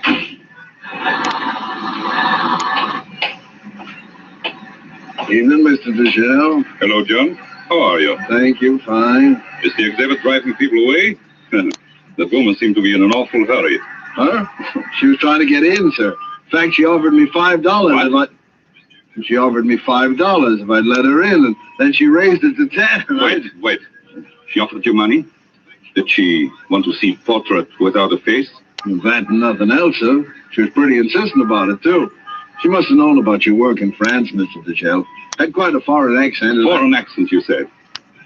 Evening, Mr. Deschelle. Hello, John. How are you? Thank you, fine. Is the exhibit driving people away? The woman seemed to be in an awful hurry. Huh? She was trying to get in, sir. In fact, she offered me $5 She offered me $5 if I'd let her in, and then she raised it to 10. Wait. She offered you money? Did she want to see portrait without a face? That and nothing else, sir. She was pretty insistent about it, too. She must have known about your work in France, Mr. Deschel. Had quite a foreign accent. Foreign accent, you said.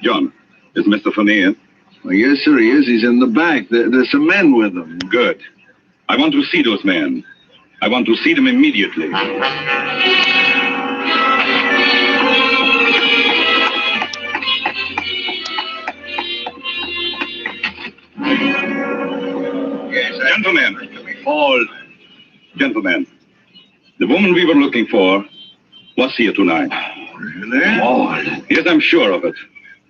John, is Mr. Fournier in? Well, yes, sir, he is. He's in the back. There's some men with him. Good. I want to see those men. I want to see them immediately. Gentlemen, the woman we were looking for was here tonight. Really? Yes, I'm sure of it.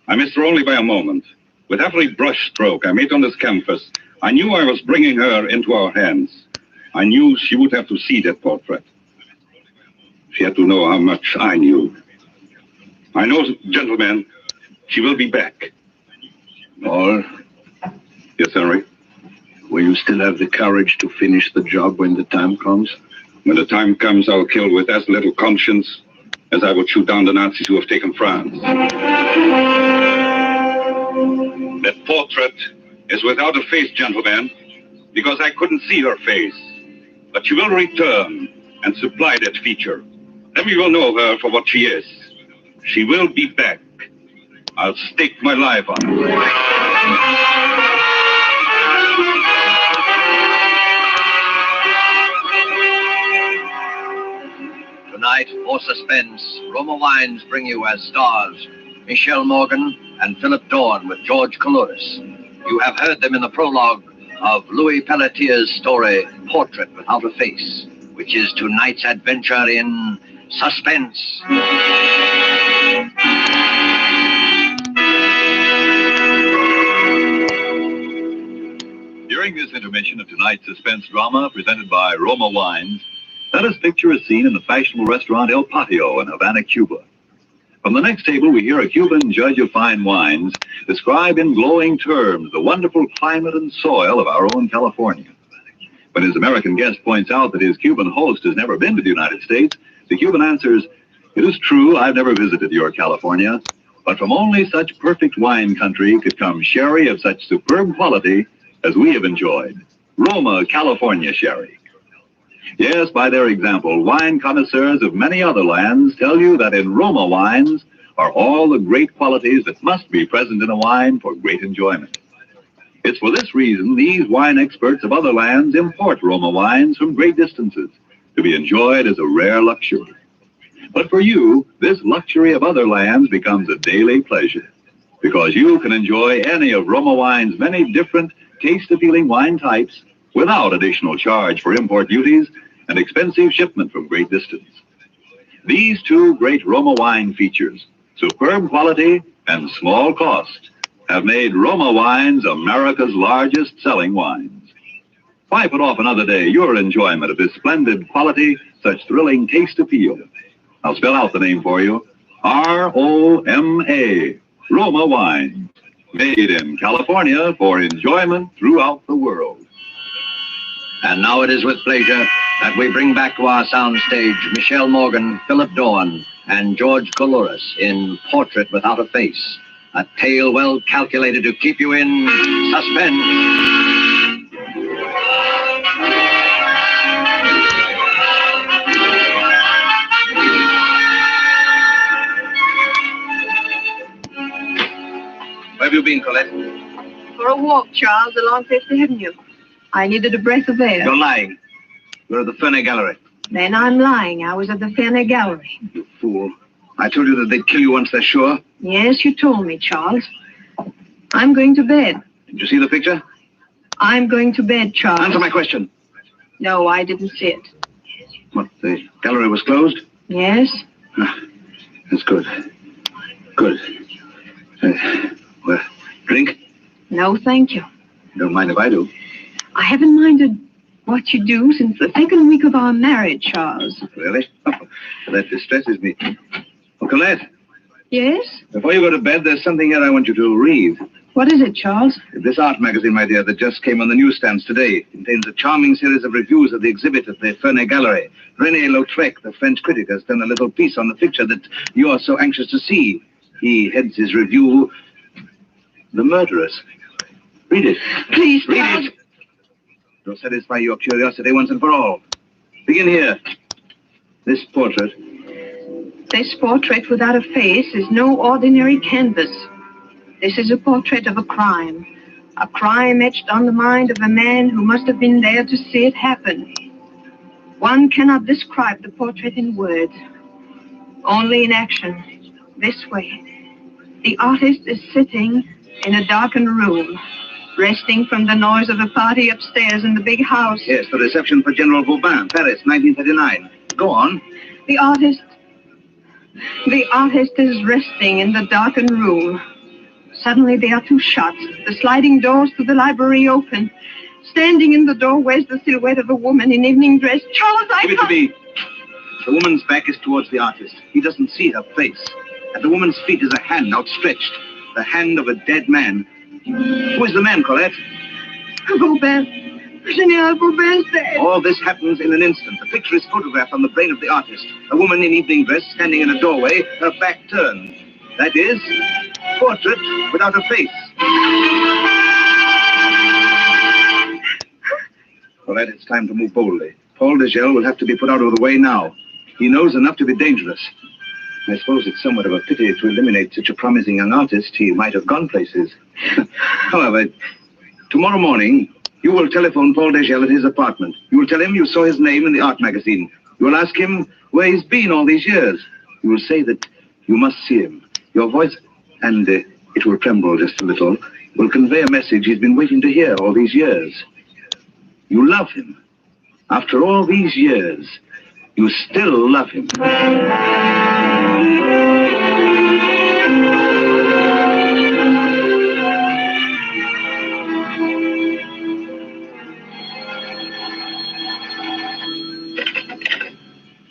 I missed her only by a moment. With every brush stroke I made on this canvas, I knew I was bringing her into our hands. I knew she would have to see that portrait. She had to know how much I knew. I know, gentlemen, she will be back. Or? Yes, Henry? Will you still have the courage to finish the job when the time comes? When the time comes, I'll kill with as little conscience as I would shoot down the Nazis who have taken France. That portrait is without a face, gentlemen, because I couldn't see her face. But she will return and supply that feature. Then we will know her for what she is. She will be back. I'll stake my life on it. Tonight, for suspense, Roma Wines bring you as stars Michelle Morgan and Philip Dorn with George Coulouris. You have heard them in the prologue of Louis Pelletier's story, Portrait Without a Face, which is tonight's adventure in suspense. During this intermission of tonight's suspense drama presented by Roma Wines, let us picture a scene in the fashionable restaurant El Patio in Havana, Cuba. From the next table, we hear a Cuban judge of fine wines describe in glowing terms the wonderful climate and soil of our own California. When his American guest points out that his Cuban host has never been to the United States, the Cuban answers, "It is true, I've never visited your California, but from only such perfect wine country could come sherry of such superb quality as we have enjoyed. Roma, California sherry." Yes, by their example, wine connoisseurs of many other lands tell you that in Roma wines are all the great qualities that must be present in a wine for great enjoyment. It's for this reason these wine experts of other lands import Roma wines from great distances to be enjoyed as a rare luxury. But for you, this luxury of other lands becomes a daily pleasure, because you can enjoy any of Roma wine's many different taste-appealing wine types without additional charge for import duties and expensive shipment from great distance. These two great Roma wine features, superb quality and small cost, have made Roma wines America's largest selling wines. Why put off another day your enjoyment of this splendid quality, such thrilling taste appeal? I'll spell out the name for you. R-O-M-A, Roma wines, made in California for enjoyment throughout the world. And now it is with pleasure that we bring back to our soundstage Michelle Morgan, Philip Dorn, and George Coulouris in Portrait Without a Face, a tale well calculated to keep you in suspense. Where have you been, Colette? For a walk, Charles, along Fifth Avenue. I needed a breath of air. You're lying. You're at the Fenner Gallery. Then I'm lying. I was at the Fenner Gallery. You fool. I told you that they'd kill you once they're sure. Yes, you told me, Charles. I'm going to bed. Did you see the picture? I'm going to bed, Charles. Answer my question. No, I didn't see it. What, the gallery was closed? Yes? That's good. Good. Well, drink? No, thank you. Don't mind if I do. I haven't minded what you do since the second week of our marriage, Charles. Really? That distresses me. Oh, Colette, Yes? Before you go to bed, there's something here I want you to read. What is it, Charles? This art magazine, my dear, that just came on the newsstands today, contains a charming series of reviews of the exhibit at the Ferney Gallery. René Lautrec, the French critic, has done a little piece on the picture that you are so anxious to see. He heads his review, The Murderers. Read it. Please, read Charles. it. It'll satisfy your curiosity once and for all. Begin here. This portrait. This portrait without a face is no ordinary canvas. This is a portrait of a crime etched on the mind of a man who must have been there to see it happen. One cannot describe the portrait in words, only in action. This way. The artist is sitting in a darkened room, resting from the noise of a party upstairs in the big house. Yes, the reception for General Vauban, Paris, 1939. Go on. The artist is resting in the darkened room. Suddenly there are two shots. The sliding doors to the library open. Standing in the doorway is the silhouette of a woman in evening dress. Charles, Give it to me. The woman's back is towards the artist. He doesn't see her face. At the woman's feet is a hand outstretched. The hand of a dead man. Who is the man, Colette? Vauban. General Vauban's dead. All this happens in an instant. The picture is photographed on the brain of the artist. A woman in evening dress standing in a doorway, her back turned. That is, portrait without a face. Colette, it's time to move boldly. Paul Degel will have to be put out of the way now. He knows enough to be dangerous. I suppose it's somewhat of a pity to eliminate such a promising young artist. He might have gone places. However, tomorrow morning, you will telephone Paul Degel at his apartment. You will tell him you saw his name in the art magazine. You will ask him where he's been all these years. You will say that you must see him. Your voice, and it will tremble just a little, will convey a message he's been waiting to hear all these years. You love him. After all these years, you still love him.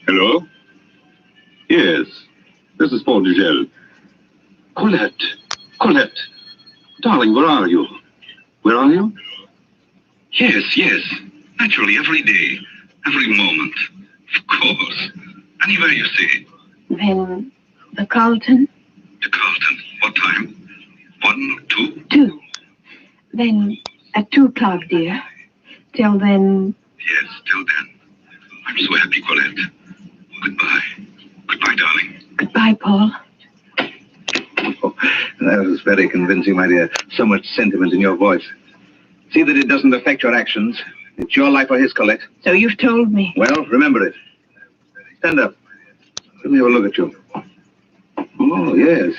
Hello? Yes, this is Paul Degel. Colette. Darling, where are you? Where are you? Yes. Naturally, every day, every moment. Of course. Anywhere you say. Then the Carlton? The Carlton? What time? 1 or 2? 2. Then at 2 o'clock, dear. Till then. Yes, till then. I'm so happy, Colette. Goodbye. Goodbye, darling. Goodbye, Paul. Oh, that was very convincing, my dear. So much sentiment in your voice. See that it doesn't affect your actions. It's your life or his, Colette. So you've told me. Well, remember it. Stand up. Let me have a look at you. Oh, yes.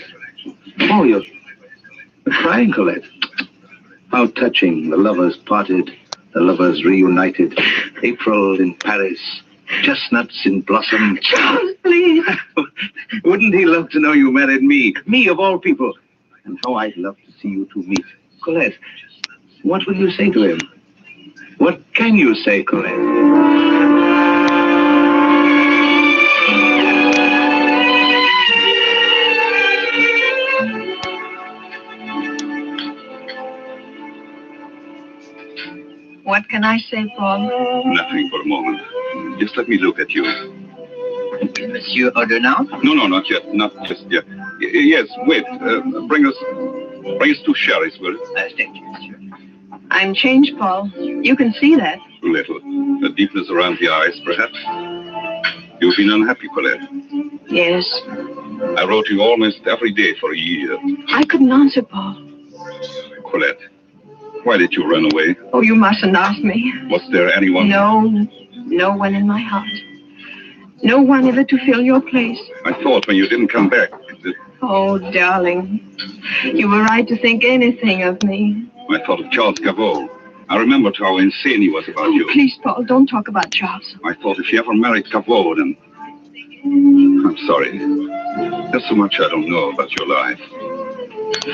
Oh, you're crying, Colette. How touching. The lovers parted. The lovers reunited. April in Paris. Chestnuts in blossom. Charles, please. Wouldn't he love to know you married me? Me, of all people. And how I'd love to see you two meet. Colette, what will you say to him? What can you say, Colette? What can I say, Paul? Nothing for a moment. Just let me look at you. Monsieur order now? No, not yet. Not just yet. Yes, wait. Bring us 2 sherries, will you? Thank you, monsieur. I'm changed, Paul. You can see that. A little. The deepness around the eyes, perhaps. You've been unhappy, Colette. Yes. I wrote you almost every day for a year. I couldn't answer, Paul. Colette, why did you run away? Oh, you mustn't ask me. Was there anyone? No one in my heart. No one ever to fill your place. I thought when you didn't come back that... Oh, darling. You were right to think anything of me. I thought of Charles Cavot. I remembered how insane he was about you. Please, Paul, don't talk about Charles. I thought if you ever married Cavot, then... I'm sorry. There's so much I don't know about your life.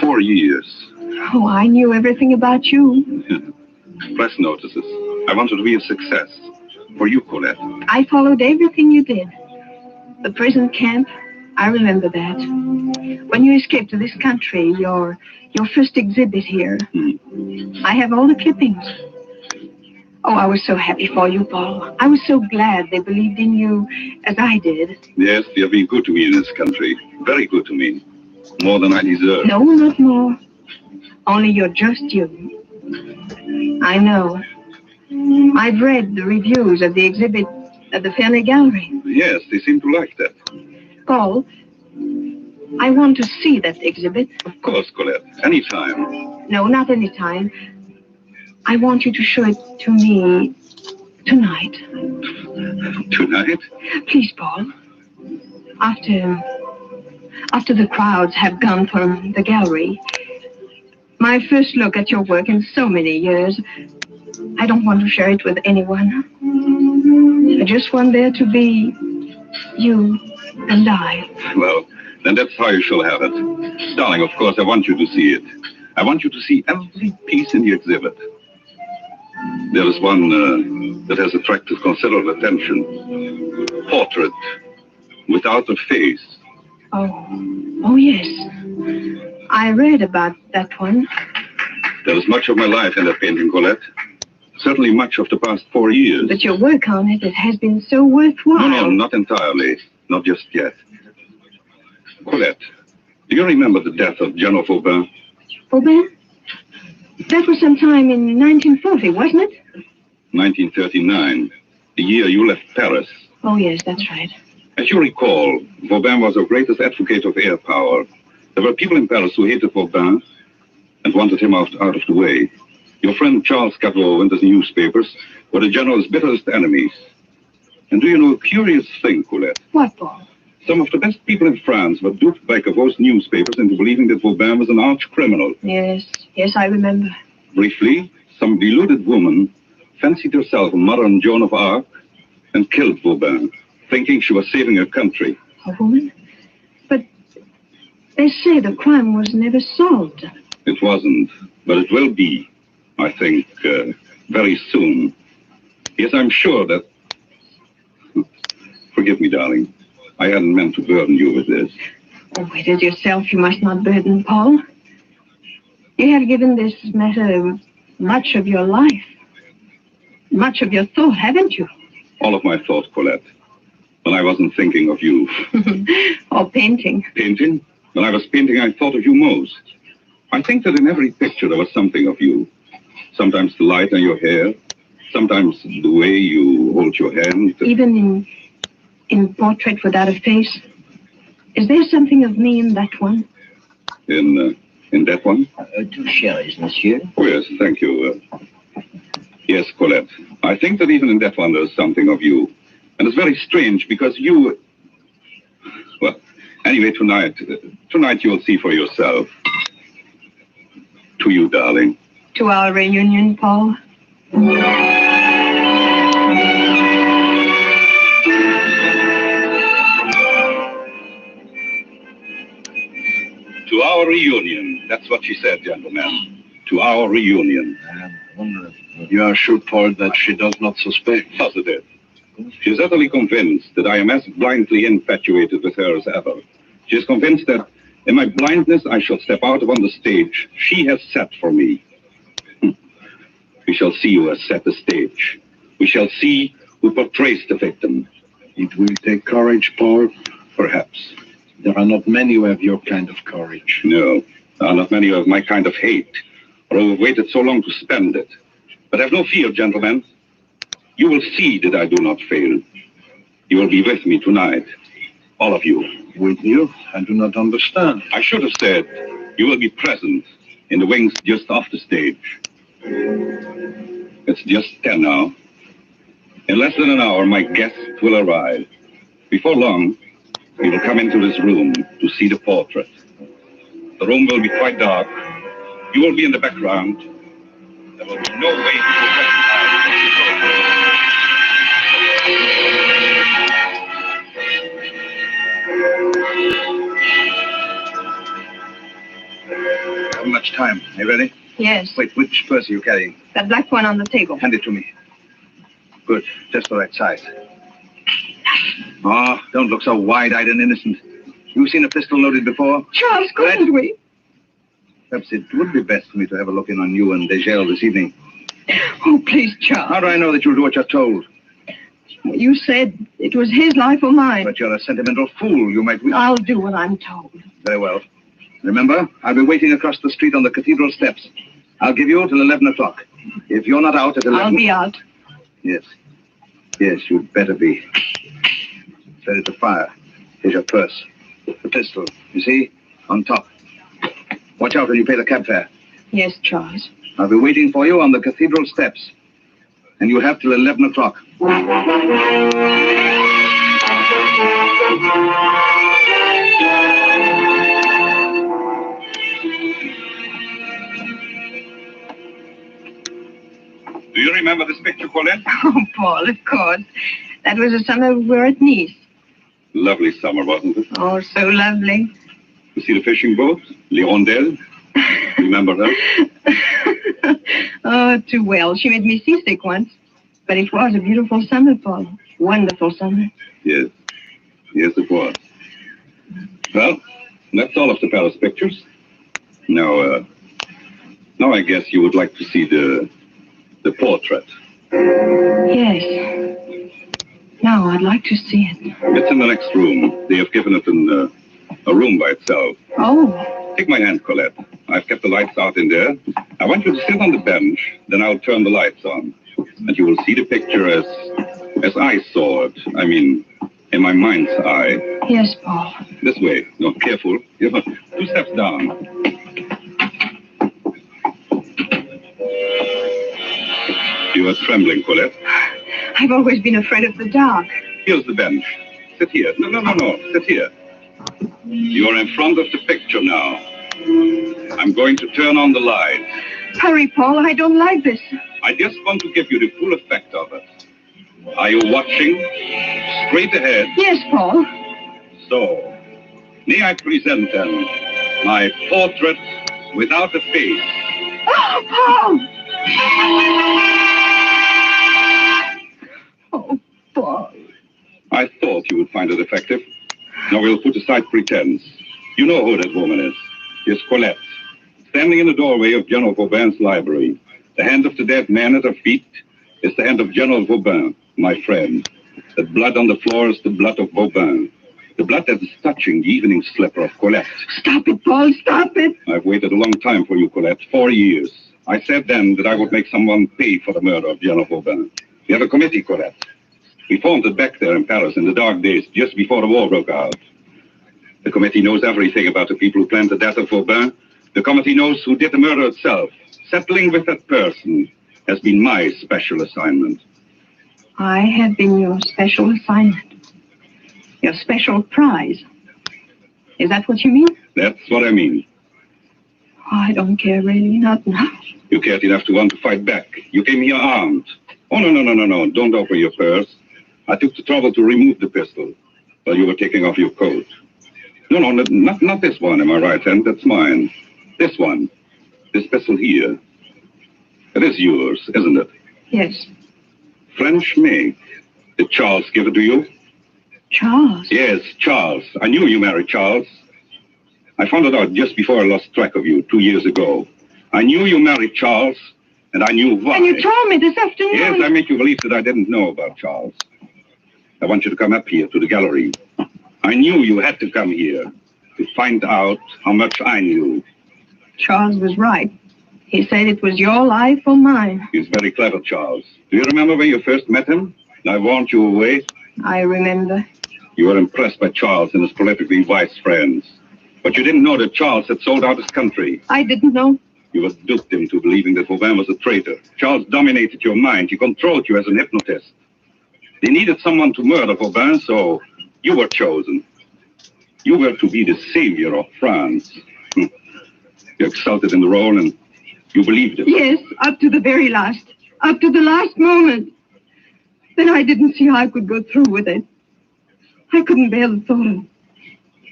4 years. Oh, I knew everything about you. Press notices. I wanted to be a success. For you, Colette. I followed everything you did. The prison camp, I remember that. When you escaped to this country, your first exhibit here. I have all the clippings. Oh, I was so happy for you, Paul. I was so glad they believed in you as I did. Yes, you've been good to me in this country. Very good to me. More than I deserve. No, not more. Only you're just you. I know. I've read the reviews of the exhibit at the Fairney Gallery. Yes, they seem to like that. Paul, I want to see that exhibit. Of course, Colette. Anytime. No, not anytime. I want you to show it to me tonight. Tonight? Please, Paul. After the crowds have gone from the gallery, my first look at your work in so many years, I don't want to share it with anyone. I just want there to be you and I. Well, then that's how you shall have it. Darling, of course, I want you to see it. I want you to see every piece in the exhibit. There is one that has attracted considerable attention. Portrait without a face. Oh, yes. I read about that one. There is much of my life in that painting, Colette. Certainly much of the past 4 years. But your work on it has been so worthwhile. No, not entirely. Not just yet. Colette, do you remember the death of General Vauban? Vauban? That was sometime in 1940, wasn't it? 1939, the year you left Paris. Oh, yes, that's right. As you recall, Vauban was our greatest advocate of air power. There were people in Paris who hated Vauban and wanted him out of the way. Your friend Charles Cavot and his newspapers were the general's bitterest enemies. And do you know a curious thing, Colette? What, Paul? Some of the best people in France were duped by Cavot's newspapers into believing that Vauban was an arch criminal. Yes, I remember. Briefly, some deluded woman fancied herself a modern Joan of Arc and killed Vauban, thinking she was saving her country. A woman? But they say the crime was never solved. It wasn't, but it will be, I think, very soon. Yes, I'm sure that... Forgive me, darling. I hadn't meant to burden you with this. Oh, it is yourself you must not burden, Paul. You have given this matter much of your life. Much of your thought, haven't you? All of my thought, Colette. When I wasn't thinking of you. Or painting. Painting? When I was painting, I thought of you most. I think that in every picture there was something of you. Sometimes the light on your hair. Sometimes the way you hold your hand. Even in Portrait Without a Face? Is there something of me in that one? In that one? 2 sherries, monsieur. Oh, yes, thank you. Yes, Colette. I think that even in that one there's something of you. And it's very strange because you... Well, anyway, tonight you'll see for yourself. To you, darling. To our reunion, Paul. To our reunion. That's what she said, gentlemen. To our reunion. You are sure, Paul, that she does not suspect? Positive. She is utterly convinced that I am as blindly infatuated with her as ever. She is convinced that in my blindness I shall step out upon the stage she has set for me. We shall see who has set the stage. We shall see who portrays the victim. It will take courage, Paul. Perhaps. There are not many who have your kind of courage. No, there are not many who have my kind of hate, or who have waited so long to spend it. But have no fear, gentlemen. You will see that I do not fail. You will be with me tonight. All of you. With you? I do not understand. I should have said, you will be present in the wings just off the stage. It's just 10 now. In less than an hour, my guests will arrive. Before long, we will come into this room to see the portrait. The room will be quite dark. You will be in the background. There will be no way to How much time? Are you ready? Yes. Wait, which purse are you carrying? That black one on the table. Hand it to me. Good. Just the right size. Oh, don't look so wide-eyed and innocent. You seen a pistol loaded before? Charles, couldn't we? Perhaps it would be best for me to have a look in on you and Degel this evening. Oh, please, Charles. How do I know that you'll do what you're told? Well, you said it was his life or mine. But you're a sentimental fool. You might... I'll do what I'm told. Very well. Remember, I'll be waiting across the street on the cathedral steps. I'll give you till 11 o'clock. If you're not out at 11... I'll be out. Yes. Yes, you'd better be. Set it to fire. Here's your purse. The pistol. You see? On top. Watch out when you pay the cab fare. Yes, Charles. I'll be waiting for you on the cathedral steps. And you'll have till 11 o'clock. Do you remember this picture, Colette? Oh, Paul, of course. That was the summer we were at Nice. Lovely summer, wasn't it? Oh, so lovely. You see the fishing boat? L'Hirondelle? Remember her? Oh, too well. She made me seasick once. But it was a beautiful summer, Paul. Wonderful summer. Yes. Yes, it was. Well, that's all of the Paris pictures. Now I guess you would like to see the portrait. Yes. Now I'd like to see it. It's in the next room. They have given it a room by itself. Oh. Take my hand, Colette. I've kept the lights out in there. I want you to sit on the bench, then I'll turn the lights on. And you will see the picture as I saw it. I mean, in my mind's eye. Yes, Paul. This way. No, careful. 2 steps down. You are trembling, Colette. I've always been afraid of the dark. Here's the bench. Sit here. No. Sit here. You're in front of the picture now. I'm going to turn on the light. Hurry, Paul. I don't like this. I just want to give you the full effect of it. Are you watching? Straight ahead. Yes, Paul. So, may I present then my portrait without a face? Oh, Paul! Oh, Paul. I thought you would find it effective. Now we'll put aside pretense. You know who that woman is. It's Colette, standing in the doorway of General Vauban's library. The hand of the dead man at her feet is the hand of General Vauban, my friend. The blood on the floor is the blood of Vauban. The blood that is touching the evening slipper of Colette. Stop it, Paul, stop it. I've waited a long time for you, Colette, 4 years. I said then that I would make someone pay for the murder of General Vauban. We have a committee, Colette. We formed it back there in Paris in the dark days, just before the war broke out. The committee knows everything about the people who planned the death of Vauban. The committee knows who did the murder itself. Settling with that person has been my special assignment. I have been your special assignment. Your special prize. Is that what you mean? That's what I mean. Oh, I don't care really, not now. You cared enough to want to fight back. You came here armed. Oh, no. Don't open your purse. I took the trouble to remove the pistol while you were taking off your coat. No, not this one in my right hand. That's mine. This one. This pistol here. It is yours, isn't it? Yes. French make. Did Charles give it to you? Charles? Yes, Charles. I knew you married Charles. I found it out just before I lost track of you 2 years ago. I knew you married Charles, and I knew why. And you told me this afternoon. Yes, I make you believe that I didn't know about Charles. I want you to come up here to the gallery. I knew you had to come here to find out how much I knew. Charles was right. He said it was your life or mine. He's very clever, Charles. Do you remember when you first met him? I warned you away. I remember. You were impressed by Charles and his politically wise friends. But you didn't know that Charles had sold out his country. I didn't know. You had duped him to believing that Vauban was a traitor. Charles dominated your mind. He controlled you as an hypnotist. They needed someone to murder Vauban, so you were chosen. You were to be the savior of France. You exulted in the role and you believed it. Yes, up to the very last. Up to the last moment. Then I didn't see how I could go through with it. I couldn't bear the thought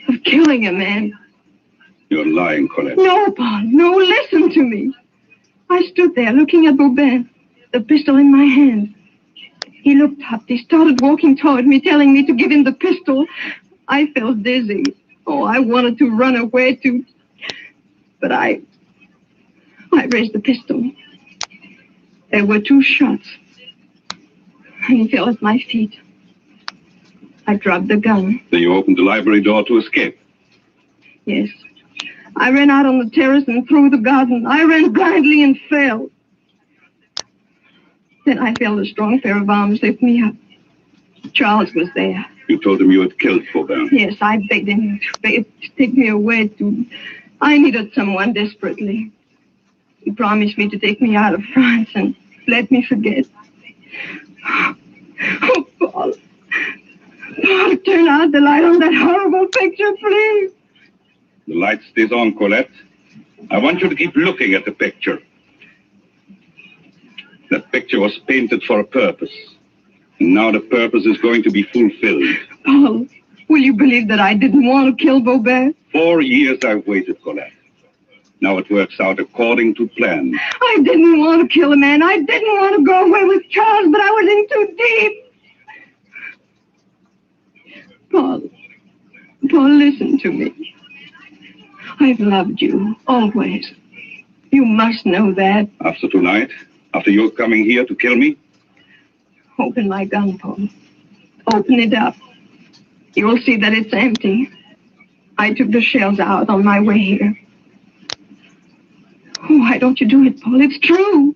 of killing a man. You're lying, Colette. No, Paul, no, listen to me. I stood there looking at Vauban, the pistol in my hand. He looked up. He started walking toward me, telling me to give him the pistol. I felt dizzy. Oh, I wanted to run away too. But I raised the pistol. There were 2 shots. And he fell at my feet. I dropped the gun. Then you opened the library door to escape. Yes. I ran out on the terrace and through the garden. I ran blindly and fell. Then I felt a strong pair of arms lift me up. Charles was there. You told him you had killed Faubin. Yes, I begged him to take me away to... I needed someone desperately. He promised me to take me out of France and let me forget. Oh, Paul. Paul, turn out the light on that horrible picture, please. The light stays on, Colette. I want you to keep looking at the picture. That picture was painted for a purpose. And now the purpose is going to be fulfilled. Paul, will you believe that I didn't want to kill Faubin? 4 years I've waited, Colette. Now it works out according to plan. I didn't want to kill a man. I didn't want to go away with Charles, but I was in too deep. Paul, listen to me. I've loved you, always. You must know that. After tonight, after you're coming here to kill me? Open my gun, Paul. Open it up. You'll see that it's empty. I took the shells out on my way here. Oh, why don't you do it, Paul? It's true.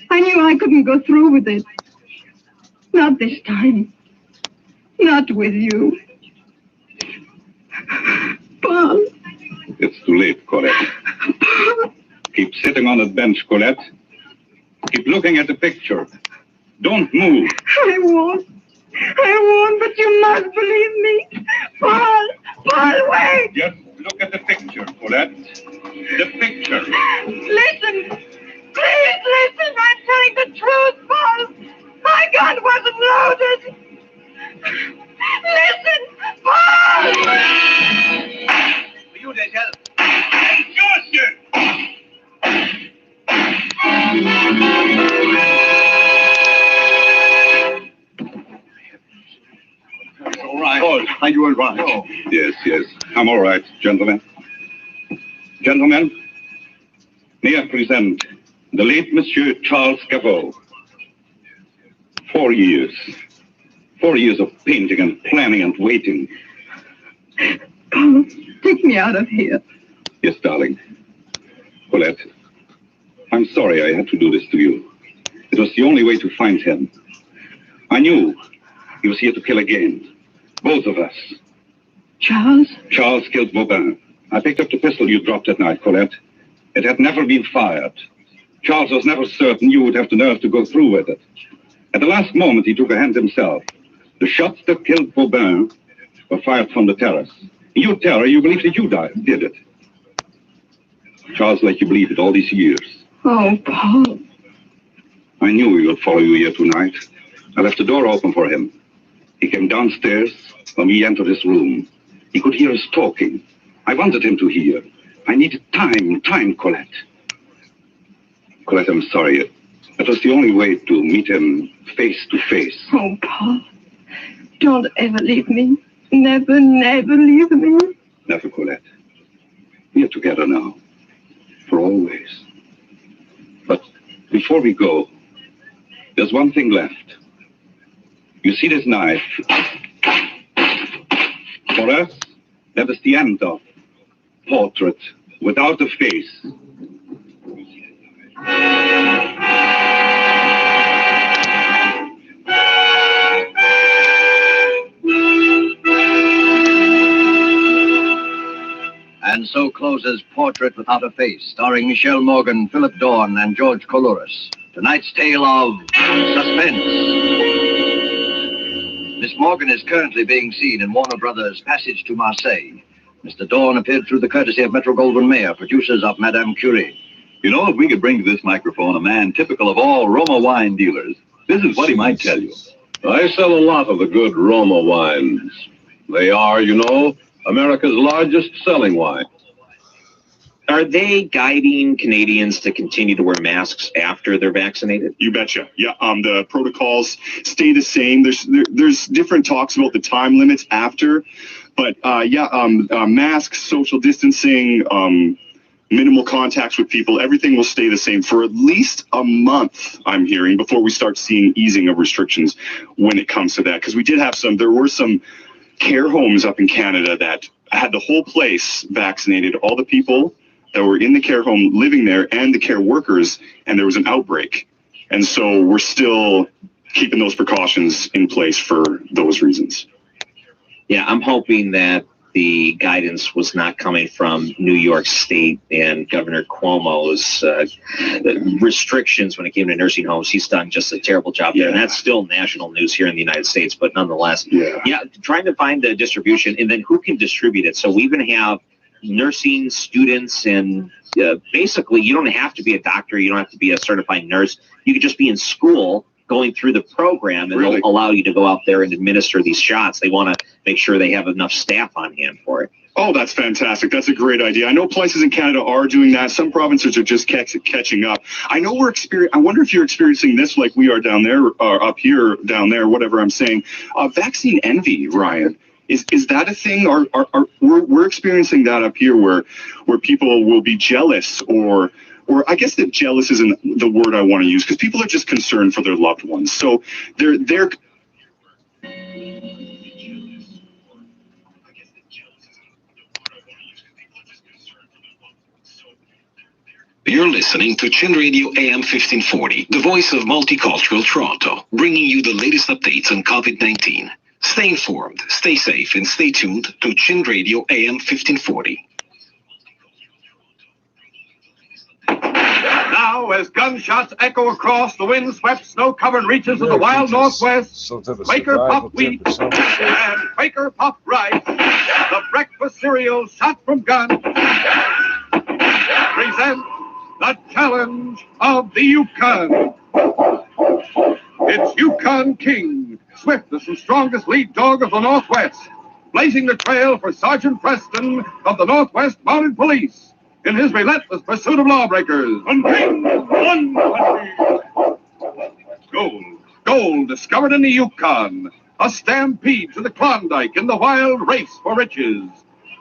I knew I couldn't go through with it. Not this time. Not with you. Paul. It's too late, Colette. Keep sitting on the bench, Colette. Keep looking at the picture. Don't move. I won't, but you must believe me. Paul, wait. Just look at the picture, Colette. The picture. Listen. Please listen. I'm telling the truth, Paul. My gun wasn't loaded. Listen, Paul. For you, Deschelles. All right. Oh, are you all right? Oh. Yes. I'm all right, gentlemen. Gentlemen, may I present the late Monsieur Charles Cavot. 4 years. 4 years of painting and planning and waiting. Paul, take me out of here. Yes, darling. Colette, I'm sorry I had to do this to you. It was the only way to find him. I knew he was here to kill again. Both of us. Charles? Charles killed Faubin. I picked up the pistol you dropped that night, Colette. It had never been fired. Charles was never certain you would have the nerve to go through with it. At the last moment, he took a hand himself. The shots that killed Faubin were fired from the terrace. You terror, you believed that you did it. Charles let you believe it all these years. Oh, Paul. I knew he would follow you here tonight. I left the door open for him. He came downstairs when we entered his room. He could hear us talking. I wanted him to hear. I needed time, Colette. Colette, I'm sorry. That was the only way to meet him face to face. Oh, Paul. Don't ever leave me. Never leave me. Never, Colette. We are together now. For always. But before we go, there's one thing left. You see this knife? For us, that is the end of Portrait Without a Face. And so closes Portrait Without a Face, starring Michelle Morgan, Philip Dorn, and George Coulouris. Tonight's tale of suspense. Miss Morgan is currently being seen in Warner Brothers' Passage to Marseille. Mr. Dorn appeared through the courtesy of Metro-Goldwyn-Mayer, producers of Madame Curie. You know, if we could bring to this microphone a man typical of all Roma wine dealers, this is what he might tell you. I sell a lot of the good Roma wines. They are, you know, America's largest selling wine. Are they guiding Canadians to continue to wear masks after they're vaccinated? You betcha. Yeah, the protocols stay the same. There's different talks about the time limits after. But masks, social distancing, minimal contacts with people, everything will stay the same for at least a month, I'm hearing, before we start seeing easing of restrictions when it comes to that. Because there were some care homes up in Canada that had the whole place vaccinated, all the people that were in the care home living there and the care workers, and there was an outbreak. And so we're still keeping those precautions in place for those reasons. Yeah, I'm hoping that the guidance was not coming from New York State and Governor Cuomo's restrictions when it came to nursing homes. He's done just a terrible job there, and that's still national news here in the United States. But nonetheless, trying to find the distribution and then who can distribute it. So we even have nursing students, and basically you don't have to be a doctor, you don't have to be a certified nurse. You could just be in school going through the program, and they'll allow you to go out there and administer these shots. They want to make sure they have enough staff on hand for it. Oh, that's fantastic. That's a great idea. I know places in Canada are doing that. Some provinces are just catching up. I know I wonder if you're experiencing this like we are down there, or up here, down there, whatever I'm saying. Vaccine envy, Ryan. Is that a thing? We're experiencing that up here where people will be jealous, or I guess that jealous isn't the word I want to use, because people are just concerned for their loved ones. So they're You're listening to Chin Radio AM 1540, the voice of multicultural Toronto, bringing you the latest updates on COVID-19. Stay informed, stay safe, and stay tuned to Chin Radio AM 1540. Now, as gunshots echo across the wind-swept, snow-covered reaches of the wild Northwest, Quaker Puffed Wheat and Quaker Puffed Rice, the breakfast cereal shot from gun, present the challenge of the Yukon. It's Yukon King, swiftest and strongest lead dog of the Northwest, blazing the trail for Sergeant Preston of the Northwest Mounted Police in his relentless pursuit of lawbreakers. One king, one country. Gold discovered in the Yukon, a stampede to the Klondike in the wild race for riches.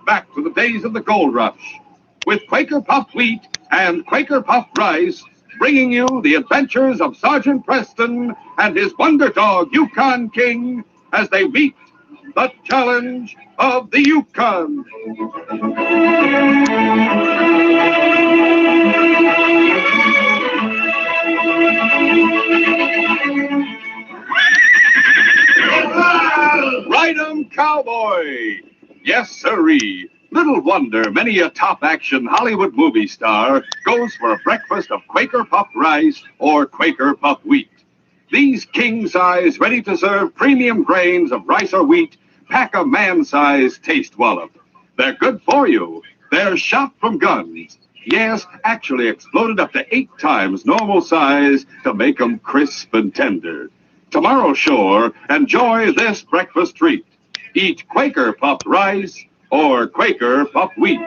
Back to the days of the gold rush, with Quaker Puffed Wheat and Quaker Puffed Rice, bringing you the adventures of Sergeant Preston and his wonder dog, Yukon King, as they meet the challenge of the Yukon. Ride 'em, cowboy! Yes, sirree. Little wonder many a top-action Hollywood movie star goes for a breakfast of Quaker Puffed Rice or Quaker Puffed Wheat. These king-size, ready-to-serve premium grains of rice or wheat pack a man-sized taste wallop. They're good for you. They're shot from guns. Yes, actually exploded up to 8 times normal size to make 'em crisp and tender. Tomorrow, sure, enjoy this breakfast treat. Eat Quaker Puffed Rice or Quaker Puffed Wheat.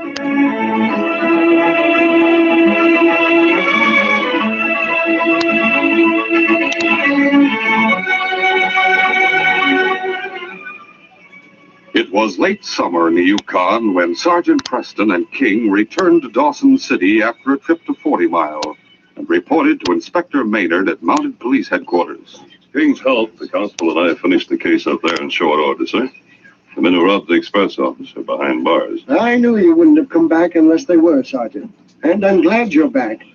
It was late summer in the Yukon when Sergeant Preston and King returned to Dawson City after a trip to 40 Mile and reported to Inspector Maynard at Mounted Police Headquarters. King's Health, the constable and I finished the case up there in short order, sir. The men who robbed the express office are behind bars. I knew you wouldn't have come back unless they were, Sergeant. And I'm glad you're back.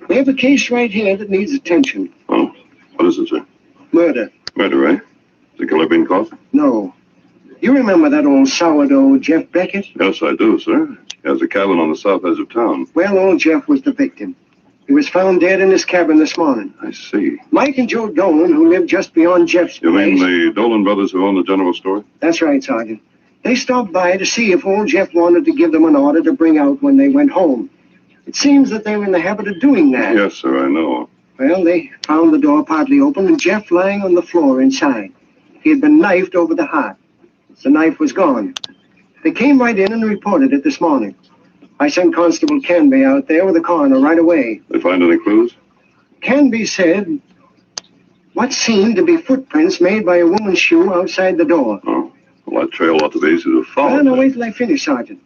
We have a case right here that needs attention. Oh, what is it, sir? Murder. Murder, eh? Has the killer been caught? No. You remember that old sourdough, Jeff Beckett? Yes, I do, sir. He has a cabin on the south edge of town. Well, old Jeff was the victim. He was found dead in his cabin this morning. I see. Mike and Joe Dolan, who lived just beyond Jeff's You place... mean the Dolan brothers who own the general store? That's right, Sergeant. They stopped by to see if old Jeff wanted to give them an order to bring out when they went home. It seems that they were in the habit of doing that. Yes, sir, I know. Well, they found the door partly open and Jeff lying on the floor inside. He had been knifed over the heart. The knife was gone. They came right in and reported it this morning. I sent Constable Canby out there with the coroner right away. They find any clues? Canby said what seemed to be footprints made by a woman's shoe outside the door. Oh, well, my trail ought to be easy to follow. Well, now wait till I finish, Sergeant.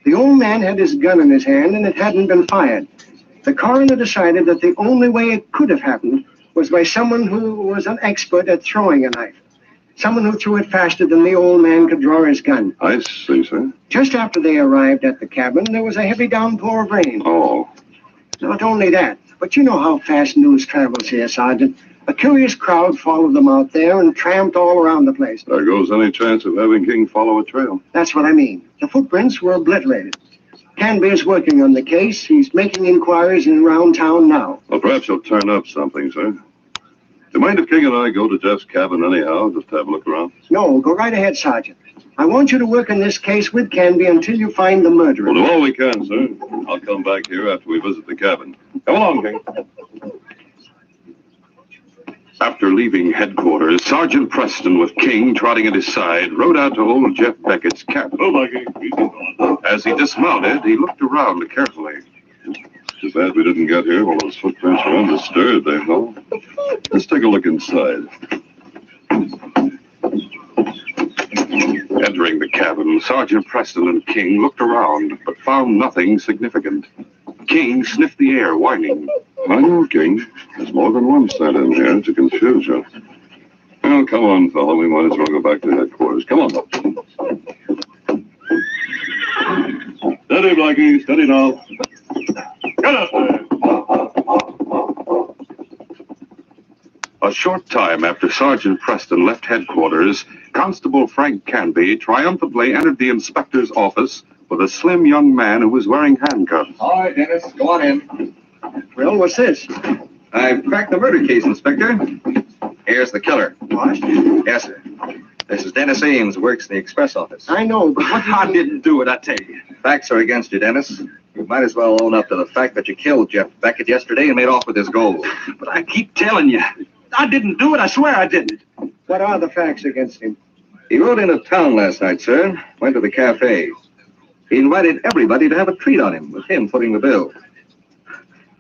The old man had his gun in his hand and it hadn't been fired. The coroner decided that the only way it could have happened was by someone who was an expert at throwing a knife. Someone who threw it faster than the old man could draw his gun. I see, sir. Just after they arrived at the cabin, there was a heavy downpour of rain. Oh. Not only that, but you know how fast news travels here, Sergeant. A curious crowd followed them out there and tramped all around the place. There goes any chance of having King follow a trail. That's what I mean. The footprints were obliterated. Canby is working on the case. He's making inquiries around town now. Well, perhaps he'll turn up something, sir. Do you mind if King and I go to Jeff's cabin anyhow, just to have a look around? No, go right ahead, Sergeant. I want you to work in this case with Canby until you find the murderer. We'll do all we can, sir. I'll come back here after we visit the cabin. Come along, King. After leaving headquarters, Sergeant Preston, with King trotting at his side, rode out to old Jeff Beckett's cabin. Oh, my King. As he dismounted, he looked around carefully. Too bad we didn't get here while those footprints were undisturbed, they know. Let's take a look inside. Entering the cabin, Sergeant Preston and King looked around, but found nothing significant. King sniffed the air, whining. I know, King. There's more than one set in here to confuse you. Well, come on, fellow. We might as well go back to headquarters. Come on. Steady, Blackie. Steady now. Get up there. A short time after Sergeant Preston left headquarters, Constable Frank Canby triumphantly entered the inspector's office with a slim young man who was wearing handcuffs. All right, Dennis, go on in. Well, what's this? I've cracked the murder case, Inspector. Here's the killer. What? Yes, sir. This is Dennis Ames, who works in the express office. I know, but what I didn't do it, I tell you. Facts are against you, Dennis. You might as well own up to the fact that you killed Jeff Beckett yesterday and made off with his gold. But I keep telling you, I didn't do it. I swear I didn't. What are the facts against him? He rode into town last night, sir. Went to the cafe. He invited everybody to have a treat on him, with him footing the bill.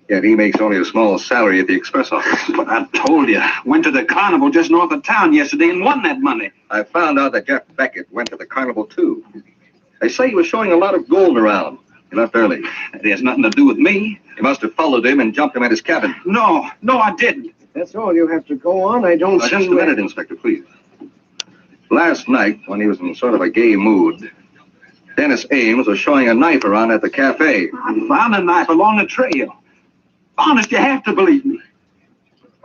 Yet he makes only a small salary at the express office. But I told you, went to the carnival just north of town yesterday and won that money. I found out that Jeff Beckett went to the carnival, too. They say he was showing a lot of gold around. He left early. It has nothing to do with me. You must have followed him and jumped him at his cabin. No, I didn't. That's all you have to go on. I don't see... Just a minute, Inspector, please. Last night, when he was in sort of a gay mood, Dennis Ames was showing a knife around at the cafe. I found a knife along the trail. Honest, you have to believe me.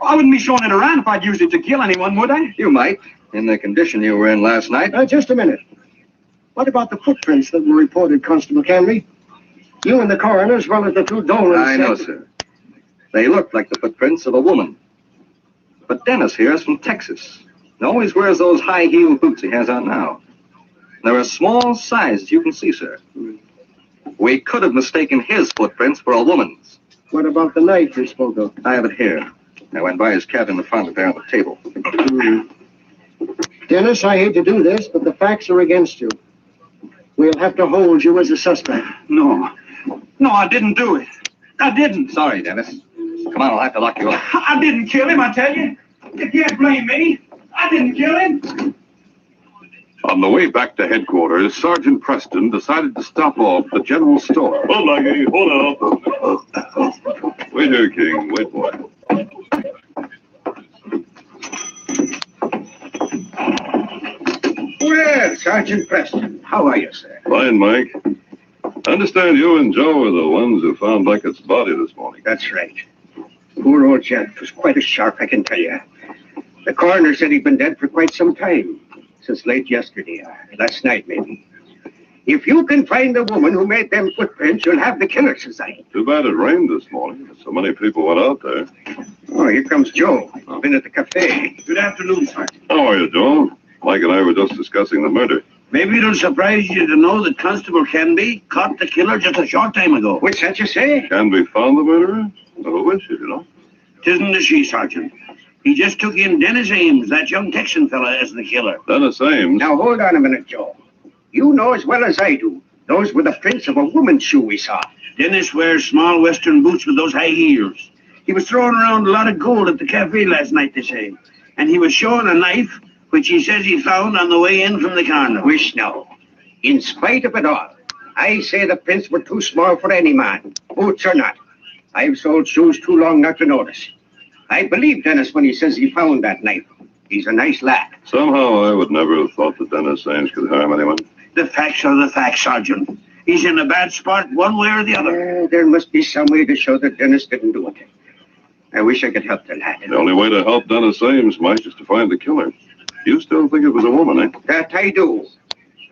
I wouldn't be showing it around if I'd used it to kill anyone, would I? You might, in the condition you were in last night. Just a minute. What about the footprints that were reported, Constable Canby? You and the coroner, as well as the two Dolans... I know, sir. They looked like the footprints of a woman. But Dennis here is from Texas. He always wears those high-heel boots he has on now. They're a small size, as you can see, sir. We could have mistaken his footprints for a woman's. What about the knife you spoke of? I have it here. I went by his cabin and found it there on the table. Dennis, I hate to do this, but the facts are against you. We'll have to hold you as a suspect. No, I didn't do it. I didn't. Sorry, Dennis. Come on, I'll have to lock you up. I didn't kill him, I tell you. You can't blame me. I didn't kill him. On the way back to headquarters, Sergeant Preston decided to stop off the general store. Hold on, King. Hold on. Wait here, King. Wait, boy. Well, Sergeant Preston, how are you, sir? Fine, Mike. I understand you and Joe are the ones who found Beckett's body this morning. That's right. Poor old Jeff was quite a shark, I can tell you. The coroner said he'd been dead for quite some time. Since late yesterday, last night maybe. If you can find the woman who made them footprints, you'll have the killer, says I. Too bad it rained this morning. So many people went out there. Oh, here comes Joe. He's been at the cafe. Good afternoon, Sergeant. How are you, Joe? Mike and I were just discussing the murder. Maybe it'll surprise you to know that Constable Canby caught the killer just a short time ago. What's that you say? Canby found the murderer? Who is she, you know? 'Tisn't a she, Sergeant. He just took in Dennis Ames, that young Texan fella, as the killer. Dennis Ames? Now, hold on a minute, Joe. You know as well as I do. Those were the prints of a woman's shoe we saw. Dennis wears small western boots with those high heels. He was throwing around a lot of gold at the cafe last night, they say. And he was showing a knife which he says he found on the way in from the carnival. Wish no. In spite of it all, I say the prints were too small for any man, boots or not. I've sold shoes too long not to notice. I believe Dennis when he says he found that knife. He's a nice lad. Somehow I would never have thought that Dennis Ames could harm anyone. The facts are the facts, Sergeant. He's in a bad spot one way or the other. There must be some way to show that Dennis didn't do it. I wish I could help the lad. The only way to help Dennis Ames, Mike, is to find the killer. You still think it was a woman, eh? That I do.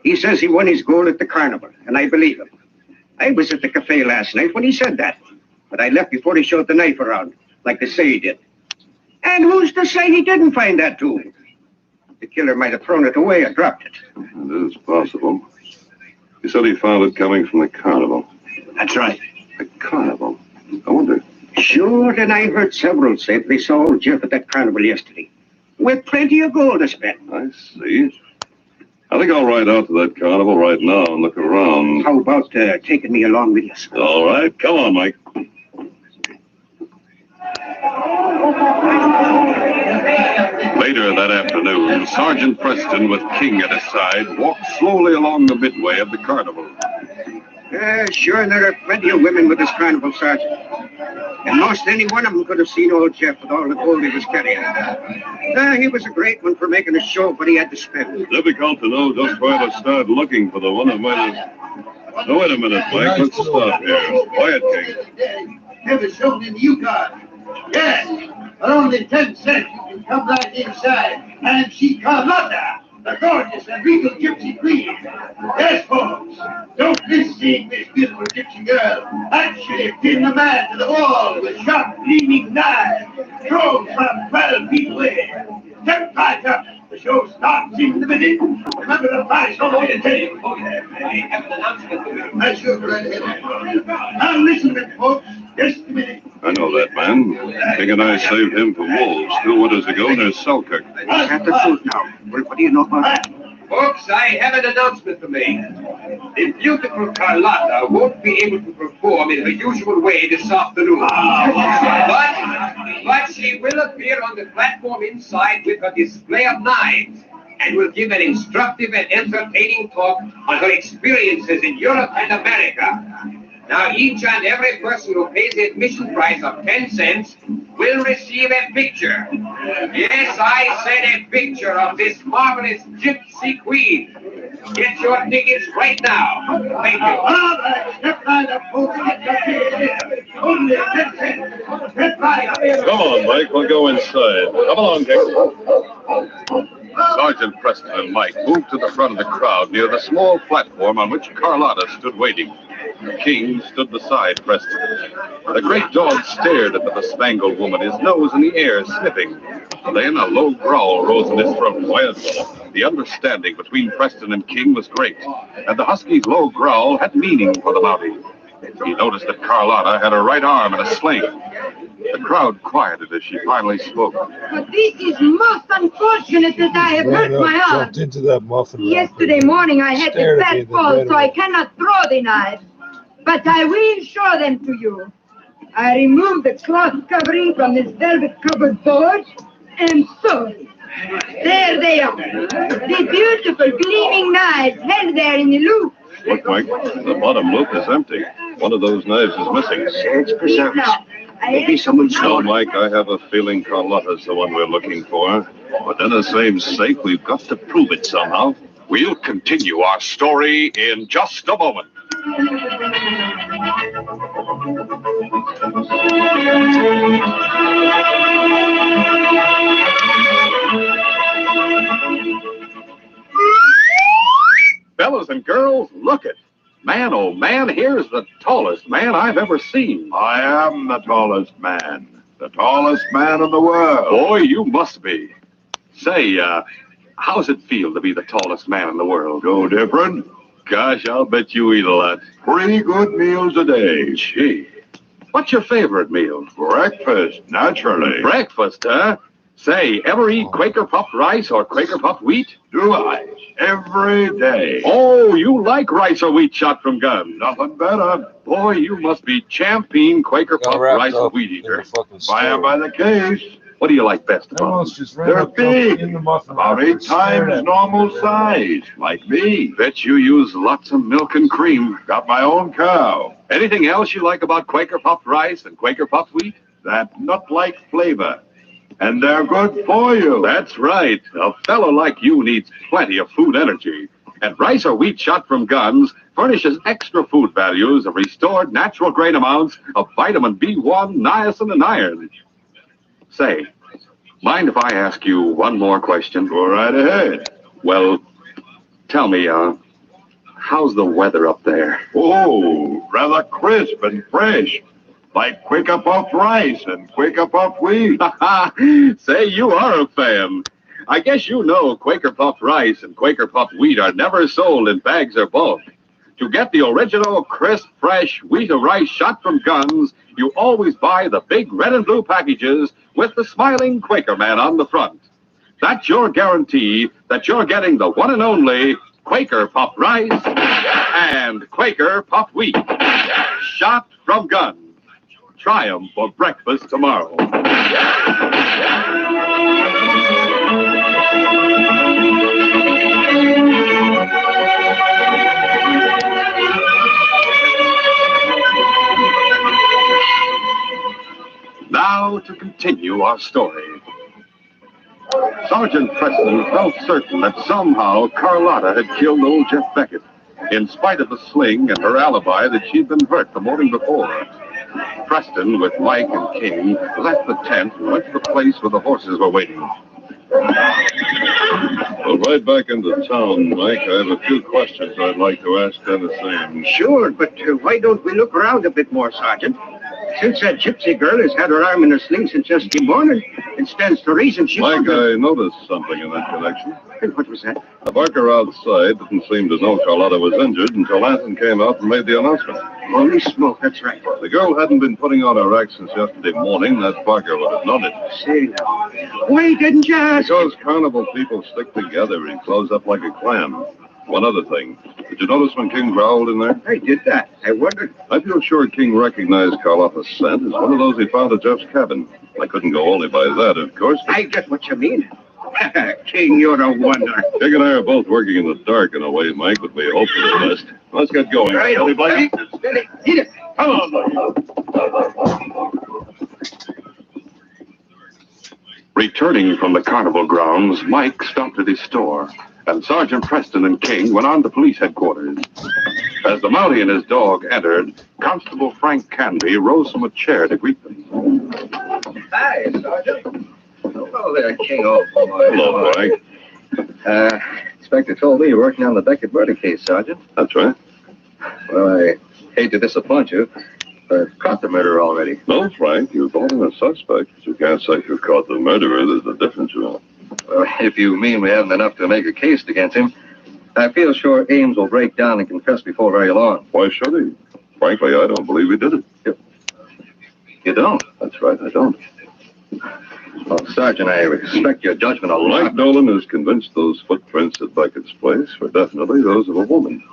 He says he won his gold at the carnival, and I believe him. I was at the cafe last night when he said that, but I left before he showed the knife around, like they say he did. And who's to say he didn't find that tool? The killer might have thrown it away or dropped it. It is possible. He said he found it coming from the carnival. That's right. The carnival? I wonder. Sure, and I heard several say they saw old Jeff at that carnival yesterday, with plenty of gold to spend. I see. I think I'll ride out to that carnival right now and look around. How about taking me along with you, sir? All right. Come on, Mike. Later that afternoon, Sergeant Preston, with King at his side, walked slowly along the midway of the carnival. Sure, there are plenty of women with this carnival, Sergeant. And most any one of them could have seen old Jeff with all the gold he was carrying. He was a great one for making a show of what he had to spend. Difficult to know just where to start looking for the one who might have... No, wait a minute, Mike. Let's stop here. Quiet, King. Have it shown in the Yukon. Yes, for only 10 cents you can come right inside and see Carlotta, the gorgeous and regal gypsy queen. Yes, folks, don't miss seeing this beautiful gypsy girl actually pin the man to the wall with sharp, gleaming knives thrown from 12 feet away. Step right up. The show starts in the minute. Remember the price on the way to tell you. Oh, yeah, I have an announcement to make. I sure right ahead. Now listen to me, folks. Just a minute. I know that man. King and I saved him from wolves 2 winters ago near Selkirk. At the truth now. What do you know about that? Folks, I have an announcement to make. The beautiful Carlotta won't be able to perform in her usual way this afternoon. But she will appear on the platform inside with her display of knives and will give an instructive and entertaining talk on her experiences in Europe and America. Now, each and every person who pays the admission price of 10 cents will receive a picture. Yes, I said a picture of this marvelous gypsy queen. Get your tickets right now. Thank you. All right, step right up, folks. Only 10 cents. Step right up. Come on, Mike. We'll go inside. Come along, King. Sergeant Preston and Mike moved to the front of the crowd near the small platform on which Carlotta stood waiting. King stood beside Preston. The great dog stared at the bespangled woman, his nose in the air, sniffing. Then a low growl rose in his throat. The understanding between Preston and King was great, and the husky's low growl had meaning for the mountie. He noticed that Carlotta had her right arm in a sling. The crowd quieted as she finally spoke. But this is most unfortunate that I have hurt my arm. Into that muffin. Yesterday morning I had a bad fall, so I cannot throw the knives. But I will show them to you. I removed the cloth covering from this velvet-covered board, and so, there they are. The beautiful gleaming knives held there in the loop. Look, Mike, the bottom loop is empty. One of those knives is missing. It's preserved. Maybe someone stole it. No, Mike, I have a feeling Carlotta's the one we're looking for. For Dennis Ames' sake, we've got to prove it somehow. We'll continue our story in just a moment. Fellas and girls, look it. Man, oh man, here's the tallest man I've ever seen. I am the tallest man. The tallest man in the world. Boy, you must be. Say, how's it feel to be the tallest man in the world? No different. Gosh, I'll bet you eat a lot. 3 good meals a day. Gee. What's your favorite meal? Breakfast, naturally. Breakfast, huh? Say, ever eat Quaker puffed rice or Quaker puffed wheat? Do I? Every day. Oh, you like rice or wheat shot from guns? Nothing better. Boy, you must be champion Quaker puffed rice and wheat eater. Buy it by the case. What do you like best about Almost them? just They're big, about 8 times normal size, like me. Bet you use lots of milk and cream. Got my own cow. Anything else you like about Quaker puffed rice and Quaker puffed wheat? That nut-like flavor. And they're good for you. That's right. A fellow like you needs plenty of food energy. And rice or wheat shot from guns furnishes extra food values of restored natural grain amounts of vitamin B1, niacin, and iron. Say, mind if I ask you one more question? Go right ahead. Well, tell me, how's the weather up there? Oh, rather crisp and fresh. Like Quaker puffed rice and Quaker puffed wheat. Say, you are a fan. I guess you know Quaker puffed rice and Quaker puffed wheat are never sold in bags or bulk. To get the original crisp, fresh wheat or rice shot from guns, you always buy the big red and blue packages with the smiling Quaker man on the front. That's your guarantee that you're getting the one and only Quaker puffed rice and Quaker puffed wheat, shot from guns. Try 'em for breakfast tomorrow. Now to continue our story. Sergeant Preston felt certain that somehow Carlotta had killed old Jeff Beckett, in spite of the sling and her alibi that she'd been hurt the morning before. Preston, with Mike and King, left the tent and went to the place where the horses were waiting. Well, right back into town, Mike. I have a few questions I'd like to ask Dennis Ames. Sure, but why don't we look around a bit more, Sergeant? Since that gypsy girl has had her arm in a sling since yesterday morning, it stands to reason she Mike, wondered... I noticed something in that connection. And what was that? The barker outside didn't seem to know Carlotta was injured until Anton came out and made the announcement. Holy smoke, that's right. If the girl hadn't been putting on her act since yesterday morning, that barker would have known it. Say now, why didn't you ask? Because carnival people stick together and close up like a clam. One other thing. Did you notice when King growled in there? I did that. I wondered. I feel sure King recognized Carlotta's scent as one of those he found at Jeff's cabin. I couldn't go only by that, of course. I get what you mean. King, you're a wonder. King and I are both working in the dark in a way, Mike, but we hope for the best. Let's get going. Right, Everybody. Steady. Hit it. Come on, Returning from the carnival grounds, Mike stopped at his store, and Sergeant Preston and King went on to police headquarters. As the Mountie and his dog entered, Constable Frank Canby rose from a chair to greet them. Hi, Sergeant. Hello there, King, old boy. Hello, Frank. Inspector told me you're working on the Beckett murder case, Sergeant. That's right. Well, I hate to disappoint you. I've caught the murderer already. No, Frank, you brought in a suspect. But you can't say you've caught the murderer. There's a difference, you know. Well, if you mean we haven't enough to make a case against him, I feel sure Ames will break down and confess before very long. Why should he? Frankly, I don't believe he did it. You don't? That's right, I don't. Well, Sergeant, I respect your judgment a lot. Mike Nolan is convinced those footprints at Beckett's place were definitely those of a woman.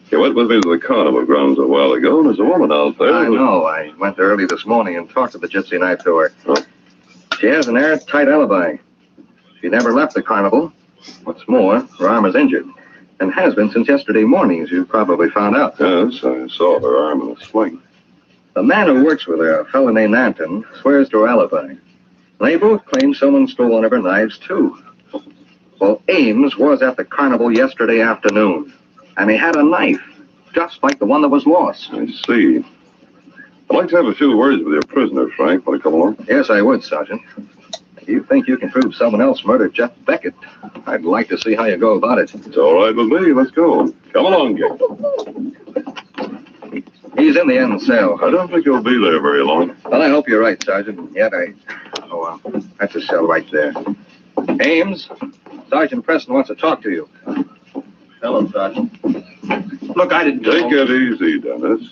He went with me to the carnival grounds a while ago, and there's a woman out there. I know. I went there early this morning and talked to the gypsy knife to her. Oh. She has an airtight alibi. She never left the carnival. What's more, her arm is injured, and has been since yesterday morning, as you probably found out. Yes, I saw her arm in a sling. The man who works with her, a fellow named Anton, swears to her alibi. They both claim someone stole one of her knives, too. Well, Ames was at the carnival yesterday afternoon, and he had a knife, just like the one that was lost. I see. I'd like to have a few words with your prisoner, Frank. Want to come along? Yes, I would, Sergeant. If you think you can prove someone else murdered Jeff Beckett, I'd like to see how you go about it. It's all right with me. Let's go. Come along, Gig. He's in the end cell. I don't think he'll be there very long. Well, I hope you're right, Sergeant. Yet that's a cell right there. Ames, Sergeant Preston wants to talk to you. Hello, Sergeant. Look, I didn't Take it easy, Dennis.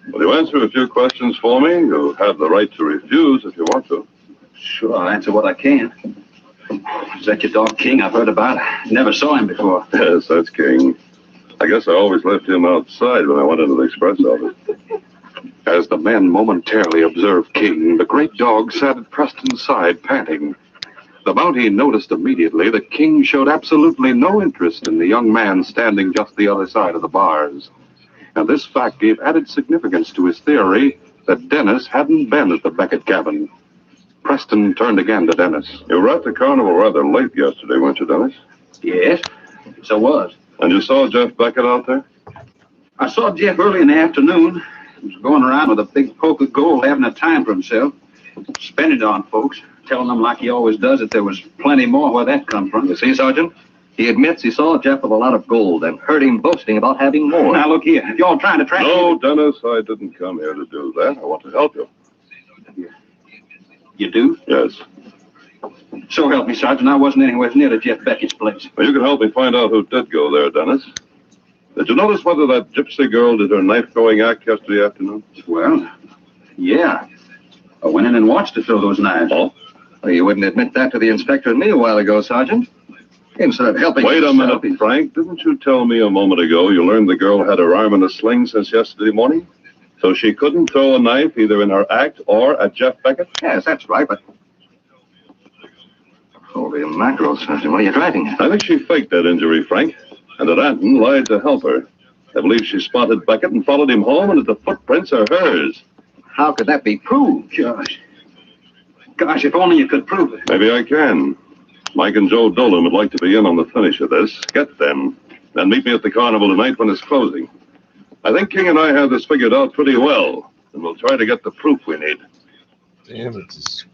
Will you answer a few questions for me? You have the right to refuse if you want to. Sure, I'll answer what I can. Is that your dog, King? I've heard about it. Never saw him before. Yes, that's King. I guess I always left him outside when I went into the express office. As the men momentarily observed King, the great dog sat at Preston's inside, panting. The Bounty noticed immediately that King showed absolutely no interest in the young man standing just the other side of the bars. And this fact gave added significance to his theory that Dennis hadn't been at the Beckett cabin. Preston turned again to Dennis. You were at the carnival rather late yesterday, weren't you, Dennis? Yes, so was. And you saw Jeff Beckett out there? I saw Jeff early in the afternoon. He was going around with a big poke of gold, having a time for himself. Spending it on folks, telling them like he always does that there was plenty more where that come from. You see, Sergeant? He admits he saw Jeff with a lot of gold and heard him boasting about having more. Now, look here. If y'all trying to track No, Dennis, I didn't come here to do that. I want to help you. You do? Yes. So help me, Sergeant. I wasn't anywhere near to Jeff Beckett's place. Well, you can help me find out who did go there, Dennis. Did you notice whether that gypsy girl did her knife-throwing act yesterday afternoon? Well, yeah. I went in and watched her throw those knives. Oh? Well, you wouldn't admit that to the inspector and me a while ago, Sergeant. Instead of helping Wait a yourself, minute, Frank. Didn't you tell me a moment ago you learned the girl had her arm in a sling since yesterday morning? So she couldn't throw a knife either in her act or at Jeff Beckett? Yes, that's right, but... Holy mackerel, Sergeant. What are you driving at? I think she faked that injury, Frank. And that Anton lied to help her. I believe she spotted Beckett and followed him home, and that the footprints are hers. How could that be proved? Gosh, if only you could prove it. Maybe I can. Mike and Joe Dolan would like to be in on the finish of this. Get them. Then meet me at the carnival tonight when it's closing. I think King and I have this figured out pretty well, and we'll try to get the proof we need. Damn, it's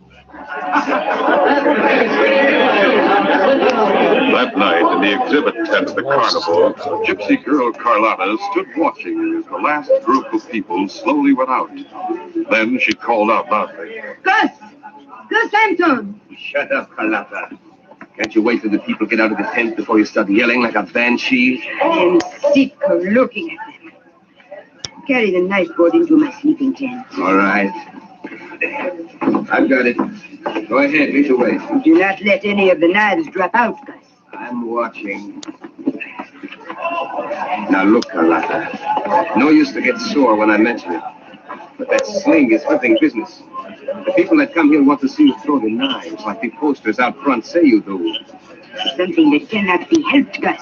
That night, in the exhibit tent at the carnival, gypsy girl Carlotta stood watching as the last group of people slowly went out. Then she called out loudly. Gus! Gus Hampton! Shut up, Carlotta. Can't you wait till the people get out of the tent before you start yelling like a banshee? I am sick of looking at them. Carry the knife board into my sleeping tent. All right. I've got it. Go ahead, reach away. Do not let any of the knives drop out, Gus. I'm watching. Now look, Carlotta. No use to get sore when I mention it. But that sling is hunting business. The people that come here want to see you throw the knives, like the posters out front say you do. Something that cannot be helped, Gus.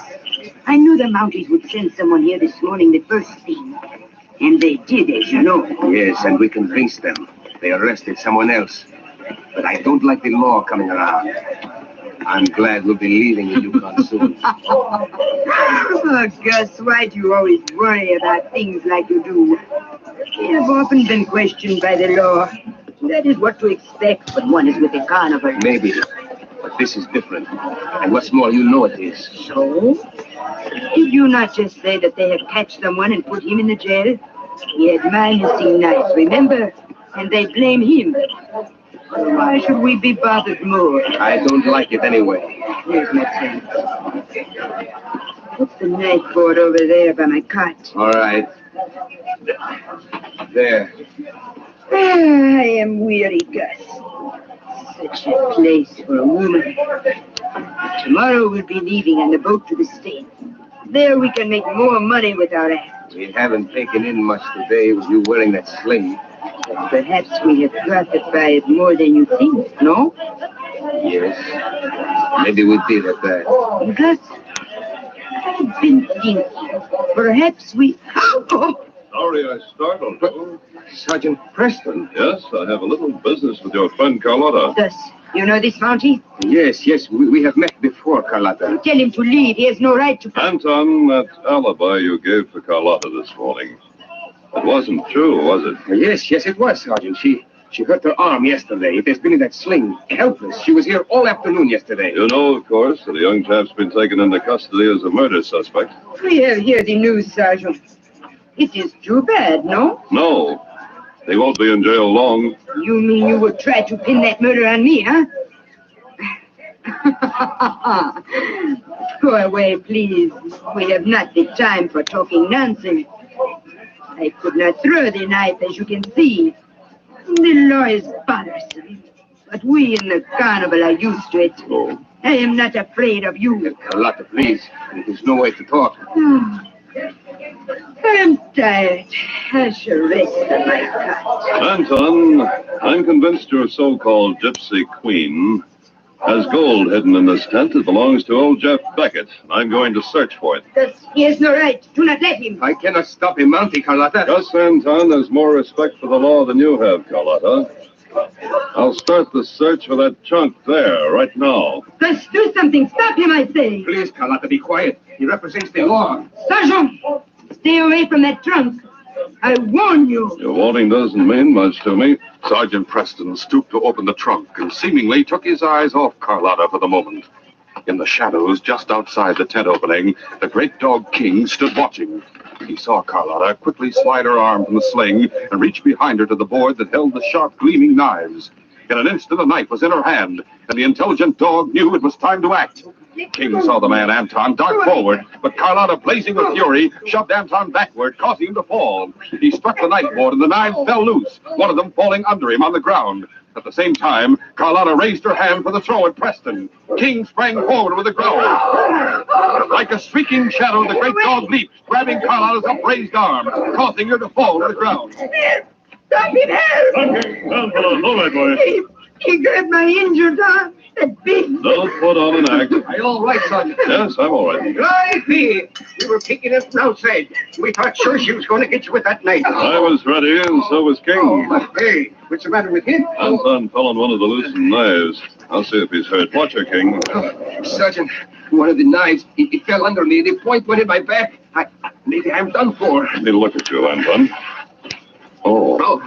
I knew the Mounties would send someone here this morning the first thing. And they did, as you know. Yes, and we convinced them. They arrested someone else. But I don't like the law coming around. I'm glad we'll be leaving the Yukon soon. Oh, Gus, why do you always worry about things like you do? You have often been questioned by the law. That is what to expect when one is with the carnival. Maybe. But this is different. And what's more, you know it is. So? Did you not just say that they have catched someone and put him in the jail? He had my missing knife, remember? And they blame him. Why should we be bothered more? I don't like it anyway. Here's my tent. Put the knife board over there by my cot. All right. There. I am weary, Gus. Such a place for a woman. Tomorrow we'll be leaving on the boat to the States. There we can make more money with our act. We haven't taken in much today with you wearing that sling. Perhaps we have profited by it more than you think, no? Yes. Maybe we did at that. Gus, I've been thinking. Perhaps we... Oh. Sorry I startled you. Sergeant Preston? Yes, I have a little business with your friend Carlotta. Gus, you know this Mountie? Yes, we have met before, Carlotta. Tell him to leave. He has no right to... Anton, that alibi you gave for Carlotta this morning. It wasn't true, was it? Yes, it was, Sergeant. She hurt her arm yesterday. It has been in that sling. Helpless. She was here all afternoon yesterday. You know, of course, that the young chap's been taken into custody as a murder suspect. We have here the news, Sergeant. It is too bad, no? No. He won't be in jail long. You mean you would try to pin that murder on me, huh? Go away, please. We have not the time for talking nonsense. I could not throw the knife, as you can see. The law is bothersome. But we in the carnival are used to it. Oh. I am not afraid of you. Carlotta, please. There's no way to talk. I'm tired. I shall rest on my cot. Anton, I'm convinced your so-called gypsy queen has gold hidden in this tent that belongs to old Jeff Beckett. I'm going to search for it. He has no right. Do not let him. I cannot stop him, Monty, Carlotta. Gus Anton has more respect for the law than you have, Carlotta. I'll start the search for that chunk there, right now. Gus, do something. Stop him, I say. Please, Carlotta, be quiet. He represents the law. Sergeant, stay away from that trunk. I warn you. Your warning doesn't mean much to me. Sergeant Preston stooped to open the trunk and seemingly took his eyes off Carlotta for the moment. In the shadows just outside the tent opening, the great dog King stood watching. He saw Carlotta quickly slide her arm from the sling and reach behind her to the board that held the sharp, gleaming knives. In an instant, a knife was in her hand, and the intelligent dog knew it was time to act. King saw the man Anton dart forward, but Carlotta, blazing with fury, shoved Anton backward, causing him to fall. He struck the knife board, and the knives fell loose, one of them falling under him on the ground. At the same time, Carlotta raised her hand for the throw at Preston. King sprang forward with a growl. Like a streaking shadow, the great dog leaped, grabbing Carlotta's upraised arm, causing her to fall to the ground. Stop him, help! All right, boy. He grabbed my injured arm. That big... Don't put on an act. Are you all right, Sergeant? Yes, I'm all right. Right, me. We were peeking it from outside. We thought sure she was going to get you with that knife. I was ready, and so was King. Oh, hey, what's the matter with him? Anton fell on one of the loosened knives. I'll see if he's hurt. Watch her, King. Sergeant, one of the knives, it fell under me. The point went in my back. Maybe I'm done for. Let me look at you, Anton. Oh.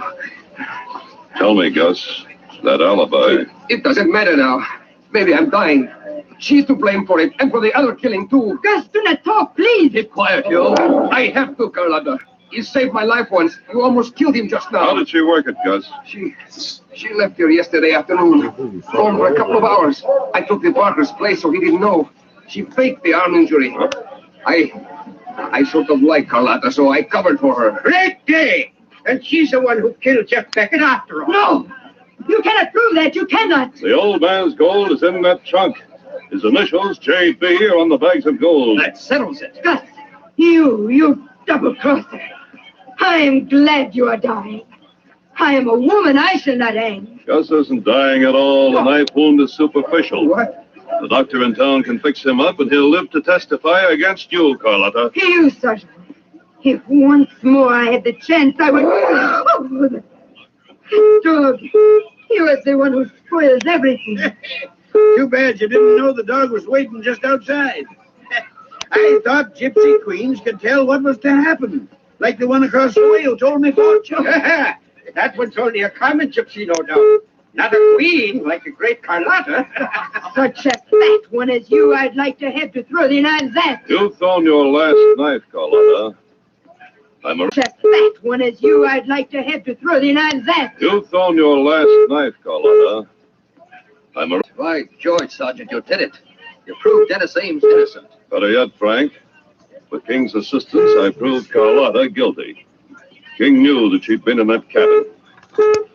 Tell me, Gus, that alibi. It doesn't matter now. Maybe I'm dying. She's to blame for it, and for the other killing, too. Gus, do not talk, please. Keep quiet, you. I have to, Carlotta. You saved my life once. You almost killed him just now. How did she work it, Gus? She left here yesterday afternoon. Gone for a couple of hours. I took the Barker's place so he didn't know. She faked the arm injury. I sort of like Carlotta, so I covered for her. Great day! And she's the one who killed Jeff Beckett after all. No! You cannot prove that. You cannot. The old man's gold is in that trunk. His initials, J.B., are on the bags of gold. That settles it. Gus, you double-crosser. I am glad you are dying. I am a woman. I shall not hang. Gus isn't dying at all. The knife wound is superficial. What? The doctor in town can fix him up, and he'll live to testify against you, Carlotta. You, Sergeant. If once more I had the chance, I would... Dog, you are the one who spoils everything. Too bad you didn't know the dog was waiting just outside. I thought gypsy queens could tell what was to happen, like the one across the way who told me fortune. That one's only a common gypsy, no doubt. Not a queen like the great Carlotta. Such a fat one as you, I'd like to have to throw the knives at. You've thrown your last knife, Carlotta. Such a fat one as you, I'd like to have to throw the knives at. You've thrown your last knife, Carlotta. By George, Sergeant, you did it. You proved Dennis Ames innocent. Better yet, Frank. With King's assistance, I proved Carlotta guilty. King knew that she'd been in that cabin.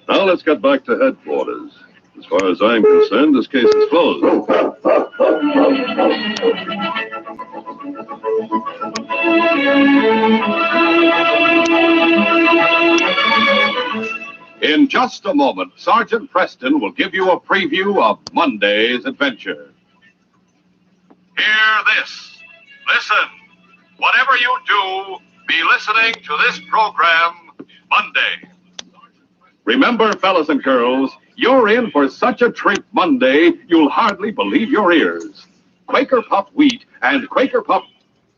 Now let's get back to headquarters. As far as I'm concerned, this case is closed. In just a moment, Sergeant Preston will give you a preview of Monday's adventure. Hear this. Listen. Whatever you do, be listening to this program Monday. Remember, fellas and girls, you're in for such a treat Monday, you'll hardly believe your ears. Quaker Puff Wheat and Quaker Puff...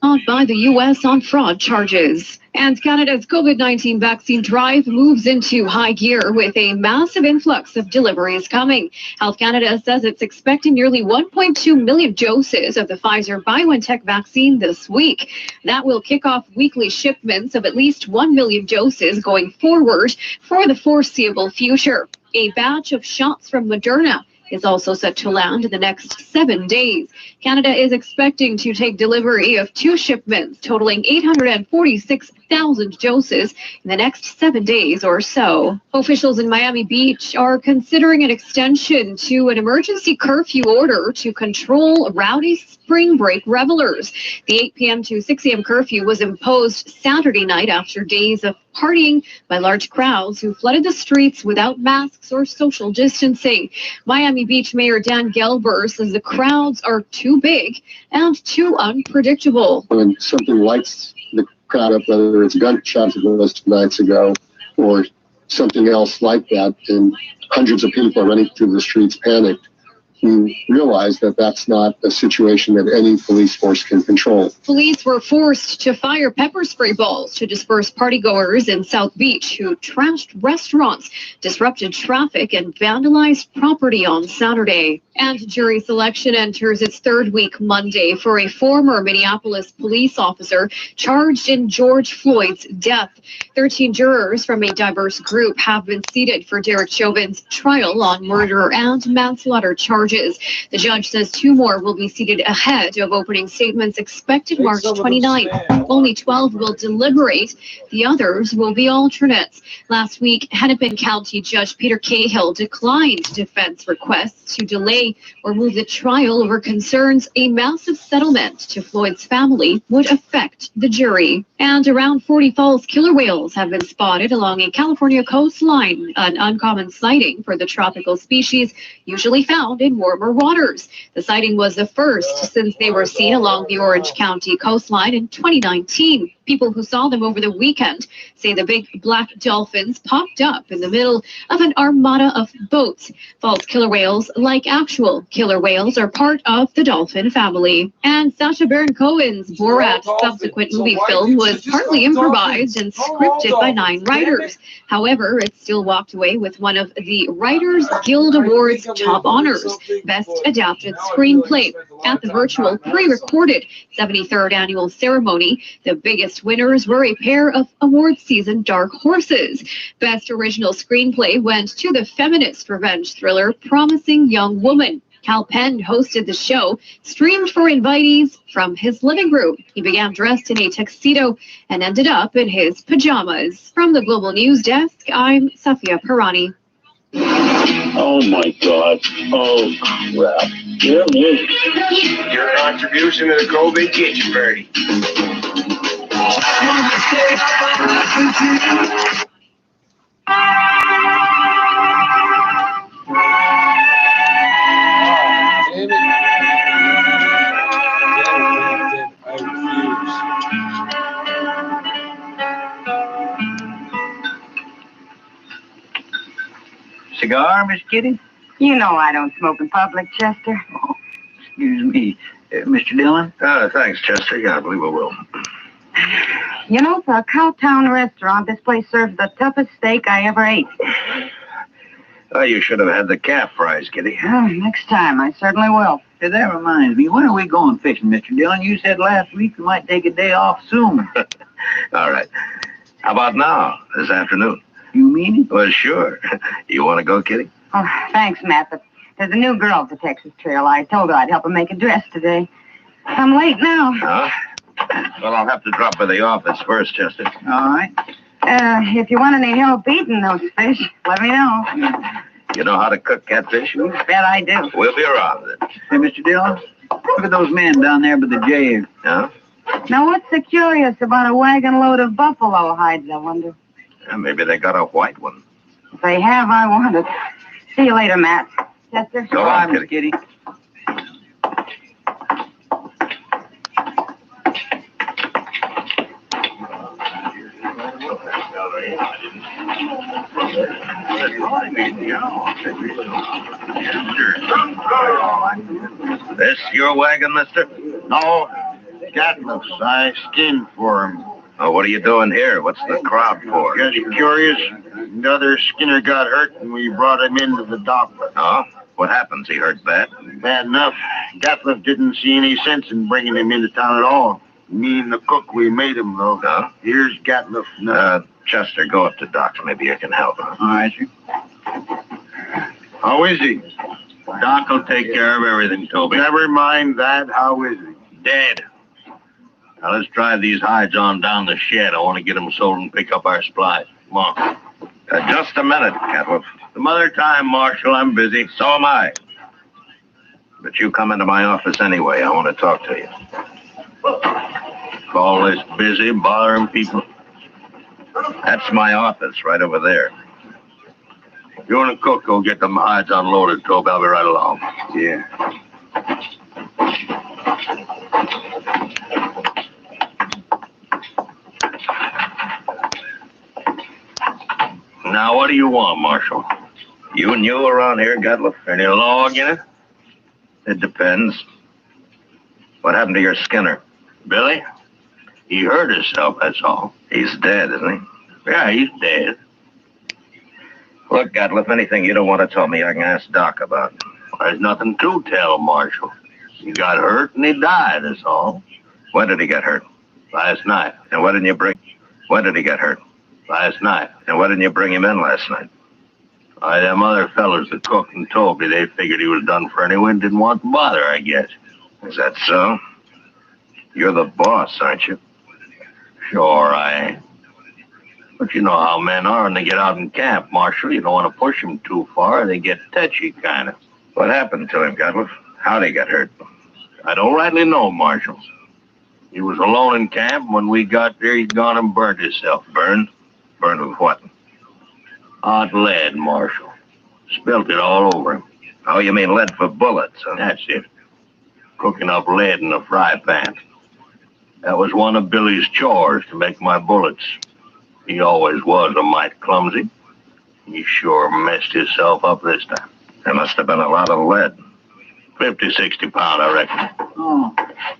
Caught by the U.S. on fraud charges. And Canada's COVID-19 vaccine drive moves into high gear with a massive influx of deliveries coming. Health Canada says it's expecting nearly 1.2 million doses of the Pfizer-BioNTech vaccine this week. That will kick off weekly shipments of at least 1 million doses going forward for the foreseeable future. A batch of shots from Moderna is also set to land in the next 7 days. Canada is expecting to take delivery of 2 shipments totaling 846 100,000 doses in the next 7 days or so. Officials in Miami Beach are considering an extension to an emergency curfew order to control rowdy spring break revelers. The 8 p.m. to 6 a.m. curfew was imposed Saturday night after days of partying by large crowds who flooded the streets without masks or social distancing. Miami Beach Mayor Dan Gelber says the crowds are too big and too unpredictable. When something lights the crowd up, whether it's gunshots of those 2 nights ago or something else like that, and hundreds of people are running through the streets panicked, you realize that that's not a situation that any police force can control. Police were forced to fire pepper spray balls to disperse partygoers in South Beach who trashed restaurants, disrupted traffic, and vandalized property on Saturday. And jury selection enters its third week Monday for a former Minneapolis police officer charged in George Floyd's death. 13 jurors from a diverse group have been seated for Derek Chauvin's trial on murder and manslaughter charges. The judge says 2 more will be seated ahead of opening statements expected March 29th. Only 12 will deliberate. The others will be alternates. Last week, Hennepin County Judge Peter Cahill declined defense requests to delay or move the trial over concerns a massive settlement to Floyd's family would affect the jury. And around 40 false killer whales have been spotted along a California coastline, an uncommon sighting for the tropical species usually found in warmer waters. The sighting was the first since they were seen along the Orange County coastline in 2019. People who saw them over the weekend say the big black dolphins popped up in the middle of an armada of boats. False killer whales, like actual killer whales, are part of the dolphin family. And Sacha Baron Cohen's Borat subsequent movie film was partly improvised and scripted by 9 writers. However, it still walked away with one of the Writers Guild Awards top honors, Best Adapted Screenplay. At the virtual pre-recorded 73rd annual ceremony, the biggest winners were a pair of award season dark horses. Best Original Screenplay went to the feminist revenge thriller Promising Young Woman. Kal Penn hosted the show, streamed for invitees from his living room. He began dressed in a tuxedo and ended up in his pajamas. From the Global News Desk, I'm Safia Pirani. Oh my God. Oh crap. Dear me. Your contribution to the COVID kitchen party. Cigar, Miss Kitty? You know I don't smoke in public, Chester. Oh, excuse me. Mr. Dillon? Thanks, Chester. Yeah, I believe I will. You know, for a Cowtown restaurant, this place serves the toughest steak I ever ate. Oh, you should have had the calf fries, Kitty. Oh, next time, I certainly will. Hey, that reminds me, when are we going fishing, Mr. Dillon? You said last week we might take a day off soon. All right. How about now, this afternoon? You mean it? Well, sure. You want to go, Kitty? Oh, thanks, Matt, but there's a new girl at the Texas Trail. I told her I'd help her make a dress today. I'm late now. Huh? Well, I'll have to drop by the office first, Chester. All right. If you want any help eating those fish, let me know. You know how to cook catfish? You bet I do. We'll be around then. Hey, Mr. Dillon, look at those men down there by the jail. Huh? Now, what's so curious about a wagon load of buffalo hides, I wonder? Maybe they got a white one. If they have, I want it. See you later, Matt. Chester? Go on, Miss Kitty. This your wagon, mister? No, Gatliff's. I skinned for him. Oh, what are you doing here? What's the crowd for? Just curious. Another skinner got hurt, and we brought him into the dock. Oh? What happens? He hurt bad? Bad enough. Gatliff didn't see any sense in bringing him into town at all. Me and the cook, we made him, though. Huh? Here's Gatliff. Chester, go up to Doc's. Maybe you can help. Huh? All right, sir. How is he? Doc will take care of everything, Toby. Never mind that. How is he? Dead. Now let's drive these hides on down the shed. I want to get them sold and pick up our supplies. Come on. Just a minute, Catliff. Some other time, Marshal. I'm busy. So am I. But you come into my office anyway. I want to talk to you. All this busy, bothering people. That's my office right over there. You and the cook go get them hides unloaded, Toby. I'll be right along. Yeah. Now, what do you want, Marshal? You new around here, Gadliff? Any law in it? It depends. What happened to your Skinner? Billy? He hurt himself, that's all. He's dead, isn't he? Yeah, he's dead. Look, Gadliff, anything you don't want to tell me, I can ask Doc about. There's nothing to tell, Marshal. He got hurt and he died, that's all. When did he get hurt? Last night. And why didn't you bring... When did he get hurt? Last night. And why didn't you bring him in last night? Why, them other fellas, the cook and Toby, they figured he was done for anyway and didn't want to bother, I guess. Is that so? You're the boss, aren't you? Sure, I ain't. But you know how men are when they get out in camp, Marshal. You don't want to push them too far. They get touchy, kind of. What happened to him, Gadliff? How'd he get hurt? I don't rightly know, Marshal. He was alone in camp, and when we got there, he'd gone and burned himself. Burned? Burned with what? Hot lead, Marshal. Spilt it all over him. Oh, you mean lead for bullets, huh? That's it. Cooking up lead in a fry pan. That was one of Billy's chores, to make my bullets. He always was a mite clumsy. He sure messed himself up this time. There must have been a lot of lead. 50, 60 pound, I reckon. Oh,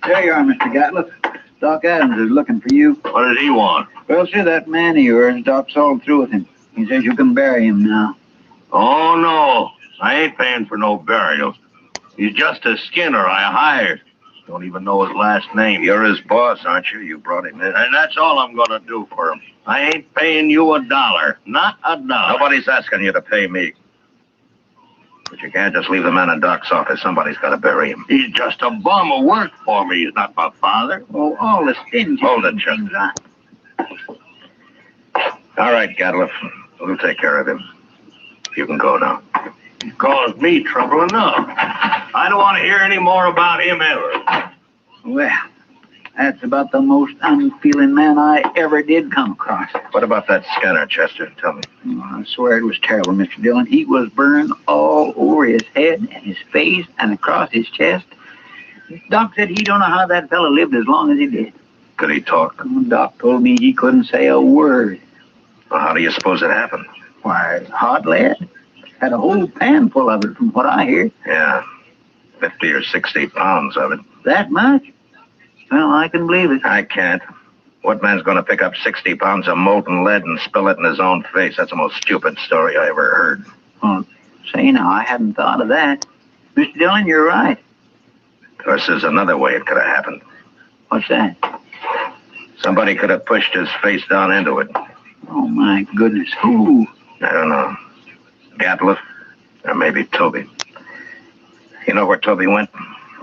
there you are, Mr. Gatliff. Doc Adams is looking for you. What does he want? Well, see, that man of yours, Doc's all through with him. He says you can bury him now. Oh, no. I ain't paying for no burial. He's just a Skinner I hired. Don't even know his last name. You're his boss, aren't you? You brought him in. And that's all I'm going to do for him. I ain't paying you $1. Not $1. Nobody's asking you to pay me. But you can't just leave the man in Doc's office. Somebody's got to bury him. He's just a bum who worked for me. He's not my father. Oh, all the stingy Hold it, Chuck. All right, Gadliff. We'll take care of him. You can go now. He caused me trouble enough. I don't want to hear any more about him ever. Well, that's about the most unfeeling man I ever did come across. What about that Skinner, Chester? Tell me. Oh, I swear it was terrible, Mr. Dillon. He was burned all over his head and his face and across his chest. Doc said he don't know how that fellow lived as long as he did. Could he talk? Doc told me he couldn't say a word. Well, how do you suppose it happened? Why, hot lead. Had a whole pan full of it, from what I hear. Yeah, 50 or 60 pounds of it. That much? Well, I can believe it. I can't. What man's going to pick up 60 pounds of molten lead and spill it in his own face? That's the most stupid story I ever heard. Well, say now, I hadn't thought of that. Mr. Dillon, you're right. Of course, there's another way it could have happened. What's that? Somebody could have pushed his face down into it. Oh, my goodness. Who? I don't know. Gatliff, or maybe Toby. You know where Toby went?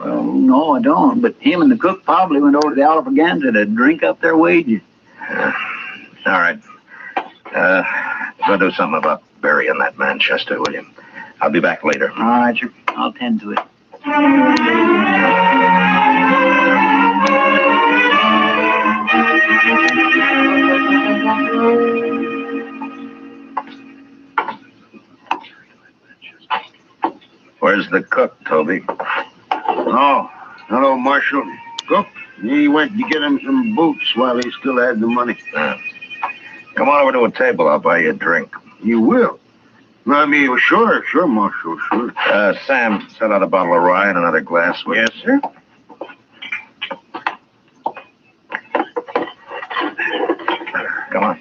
Well, no, I don't. But him and the cook probably went over to the Alphaganza to drink up their wages. All right. Go do something about burying that man, Chester, will you? I'll be back later. All right, sir. I'll tend to it. Where's the cook, Toby? Oh, hello, Marshal. Cook, he went to get him some boots while he still had the money. Come on over to a table. I'll buy you a drink. You will? I mean, sure, Marshal, sure. Sam, set out a bottle of rye and another glass. Yes, sir. Come on.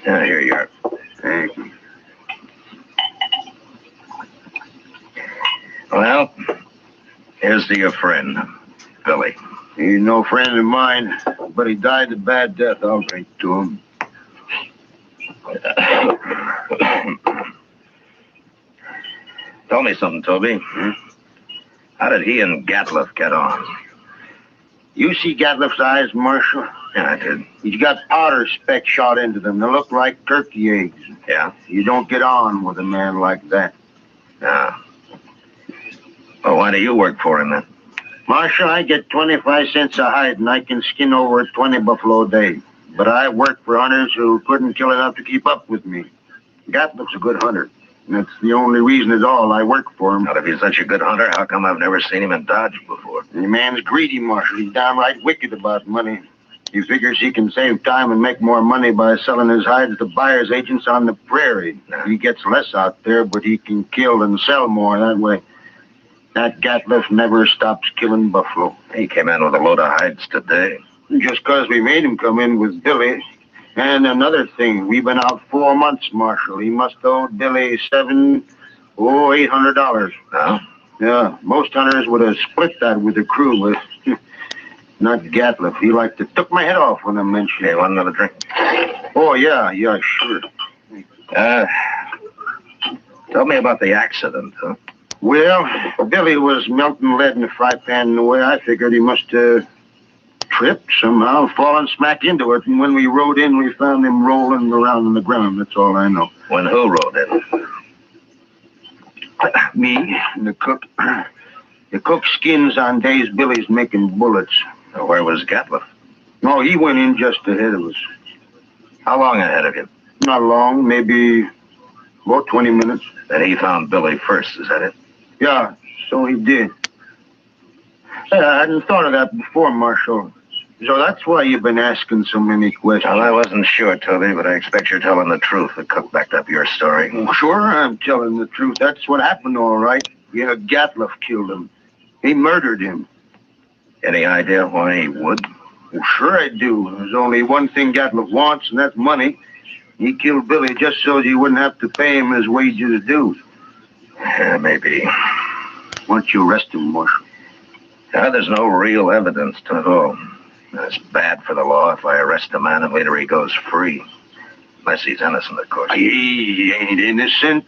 Here you are. Thank you. Well, here's to your friend, Billy. He's no friend of mine. but he died a bad death. I'll drink to him. Tell me something, Toby. How did he and Gatliff get on? You see Gatliff's eyes, Marshal? Yeah, I did. He's got powder specks shot into them. They look like turkey eggs. Yeah? You don't get on with a man like that. Yeah. Well, why do you work for him then? Marshal, I get 25 cents a hide and I can skin over 20 buffalo a day. But I work for hunters who couldn't kill enough to keep up with me. Gatliff's a good hunter. And that's the only reason at all I work for him. Now, if he's such a good hunter, how come I've never seen him in Dodge before? The man's greedy, Marshal. He's downright wicked about money. He figures he can save time and make more money by selling his hides to buyer's agents on the prairie. He gets less out there, but he can kill and sell more that way. That Gatliff never stops killing buffalo. He came in with a load of hides today. Just 'cause we made him come in with Billy. And another thing, we've been out 4 months, Marshal. He must owe Billy $800. Huh? Yeah, most hunters would have split that with the crew, but not Gatliff. He like to took my head off when I mentioned it. Hey, want another drink? Oh, yeah, sure. Tell me about the accident, huh? Well, Billy was melting lead in the fry pan, and the way I figured he must have tripped somehow, fallen smack into it, and when we rode in, we found him rolling around on the ground. That's all I know. When who rode in? Me and the cook. The cook skins on days Billy's making bullets. Where was Gatliff? No, he went in just ahead of us. How long ahead of you? Not long, maybe about 20 minutes. And he found Billy first, is that it? Yeah, so he did. I hadn't thought of that before, Marshal. So that's why you've been asking so many questions. Well, I wasn't sure, Toby, but I expect you're telling the truth. The cook backed up your story. Well, sure, I'm telling the truth. That's what happened, all right. Yeah, Gatliff killed him. He murdered him. Any idea why he would? Well, sure I do. There's only one thing Gatliff wants, and that's money. He killed Billy just so he wouldn't have to pay him his wages due. Yeah, maybe. Why don't you arrest him, Marshal? There's no real evidence to it all. It's bad for the law if I arrest a man and later he goes free. Unless he's innocent, of course. He ain't innocent.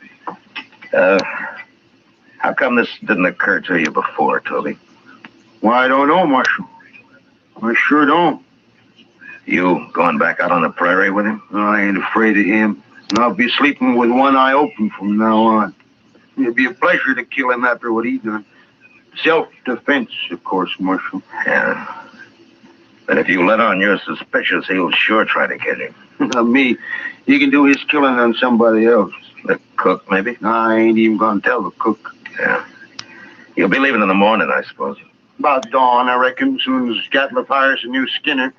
How come this didn't occur to you before, Toby? Why, I don't know, Marshal. I sure don't. You going back out on the prairie with him? I ain't afraid of him. And I'll be sleeping with one eye open from now on. It'd be a pleasure to kill him after what he done. Self-defense, of course, Marshal. Yeah. But if you let on you're suspicious, he'll sure try to get him. Not me. He can do his killing on somebody else. The cook, maybe? I ain't even gonna tell the cook. Yeah. You'll be leaving in the morning, I suppose. About dawn, I reckon, as soon as Gatliff hires a new skinner.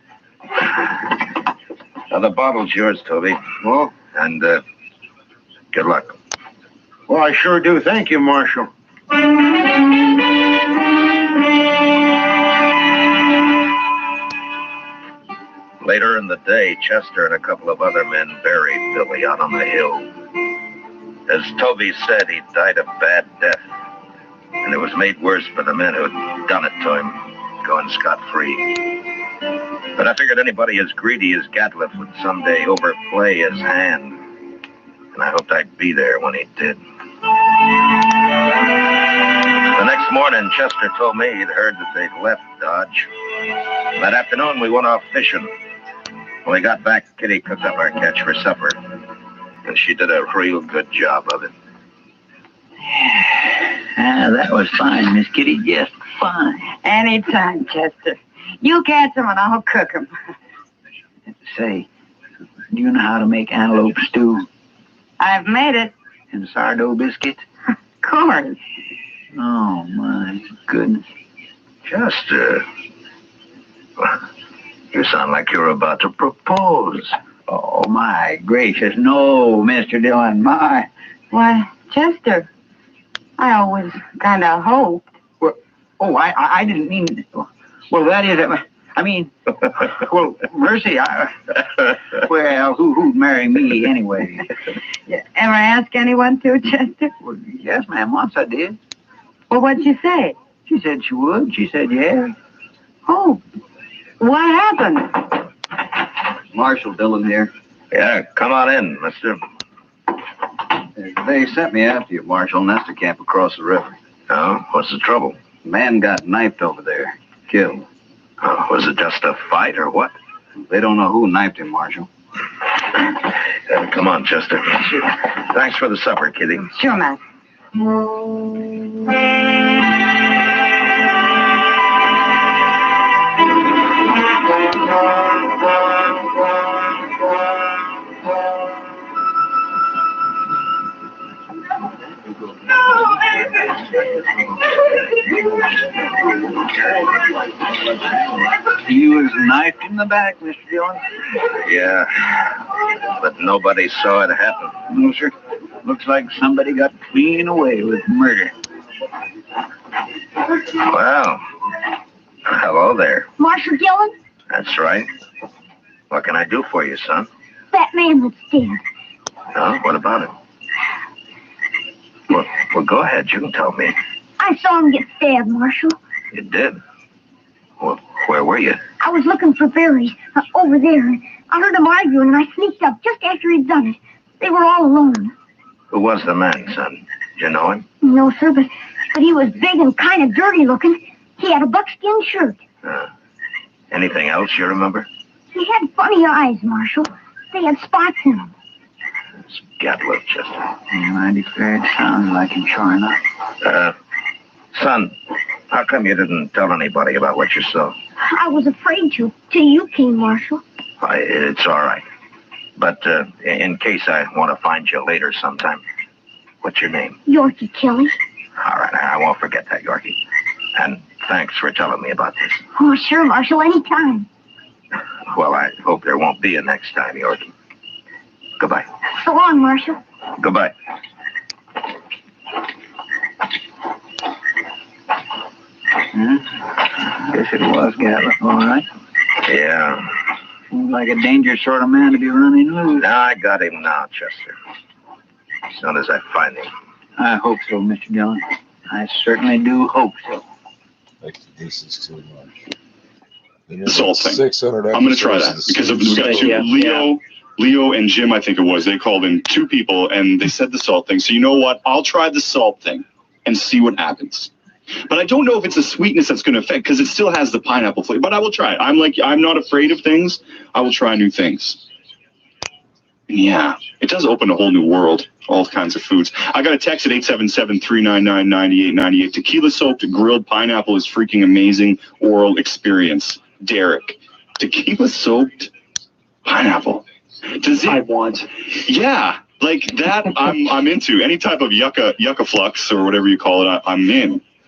Now, the bottle's yours, Toby. Well? And, good luck. Well, I sure do. Thank you, Marshal. Later in the day, Chester and a couple of other men buried Billy out on the hill. As Toby said, he died a bad death. And it was made worse for the men who'd done it to him, going scot-free. But I figured anybody as greedy as Gatliff would someday overplay his hand. And I hoped I'd be there when he did. The next morning, Chester told me he'd heard that they'd left Dodge. That afternoon, we went off fishing. When we got back, Kitty cooked up our catch for supper. And she did a real good job of it. That was fine, Miss Kitty, just fine. Anytime, Chester. You catch them and I'll cook them. Say, do you know how to make antelope stew? I've made it. And sourdough biscuits? Of course. Oh, my goodness. Chester, you sound like you're about to propose. Oh, my gracious. No, Mr. Dillon, my... Why, Chester, I always kind of hoped. Well, I didn't mean... Well, that is... I mean... Well, mercy, well, who'd marry me anyway? Ever ask anyone to, Chester? Well, yes, ma'am, once I did. Well, what'd she say? She said she would. She said, yeah. Oh, What happened? Marshal Dillon here. Yeah, come on in, mister. They sent me after you, Marshal. Nestor camp across the river. Oh, what's the trouble? Man got knifed over there. Killed. Oh, was it just a fight or what? They don't know who knifed him, Marshal. Come on, Chester. Thanks for the supper, Kitty. Sure, man. He was knifed in the back, Mr. Dillon. Yeah, but nobody saw it happen. No, sir. Looks like somebody got clean away with murder. Well, hello there. Marshal Dillon? That's right. What can I do for you, son? That man that's dead. Huh? What about him? Well, go ahead. You can tell me. I saw him get stabbed, Marshal. You did? Well, where were you? I was looking for berries over there. I heard them arguing, and I sneaked up just after he'd done it. They were all alone. Who was the man, son? Do you know him? No, sir, but he was big and kind of dirty looking. He had a buckskin shirt. Anything else you remember? He had funny eyes, Marshal. They had spots in them. Gatwick, Chester. I declare it sounds like him, sure enough. Son, how come you didn't tell anybody about what you saw? I was afraid to, till you came, Marshal. It's all right. But in case I want to find you later sometime, what's your name? Yorkie Kelly. All right, I won't forget that, Yorkie. And thanks for telling me about this. Oh, sure, Marshal, anytime. Well, I hope there won't be a next time, Yorkie. Goodbye. So long, Marshal. Goodbye. Guess it was Gatwick, all right. Yeah. Seems like a dangerous sort of man to be running loose. I got him now, Chester. As soon as I find him. I hope so, Mr. Dillon. I certainly do hope so. This is too much. The salt thing. 600 I'm going to try that because we got two. Leo and Jim, I think it was. They called in 2 people and they said the salt thing. So you know what? I'll try the salt thing and see what happens. But I don't know if it's the sweetness that's going to affect because it still has the pineapple flavor. But I will try it. I'm not afraid of things. I will try new things. And yeah, it does open a whole new world. All kinds of foods. I got a text at 877-399-9898. Tequila soaked grilled pineapple is freaking amazing oral experience. Derek, tequila soaked pineapple. Does it? I want. Yeah, like that. I'm into any type of yucca flux or whatever you call it. I'm in.